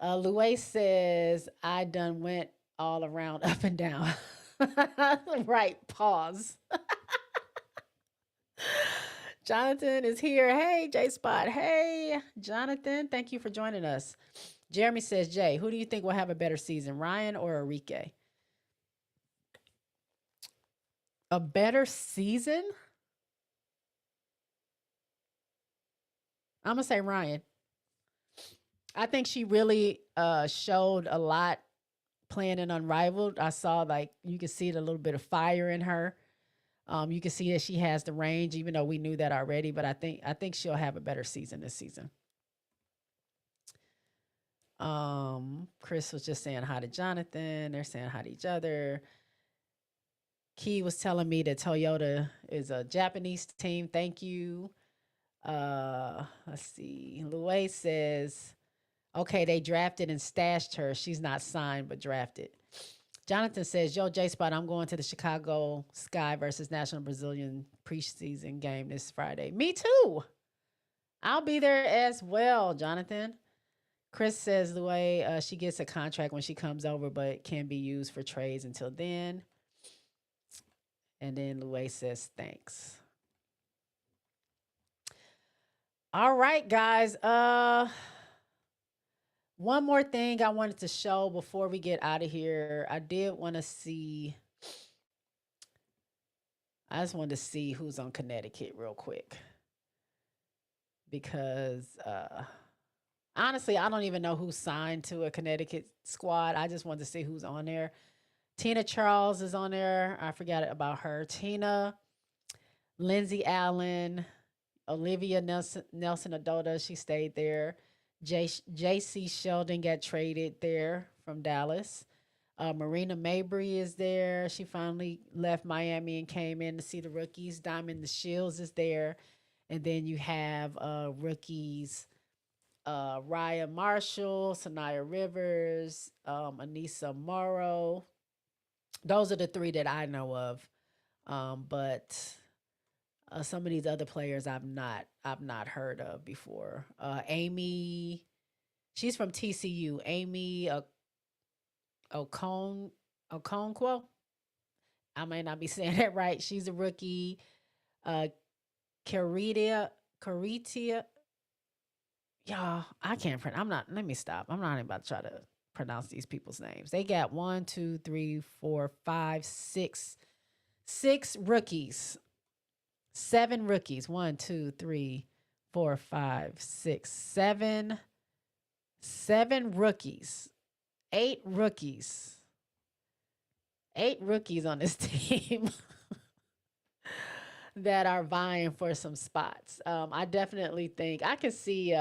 Louis says, I done went all around up and down. Right, pause. Jonathan is here. Hey, J Spot. Hey, Jonathan. Thank you for joining us. Jeremy says, Jay, who do you think will have a better season, Ryan or Enrique? A better season? I'm going to say Ryan. I think she really showed a lot playing in Unrivaled. I saw like you could see a little bit of fire in her. You can see that she has the range, even though we knew that already. But I think she'll have a better season this season. Chris was just saying hi to Jonathan. They're saying hi to each other. Key was telling me that Toyota is a Japanese team. Thank you. Let's see. Louis says Okay, they drafted and stashed her. She's not signed, but drafted. Jonathan says, Yo, J Spot, I'm going to the Chicago Sky versus National Brazilian preseason game this Friday. Me too. I'll be there as well, Jonathan. Chris says the way she gets a contract when she comes over, but can be used for trades until then. And then Louis says, thanks. All right, guys. One more thing I wanted to show before we get out of here. I did want to see. I just wanted to see who's on Connecticut real quick. Because honestly, I don't even know who signed to a Connecticut squad. I just wanted to see who's on there. Tina Charles is on there. I forgot about her. Tina, Lindsay Allen, Olivia Nelson Adota, she stayed there. J.C. Sheldon got traded there from Dallas. Marina Mabry is there. She finally left Miami and came in to see the rookies. Diamond the Shields is there. And then you have rookies Raya Marshall, Sanaya Rivers, Anissa Morrow. Those are the three that I know of. But some of these other players I've not heard of before. Amy, she's from TCU. Amy Okonkwo. I may not be saying that right. She's a rookie. Caritia. Y'all, I can't print. I'm not. Let me stop. I'm not even about to try to pronounce these people's names. They got 1, 2, 3, 4, 5, 6, 6 rookies. 7 rookies. 1, 2, 3, 4, 5, 6, 7. 7 rookies. 8 rookies. 8 rookies on this team that are vying for some spots. I definitely think I can see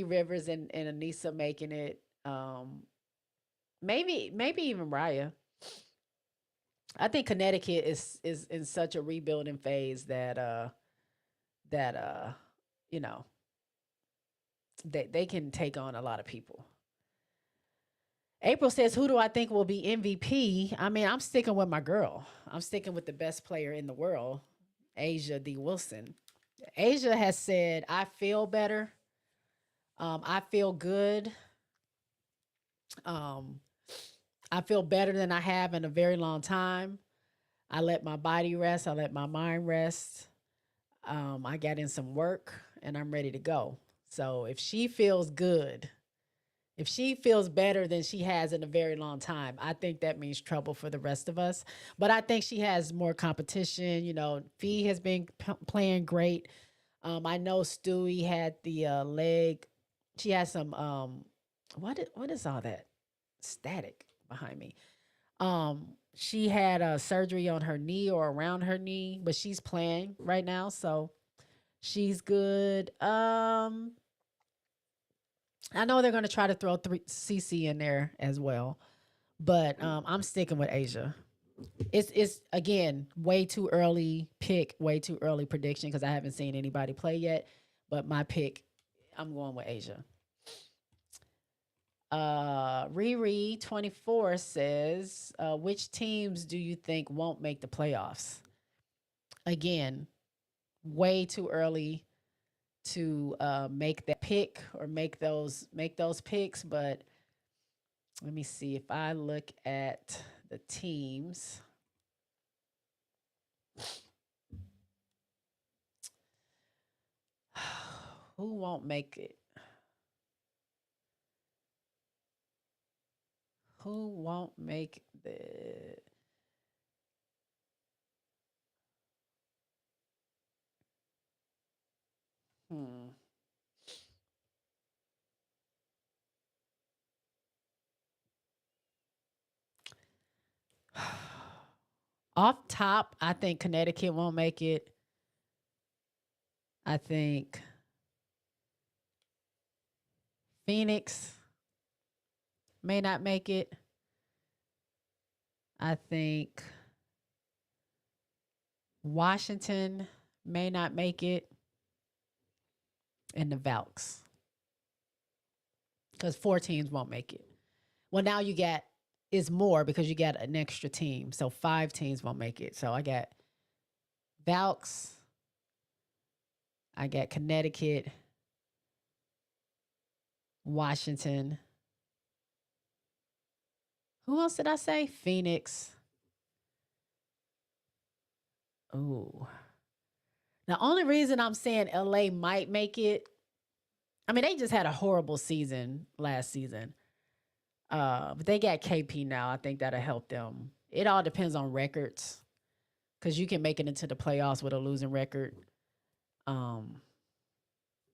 Rivers and Anissa making it. Maybe even Raya. I think Connecticut is in such a rebuilding phase that you know they can take on a lot of people. April says, "Who do I think will be MVP?" I mean, I'm sticking with my girl. I'm sticking with the best player in the world, Asia D. Wilson. Asia has said, "I feel better. I feel good. Um, I feel better than I have in a very long time. I let my body rest. I let my mind rest. I got in some work, and I'm ready to go." So if she feels good, if she feels better than she has in a very long time, I think that means trouble for the rest of us. But I think she has more competition. You know, Fee has been playing great. I know Stewie had the leg. She had some what is all that static behind me? She had a surgery on her knee or around her knee, but she's playing right now, so she's good. I know they're going to try to throw CC in there as well, but I'm sticking with Asia. It's again way too early pick, way too early prediction because I haven't seen anybody play yet. But my pick, I'm going with Asia. Riri 24 says, which teams do you think won't make the playoffs? Again, way too early to make that pick or make those picks. But let me see if I look at the teams. Who won't make it? Who won't make the hmm. Off top, I think Connecticut won't make it. I think Phoenix may not make it. I think Washington may not make it. And the Valks. because 4 teams won't make it. Well, now you get is more because you get an extra team. So 5 teams won't make it. So I got Valks, I got Connecticut, Washington. Who else did I say? Phoenix. Ooh. The only reason I'm saying LA might make it, I mean, they just had a horrible season last season. But they got KP now. I think that'll help them. It all depends on records because you can make it into the playoffs with a losing record. Um,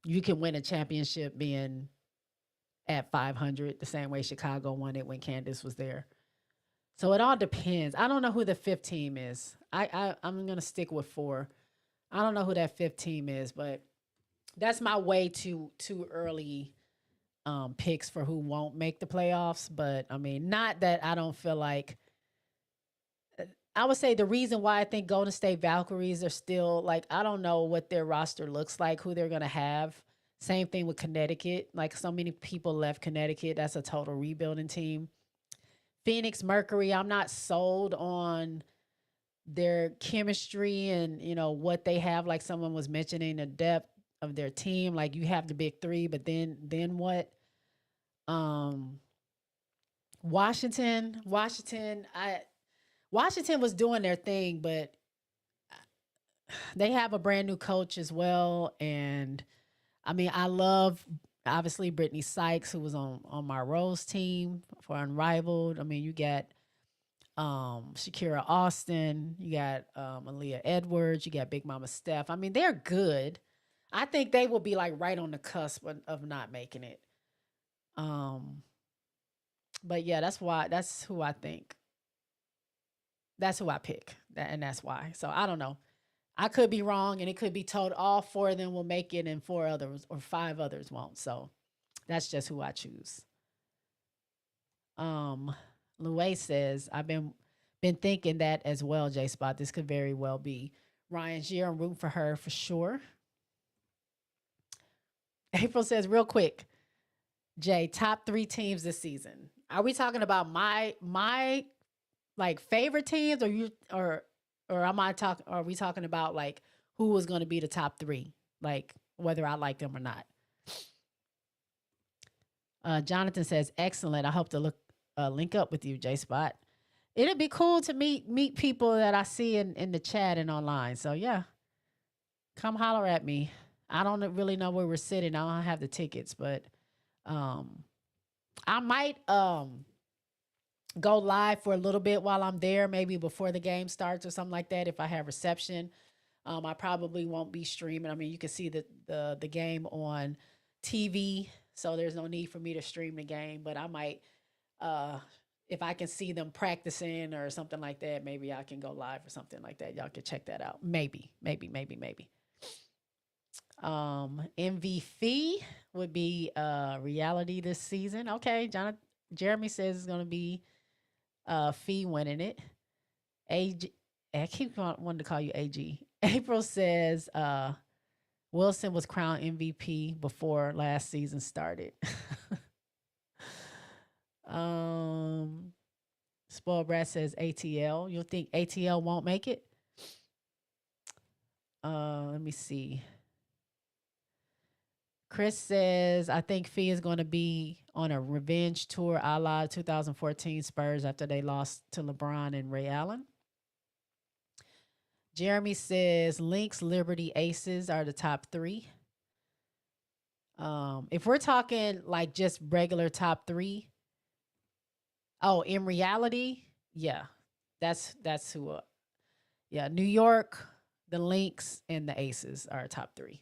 you can win a championship being at 500, the same way Chicago won it when Candace was there. So it all depends. I don't know who the fifth team is. I'm gonna stick with 4. I don't know who that fifth team is, but that's my way too early picks for who won't make the playoffs. But I mean, not that I don't feel like. I would say the reason why I think Golden State Valkyries are still like I don't know what their roster looks like, who they're gonna have. Same thing with Connecticut. Like so many people left Connecticut. That's a total rebuilding team. Phoenix Mercury, I'm not sold on their chemistry and what they have. Like someone was mentioning the depth of their team. Like you have the big 3, but then what? Um, Washington was doing their thing, but they have a brand new coach as well. And I mean, I love obviously Brittany Sykes, who was on my Rose team for Unrivaled. I mean, you got Shakira Austin, you got Aaliyah Edwards, you got Big Mama Steph. I mean, they're good. I think they will be like right on the cusp of not making it. Um, but yeah, that's who I think. That's who I pick. And that's why. So I don't know. I could be wrong and it could be told all 4 of them will make it and 4 others or 5 others won't. So that's just who I choose. Louis says, I've been thinking that as well, J Spot. This could very well be Ryan Gier. I'm rooting for her for sure. April says, real quick, Jay, top 3 teams this season. Are we talking about my like favorite teams, or am I talking? Are we talking about like who was going to be the top 3, like whether I like them or not? Jonathan says, excellent. I hope to link up with you, J Spot. It'd be cool to meet people that I see in the chat and online. So yeah, come holler at me. I don't really know where we're sitting. I don't have the tickets, but I might go live for a little bit while I'm there, maybe before the game starts or something like that. If I have reception, I probably won't be streaming. I mean, you can see the game on TV, so there's no need for me to stream the game. But I might, if I can see them practicing or something like that, maybe I can go live or something like that. Y'all can check that out. Maybe. MVP would be reality this season. Okay, Jeremy says it's gonna be Fee winning it. AG, I keep wanting to call you AG. April says Wilson was crowned MVP before last season started. Spoiled Brat says ATL. You'll think ATL won't make it? Let me see. Chris says, I think Fee is going to be on a revenge tour a la 2014 Spurs after they lost to LeBron and Ray Allen. Jeremy says, Lynx, Liberty, Aces are the top 3. If we're talking like just regular top 3, in reality, yeah, that's who. Yeah, New York, the Lynx, and the Aces are top 3.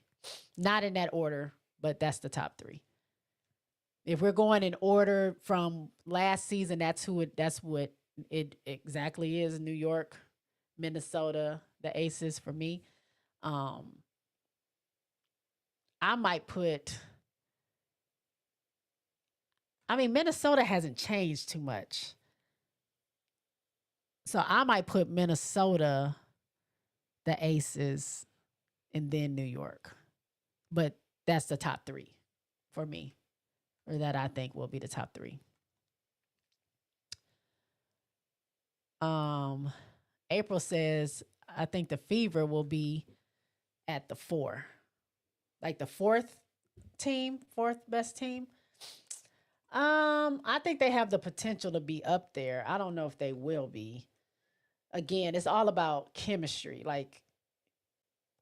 Not in that order, but that's the top 3. If we're going in order from last season, that's what it exactly is. New York, Minnesota, the Aces for me. I might put, I mean, Minnesota hasn't changed too much. So I might put Minnesota, the Aces, and then New York. But that's the top 3 for me. or that I think will be the top three. Um, April says, I think the Fever will be at the four, like the fourth best team. I think they have the potential to be up there. I don't know if they will be. Again, it's all about chemistry. Like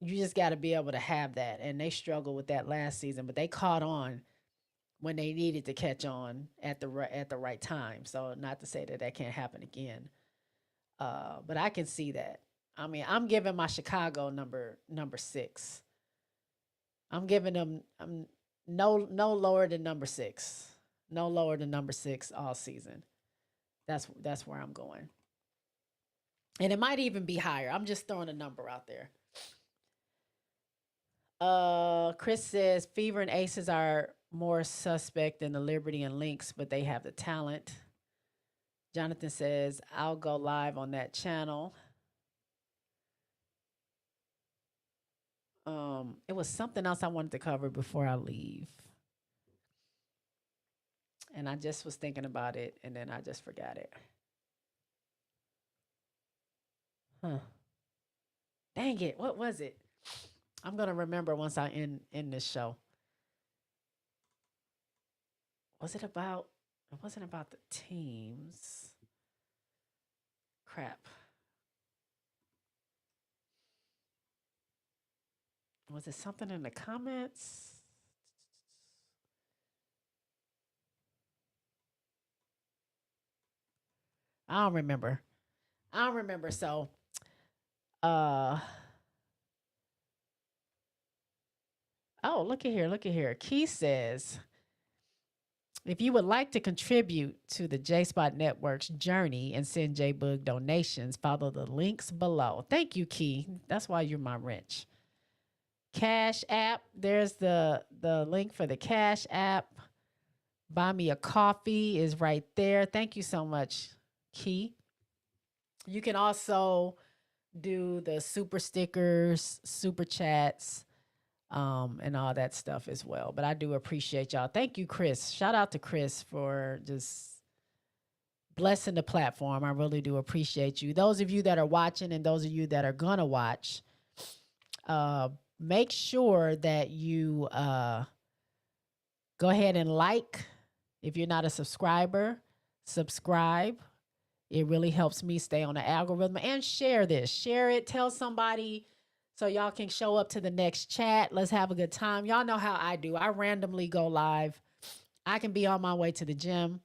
you just got to be able to have that, and they struggled with that last season, but they caught on when they needed to catch on at the right time. So not to say that that can't happen again, but I can see that. I mean, I'm giving my Chicago number six. I'm giving them no lower than number six, no lower than number six all season. That's where I'm going, and it might even be higher. I'm just throwing a number out there. Chris says Fever and Aces are more suspect than the Liberty and Lynx, but they have the talent. Jonathan says I'll go live on that channel. It was something else I wanted to cover before I leave. And I just was thinking about it and then I just forgot it. Huh. Dang it. What was it? I'm gonna remember once I end this show. Was it about it wasn't about the teams. Crap. Was it something in the comments? I don't remember. I don't remember. So uh oh, look at here. Key says if you would like to contribute to the JSpot Network's journey and send JBoog donations, follow the links below. Thank you, Key. That's why you're my wrench. Cash App. There's the link for the Cash App. Buy me a coffee is right there. Thank you so much, Key. You can also do the super stickers, super chats, and all that stuff as well. But I do appreciate y'all. Thank you, Chris. Shout out to Chris for just blessing the platform. I really do appreciate you. Those of you that are watching and those of you that are gonna watch, make sure that you go ahead and like. If you're not a subscriber, subscribe. It really helps me stay on the algorithm. And share this. Share it. Tell somebody so y'all can show up to the next chat. Let's have a good time. Y'all know how I do. I randomly go live. I can be on my way to the gym.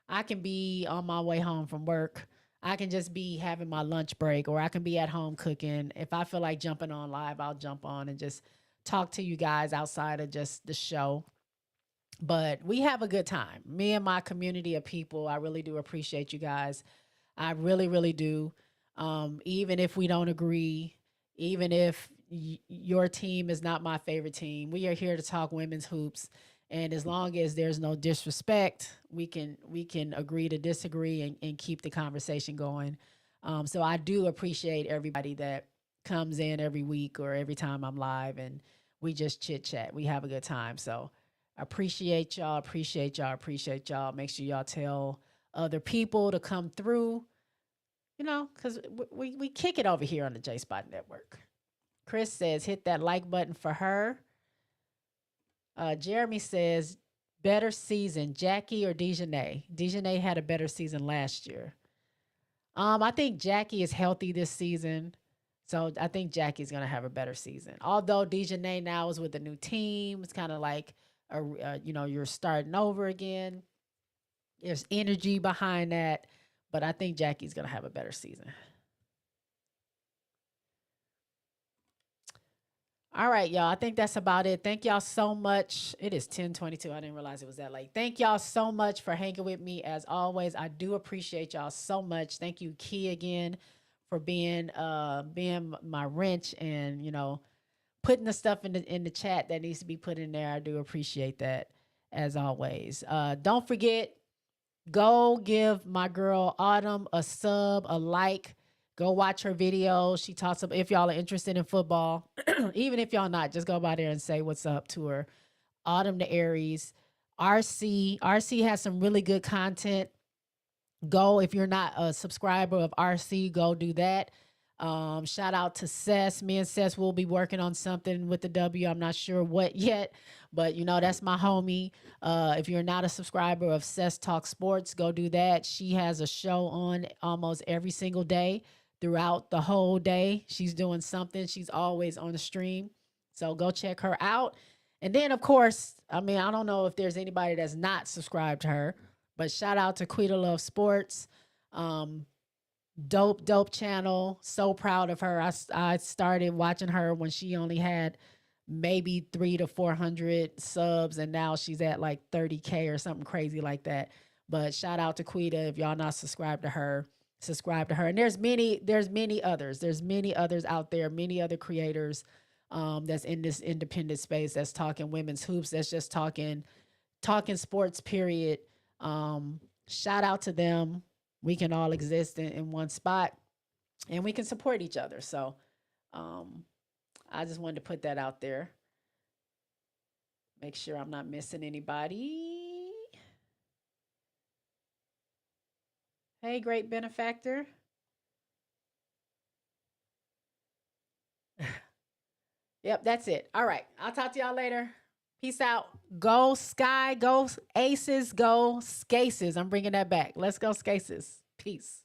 I can be on my way home from work. I can just be having my lunch break, or I can be at home cooking. If I feel like jumping on live, I'll jump on and just talk to you guys outside of just the show. But we have a good time. Me and my community of people, I really do appreciate you guys. I really, really do. Even if we don't agree, even if your team is not my favorite team, we are here to talk women's hoops. And as long as there's no disrespect, we can agree to disagree and keep the conversation going. So I do appreciate everybody that comes in every week or every time I'm live, and we just chit chat. We have a good time. So appreciate y'all, appreciate y'all, appreciate y'all. Make sure y'all tell other people to come through, because we kick it over here on the JSpot Network. Chris says, hit that like button for her. Jeremy says, better season, Jackie or Dejanay? Dejanay had a better season last year. I think Jackie is healthy this season. So I think Jackie's going to have a better season. Although Dejanay now is with a new team. It's kind of like, you're starting over again. There's energy behind that. But I think Jackie's going to have a better season. All right, y'all. I think that's about it. Thank y'all so much. It is 10:22. I didn't realize it was that late. Thank y'all so much for hanging with me as always. I do appreciate y'all so much. Thank you, Key, again, for being my wrench and, putting the stuff in the chat that needs to be put in there. I do appreciate that as always. Don't forget, go give my girl Autumn a sub, a like. Go watch her video. She talks about, if y'all are interested in football, even if y'all not, just go by there and say what's up to her. Autumn the Aries RC has some really good content. Go, if you're not a subscriber of RC, go do that. Shout out to Cess. Me and Cess will be working on something with the W. I'm not sure what yet, but that's my homie. If you're not a subscriber of Cess Talk Sports, go do that. She has a show on almost every single day throughout the whole day. She's doing something. She's always on the stream. So go check her out. And then, of course, I mean, I don't know if there's anybody that's not subscribed to her, but shout out to Quita Love Sports. Dope channel. So proud of her. I started watching her when she only had maybe 300 to 400 subs, and now she's at like 30K or something crazy like that. But shout out to Quita. If y'all not subscribed to her, subscribe to her. And there's many others. There's many others out there, many other creators that's in this independent space that's talking women's hoops, that's just talking sports, period. Shout out to them. We can all exist in one spot and we can support each other. So I just wanted to put that out there. Make sure I'm not missing anybody. Hey, great benefactor. Yep, that's it. All right. I'll talk to y'all later. Peace out. Go Sky, go Aces, go Skaces. I'm bringing that back. Let's go Skaces. Peace.